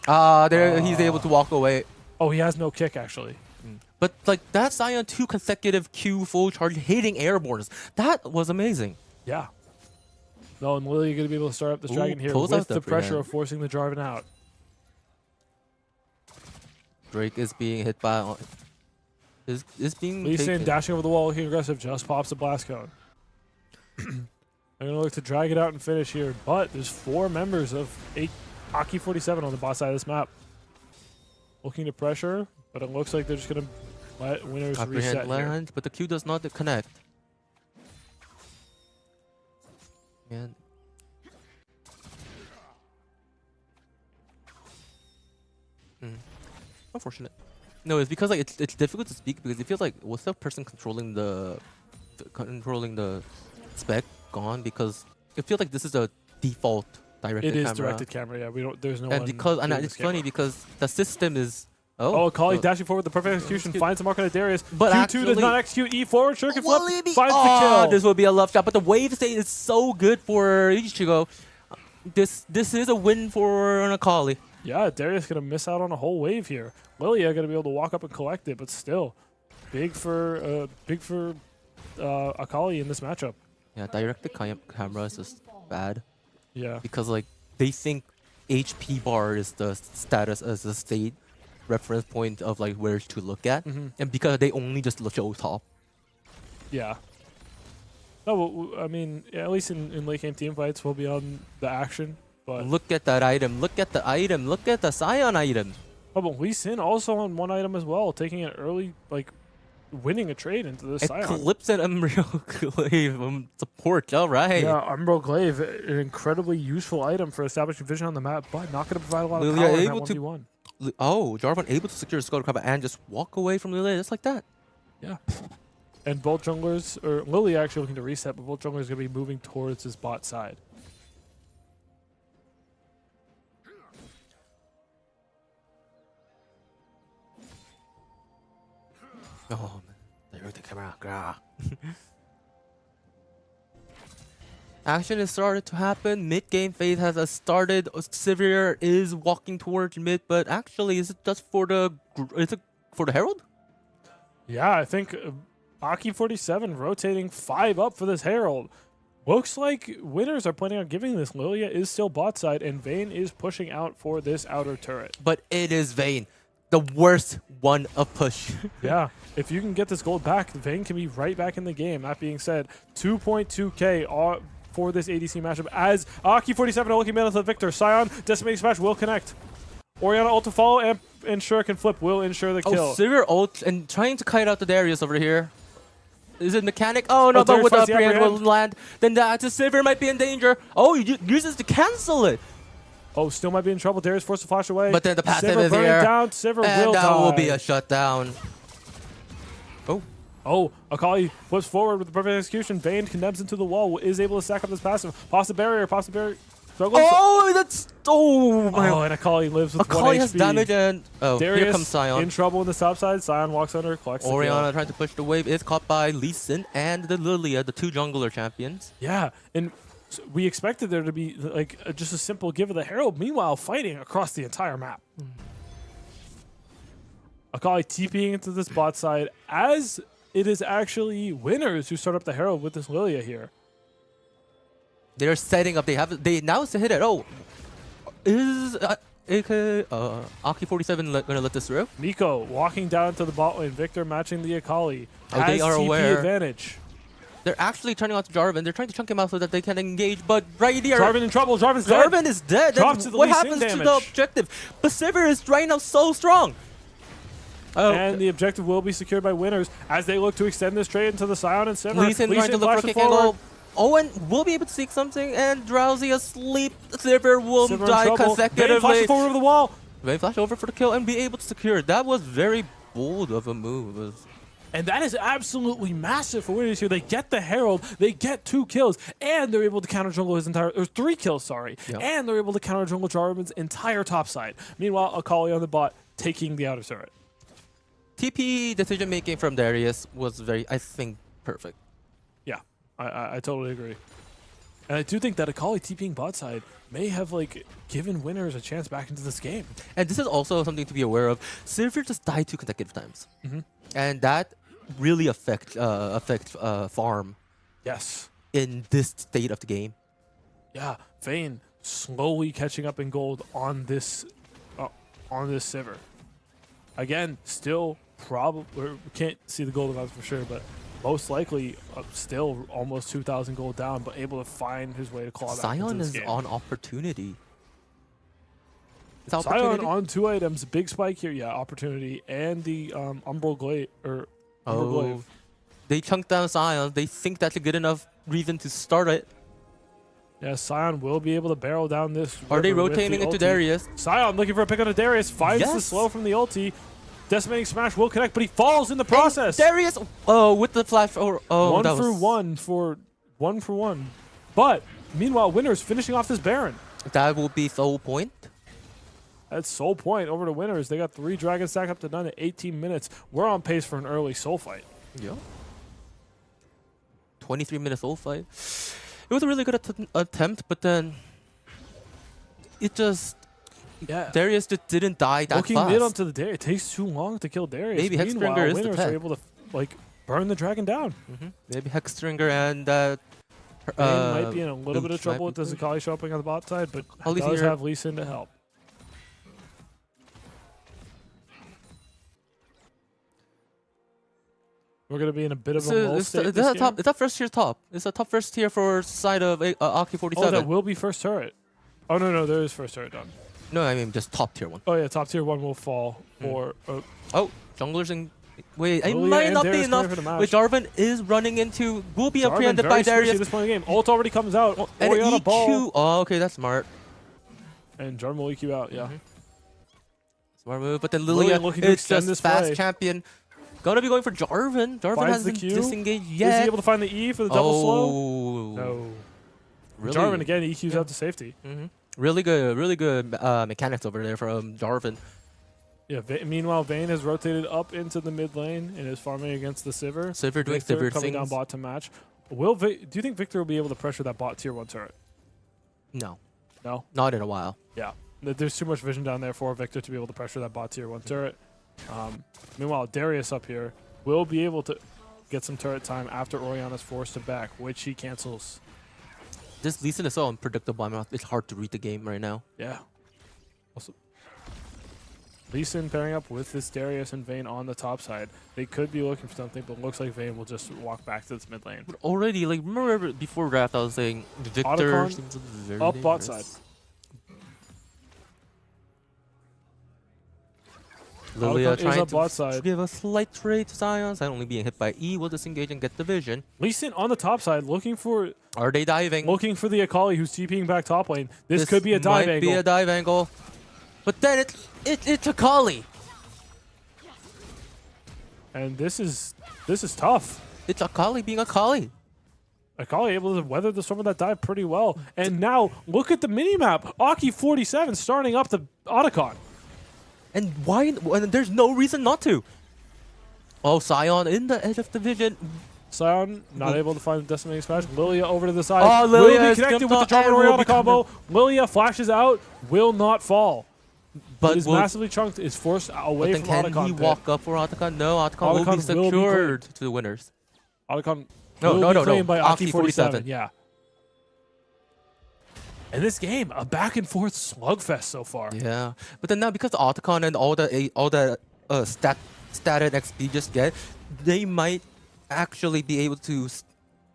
There he's able to walk away. Oh, he has no kick actually. But like that Sion 2 consecutive Q full charge hitting airbornes. That was amazing. Yeah. No, and Lilia going to be able to start up this Ooh, dragon here pulls with out the the pressure freehand. of forcing the Jarvan out. Drake is being hit by is being Lee Sin taken. dashing over the wall, looking aggressive, just pops a blast cone. I'm going to look to drag it out and finish here, but there's 4 members of Aki 47 on the bot side of this map. Looking to pressure, but it looks like they're just going to let winners reset Comprehend here. land, but the Q does not connect. Man. Unfortunate. No, it's because like it's difficult to speak because it feels like what's the person controlling the spec gone because it feels like this is a default directed It is camera. directed camera, yeah. We don't. There's no And one because and doing it's this funny camera. because the system is Oh, Akali dashing forward, the perfect execution, finds the mark on Darius. But Q2 actually- does not execute, E forward, sure can flip, Will it be- finds the Oh, kill. this will be a love shot, but the wave state is so good for Ichigo. This is a win for an Akali. Yeah, Darius going to miss out on a whole wave here. Lilia going to be able to walk up and collect it, but still, big for Akali in this matchup. Yeah, directed camera is just bad Yeah. because like they think HP bar is the status as the state reference point of like where to look at, and because they only just show top. Yeah. No, well, I mean, yeah, at least in late game team fights, we'll be on the action. But Look at that item. Look at the item. Look at the Sion item. oh, but Lee Sin also on one item as well, taking it early, like winning a trade into the Sion. Eclipse and Emerald Glaive support. All right. Yeah, Umbral Glaive, an incredibly useful item for establishing vision on the map, but not going to provide a lot of Lilia power in able that to- 1v1. Oh, Jarvan able to secure Skull Crab and just walk away from Lilia just like that. Yeah. And both junglers, or Lilia actually looking to reset, but both junglers going to be moving towards his bot side. Oh man, direct the camera. Grah. Action has started to happen. Mid game phase has started. Sivir is walking towards mid, but actually, is it just for the? Is it for the Herald? Yeah, I think Aki 47 rotating 5 up for this Herald. Looks like winners are planning on giving this. Lilia is still bot side, and Vayne is pushing out for this outer turret. But it is Vayne, the worst one of push. Yeah, if you can get this gold back, Vayne can be right back in the game. That being said, 2.2k for this ADC matchup as Aki 47 looking man with the victor. Sion, Decimating Smash will connect. Orianna ult to follow and ensure can flip, will ensure the kill. Oh, Sivir ult and trying to kite out the Darius over here. Is it mechanic? Oh no, Oh, but Darius with the finds the upper upper will hand. land. Then the Sivir might be in danger. Oh, he uses to cancel it. Oh, still might be in trouble. Darius forced to flash away. But then the passive Sivir is burning here. down. Sivir And will that die. will be a shutdown. Oh. Oh, Akali flips forward with the perfect execution. Vayne condemns into the wall. Is able to stack up this passive. Pops the barrier. Struggles. Oh, that's... Oh, my... Oh, and Akali lives with 1 Akali HP. has damage and... Oh, Darius here comes Sion. in trouble in the top side. Sion walks under, collects the kill. Orianna trying to push the wave is caught by Lee Sin and the Lilia, the 2 jungler champions. Yeah, and we expected there to be like just a simple give of the Herald. Meanwhile, fighting across the entire map. Akali TPing into this bot side as it is actually winners who start up the Herald with this Lilia here. They're setting up. They now hit it. Oh, is Aki 47 gonna let this through? Nico walking down to the bot lane. Victor matching the Akali. Oh, Has they are TP aware. advantage. They're actually turning on to Jarvan. They're trying to chunk him out so that they can engage, but right here... Jarvan in trouble. Jarvan's dead. Jarvan is dead. Dropped Then to the what Lee Sin happens to the damage. objective? But Sivir is right now so strong. Oh, And the objective will be secured by winners as they look to extend this trade into the Sion and Sivir. Lee Sin trying to look for a kick angle. Owen will be able to seek something, and Drowsy asleep. Sivir will Sivir in die trouble. Vayne consecutively. flashes forward over the wall. Vayne flash over for the kill and be able to secure it. That was very bold of a move. And that is absolutely massive for winners here. They get the Herald, they get 2 kills, and they're able to counter jungle his entire, or 3 kills, sorry. Yep. And they're able to counter jungle Jarvan's entire top side. Meanwhile, Akali on the bot taking the outer turret. TP decision making from Darius was very, I think, perfect. Yeah, I totally agree. And I do think that Akali TPing bot side may have like given winners a chance back into this game. And this is also something to be aware of. Sivir just died 2 consecutive times, and that really affects farm Yes. in this state of the game. Yeah, Vayne slowly catching up in gold on this Sivir. Again, still probably we can't see the gold amounts for sure, but most likely still almost 2,000 gold down, but able to find his way to claw back into Sion this is game. on opportunity. It's Sion opportunity. on 2 items, big spike here, yeah, opportunity, and the Umbral Glaive or Umbral Glaive. They chunked down Sion. They think that's a good enough reason to start it. Yeah, Sion will be able to barrel down this. Are they river with rotating the into ulti. Darius? Sion looking for a pick on a Darius, finds the Yes. slow from the ulti. Decimating Smash will connect, but he falls in the process. And Darius, with the flash. One that for was, one for one. But meanwhile, winners finishing off this Baron. That will be soul point. That's Soul Point over to winners. They got 3 dragons stacked up to none at 18 minutes. We're on pace for an early soul fight. Yeah. 23-minute soul fight. It was a really good attempt, but then it just Yeah. Darius just didn't die that Looking fast. mid onto the Darius. It takes too long to kill Darius. Maybe Meanwhile, Hexbringer is the winners tech. are able to like burn the dragon down. Maybe Hexbringer and Vayne might be in a little bit of Ooch trouble might with be the Zakali shopping on the bot side, but At least does here- have Lee Sin to help. We're going to be in a bit of a lull state It's this a top. game. It's a first tier top. It's a top first tier for side of Aki 47. Oh, that will be first turret. Oh, no, there is first turret done. No, I mean just top tier one. Oh, yeah, top tier 1 will fall for... Oh, junglers in. Wait, it Lilia might and not be Darius enough. coming for the match. Wait, Jarvan is running into. Will be Jarvan apprehended very by squishy Darius. at this point in the game. Ult already comes out. And an Orianna EQ. ball. Oh, okay, that's smart. And Jarvan will EQ out, yeah. Smart move. But then Lilia Lilia, looking to it's extend just this fast play. champion. Gonna be going for Jarvan. Jarvan Finds the hasn't Q. disengaged Is he yet. able to find the E for the double slow? Oh, No. Really? Jarvan again EQs out to safety. Really good mechanics over there from Jarvan. Yeah. Meanwhile, Vayne has rotated up into the mid lane and is farming against the Sivir. Sivir doing Victor Sivir coming down things. bot to match. Do you think Victor will be able to pressure that bot tier 1 turret? No, No. not in a while. Yeah. There's too much vision down there for Victor to be able to pressure that bot tier 1 turret. Meanwhile, Darius up here will be able to get some turret time after Orianna's forced to back, which he cancels. This Lee Sin is so unpredictable. I mean, it's hard to read the game right now. Yeah. Also, Lee Sin pairing up with this Darius and Vayne on the top side. They could be looking for something, but looks like Vayne will just walk back to this mid lane. But already, like, remember before draft, I was saying Victor Otacon seems very up bot dangerous. side. Lilia Otacon is trying up bot to side. give a slight trade to Sion. Sion only being hit by E will disengage and get the vision. Lee Sin on the top side looking for Are they diving? the Akali who's TPing back top lane. This could be a dive might angle. be a dive angle. But then it's Akali. And this is tough. It's Akali being Akali. Akali able to weather the storm of that dive pretty well. And now look at the minimap. Aki 47 starting up the Otacon. And why? And there's no reason not to. Oh, Sion in the edge of the vision. Sion not able to find the decimating smash. Lilia over to the side. Oh, will Lilia be is connected jumped with the on and Jarvan will be Orianna combo. Lilia flashes out. Will not fall. But is massively chunked. Is forced away then from can Otacon. he pit. walk up for Otacon? No, Otacon will be Otacon will be secured to the winners. Otacon No, will no, be no, no. claimed by Aki Aki 47. 47. Yeah. And this game, a back and forth slugfest so far. Yeah, but then now because the Otacon and all the stat and XP just get, they might actually be able to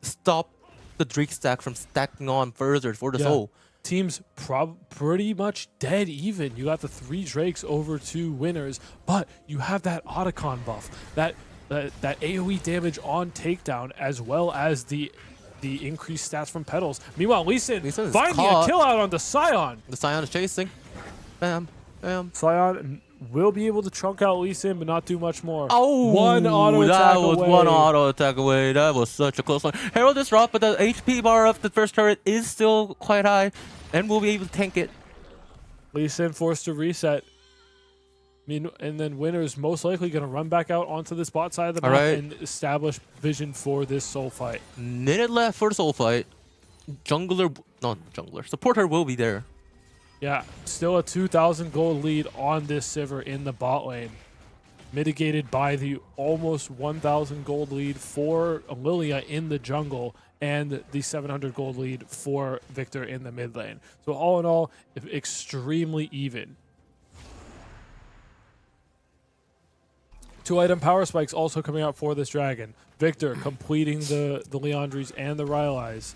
stop the Drake stack from stacking on further for the soul. Team's pretty much dead even. You got the 3 Drakes over 2 winners, but you have that Otacon buff, that AoE damage on takedown, as well as the increased stats from Petals. Meanwhile, Lee Sin finding a kill out on the Scion. The Scion is chasing. Bam, bam. Scion will be able to trunk out Lee Sin, but not do much more. Oh, one auto attack away. That was one auto attack away. That was such a close one. Herald is dropped, but the HP bar of the first turret is still quite high, and will be able to tank it. Lee Sin forced to reset. And then Winner's most likely going to run back out onto this bot side of the map and establish vision for this soul fight. Minute left for the soul fight. Supporter will be there. Yeah, still a 2,000 gold lead on this Sivir in the bot lane. Mitigated by the almost 1,000 gold lead for Lilia in the jungle and the 700 gold lead for Victor in the mid lane. So all in all, extremely even. 2-item power spikes also coming out for this dragon. Victor completing the Leandries and the Rylai's.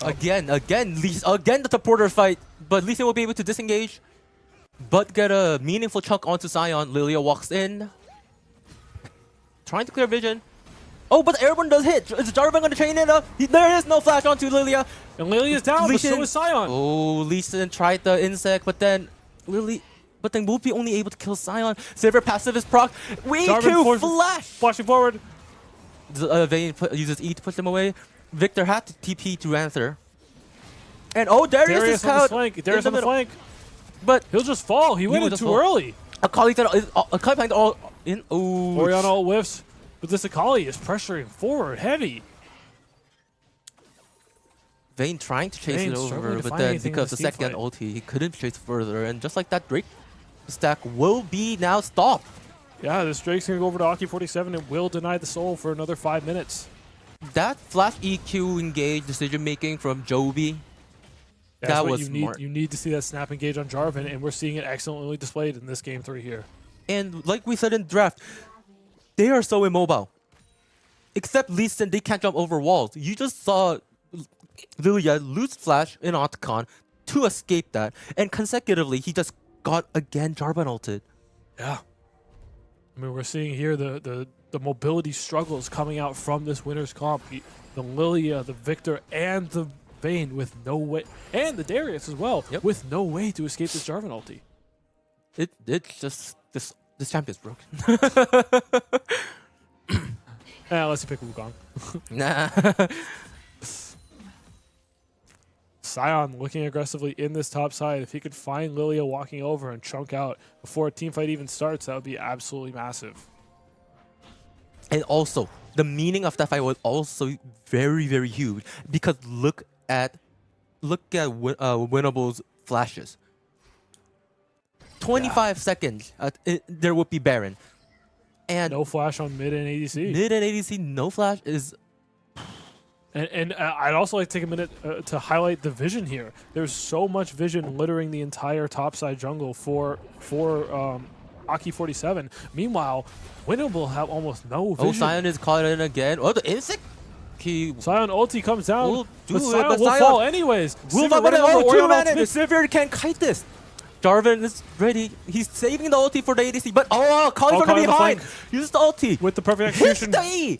Again, the supporter fight, but Lee Sin will be able to disengage, but get a meaningful chunk onto Scion. Lilia walks in, trying to clear vision. Oh, but the airborne does hit. Is Jarvan going to chain it up? There is no flash onto Lilia. And Lilia's down, but so is Scion. Oh, Lee Sin tried the insect, but then we'll be only able to kill Scion. Sivir passive is proc. EQ flash! Flashing forward. Vayne uses E to push them away. Victor had to TP to answer. And Darius is on the flank. Darius on the flank. But he'll just fall. He went in too early. Akali playing all in. Oh. Orianna all whiffs. But this Akali is pressuring forward heavy. Vayne trying to chase it over, but then because the second ulti, he couldn't chase further. And just like that, Drake stack will be now stopped. Yeah, this Drake's going to go over to Aki-47 and will deny the soul for another 5 minutes. That flash EQ engage decision making from Joby, that was smart. You need to see that snap engage on Jarvan, and we're seeing it excellently displayed in this game 3 here. And like we said in draft, they are so immobile. Except Lee Sin, they can't jump over walls. You just saw Lilia lose flash in Otacon to escape that, and consecutively he just got again Jarvan ulted. Yeah. I mean, we're seeing here the mobility struggles coming out from this winner's comp. The Lilia, the Victor, and the Vayne with no way, and the Darius as well, with no way to escape this Jarvan ulti. It's just this champion's broken. Unless you pick Wukong. Nah. Scion looking aggressively in this top side. If he could find Lilia walking over and chunk out before a team fight even starts, that would be absolutely massive. And also, the meaning of that fight was also very, very huge, because look at Winnable's flashes. 25 seconds, there would be Baron. And no flash on mid and ADC. Mid and ADC, no flash is... And I'd also like to take a minute to highlight the vision here. There's so much vision littering the entire topside jungle for Aki-47. Meanwhile, Winnable have almost no vision. Oh, Scion is caught in again. Oh, the insect? Scion ulti comes down, but Scion will fall anyways. Sivir can kite this. Jarvan is ready. He's saving the ulti for the ADC, but Akali from behind. Uses the ulti. With the perfect execution. Hits the E.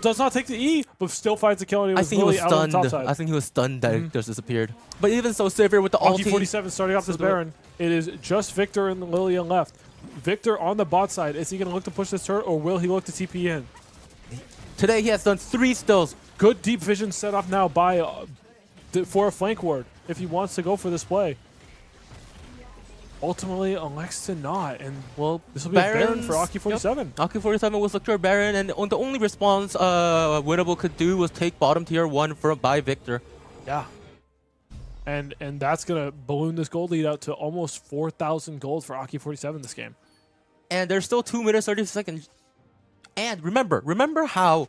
Does not take the E, but still finds the kill. And I think he was stunned. I think he was stunned that it just disappeared. But even so, Sivir with the ulti. Aki-47 starting off this Baron. It is just Victor and Lilia left. Victor on the bot side. Is he going to look to push this turret, or will he look to TP in? Today he has done 3 stills. Good deep vision set up now by for a flank ward if he wants to go for this play. Ultimately elects to not, and this will be a Baron for Aki-47. Yep. Aki-47 will secure Baron, and the only response Winnable could do was take bottom tier 1 by Victor. Yeah. And that's going to balloon this gold lead out to almost 4,000 gold for Aki-47 this game. And there's still 2 minutes 30 seconds. And remember how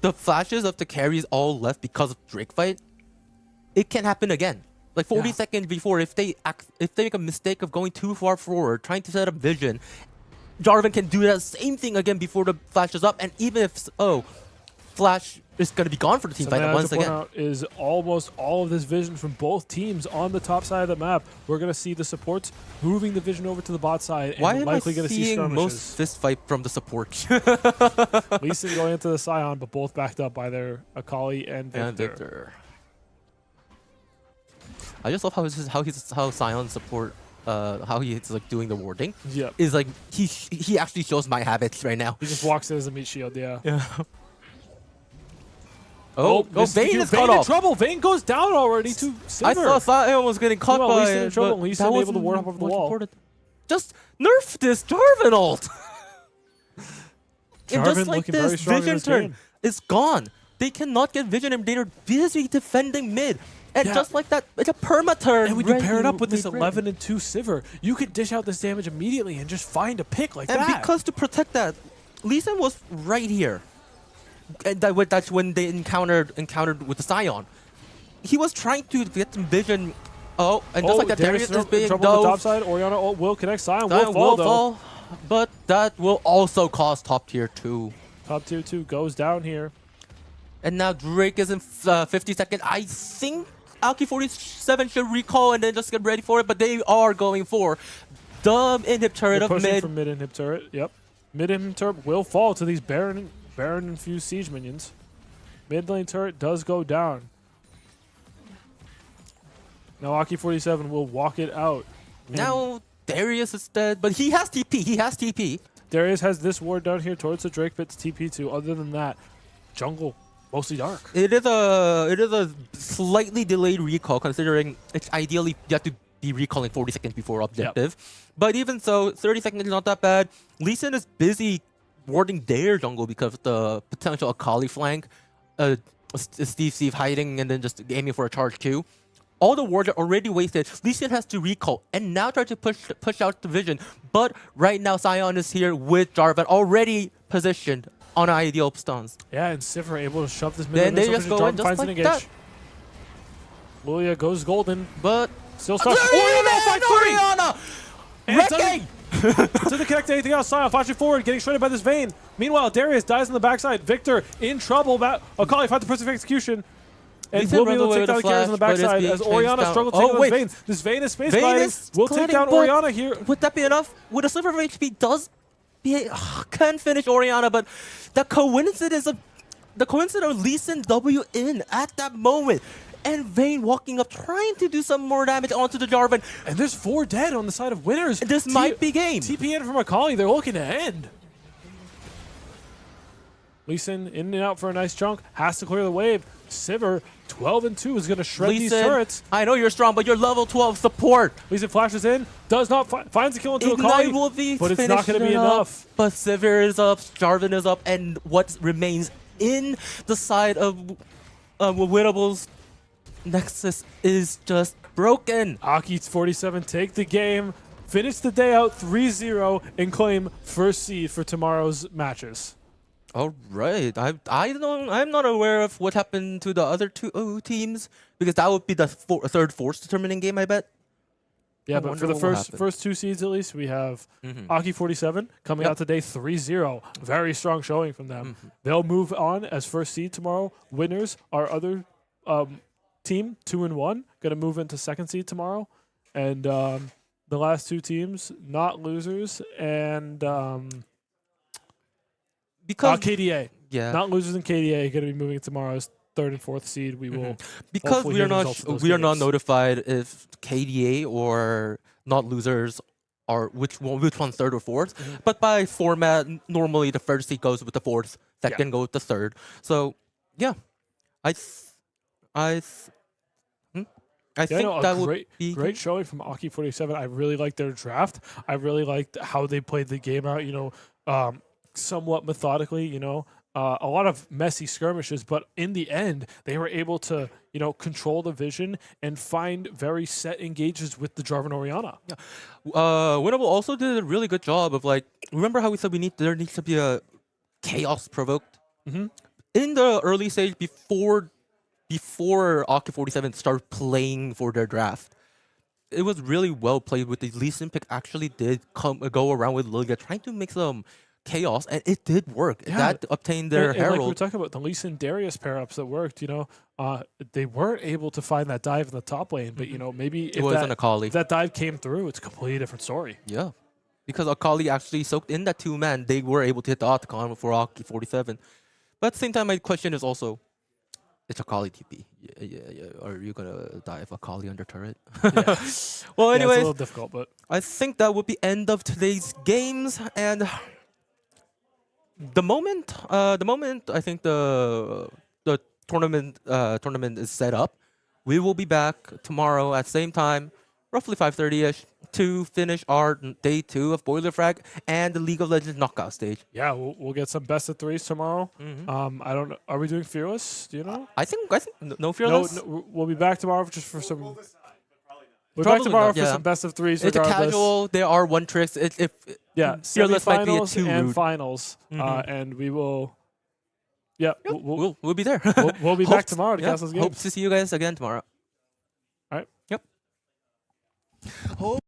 the flashes of the carries all left because of Drake fight? It can happen again. Like 40 seconds before, if they make a mistake of going too far forward, trying to set up vision, Jarvan can do that same thing again before the flash is up, and even if flash is going to be gone for the team fight once again. Out is almost all of this vision from both teams on the top side of the map. We're going to see the supports moving the vision over to the bot side, and Why am likely I going to see seeing skirmishes. most fist fight from the support? Lee Sin going into the Scion, but both backed up by their Akali and Victor. I just love how Scion support how he's like doing the warding. Yeah, Is like he actually shows my habits right now. he just walks in as a meat shield. Yeah. Oh, Vayne is caught in off. trouble. Vayne goes down already to Silver. I thought Scion was getting caught by Lee Sin in trouble. Lee Sin able to ward up over the wall. Reported. Just nerf this Jarvan ult. And just like looking very this, strong in vision this turn game. is gone. They cannot get vision, and they're busy defending mid. And just like that, it's a perma-turn. And when you pair it up with this 11 and 2 Sivir, you could dish out this damage immediately and just find a pick like that. And because to protect that, Lee Sin was right here. And that's when they encountered with the Scion. He was trying to get some vision. Oh, and just like that, Darius is being trouble on the top side. Orianna will connect. Scion will fall. But that will also cost top tier 2. Top tier 2 goes down here. And now Drake is in 50 seconds. I think Alki 47 should recall and then just get ready for it, but they are going for the inhib turret of mid. For mid inhib turret. Yep. Mid inhib turret will fall to these Baron infused siege minions. Mid lane turret does go down. Now Aki 47 will walk it out. Now Darius is dead, but he has TP. Darius has this ward down here towards the Drake pit to TP to. Other than that, jungle mostly dark. It is a slightly delayed recall, considering it's ideally you have to be recalling 40 seconds before objective. Yep. But even so, 30 seconds is not that bad. Lee Sin is busy warding their jungle because of the potential Akali flank. Steve hiding and then just aiming for a charge Q. All the wards are already wasted. Lee Sin has to recall and now try to push out the vision. But right now, Scion is here with Jarvan already positioned on an ideal stance. Yeah, and Sivir able to shove this mid. Then they just go in just like that. Lilia goes golden, but still stuck. Orianna! Wrecking! Doesn't connect to anything else. Scion flashing forward, getting shredded by this Vayne. Meanwhile, Darius dies on the backside. Victor in trouble. Akali finds the perfect execution. And will be able to take down the carries on the backside as Orianna struggles to take down Vayne. This Vayne is space gliding. Will take down Orianna here. Would that be enough? With a sliver of HP can finish Orianna, but the coincidence of Lee Sin W in at that moment. And Vayne walking up, trying to do some more damage onto the Jarvan. And there's 4 dead on the side of winners. This might be game. TP in from Akali, they're looking to end. Lee Sin in and out for a nice chunk, has to clear the wave. Sivir, 12 and 2, is going to shred these turrets. I know you're strong, but you're level 12 support. Lee Sin flashes in, does not finds the kill into Akali, but it's not going to be enough. But Sivir is up, Jarvan is up, and what remains in the side of Winnable's Nexus is just broken. Aki 47 take the game, finish the day out 3-0, and claim first seed for tomorrow's matches. All right, I'm not aware of what happened to the other two teams, because that would be the third force determining game, I bet. Yeah, but for the first 2 seeds at least, we have Aki 47 coming out today 3-0. Very strong showing from them. They'll move on as first seed tomorrow. Winners, our other team, 2-1, going to move into second seed tomorrow. And the last 2 teams, not losers, and because KDA. Yeah. Not losers and KDA going to be moving tomorrow as 3rd and 4th seed. We will because we are not notified if KDA or not losers are which one's 3rd or 4th. But by format, normally the first seed goes with the 4th, second goes with the 3rd. So yeah, I think that would be great showing from Aki 47. I really liked their draft. I really liked how they played the game out. Somewhat methodically. A lot of messy skirmishes, but in the end, they were able to control the vision and find very set engages with the Jarvan Orianna. Yeah. Winnable also did a really good job of remember how we said there needs to be a chaos provoked in the early stage before Aki 47 started playing for their draft. it was really well played with the Lee Sin pick. Actually, did go around with Lilia trying to make some chaos, and it did work. Yeah. That obtained their and like we were Herald. talking about the Lee Sin Darius pair ups that worked, they weren't able to find that dive in the top lane, but maybe It wasn't Akali. if that dive came through, it's a completely different story. Yeah, because Akali actually soaked in that 2-man. They were able to hit the Octagon for Aki 47. But at the same time, my question is also, it's Akali TP. Yeah. Are you gonna dive Akali under turret? Yeah. Well, Yeah, it's a anyways, little difficult, but I think that would be end of today's games. And the moment I think the tournament is set up, we will be back tomorrow at same time, roughly 5:30ish, to finish our day 2 of BoilerFrag and the League of Legends knockout stage. yeah, we'll get some best of threes tomorrow. I don't know. Are we doing Fearless? Do you know? I think no fearless. No, we'll be back tomorrow just for some. We'll be back Probably tomorrow not, for yeah. some best of threes. It's a regardless. casual. There are one tricks. If Yeah, fearless might be semifinals too and rude. finals, and we will. Yeah, We'll be there. we'll be back tomorrow to cast those games. Hope to see you guys again tomorrow. All right. Yep. Hope.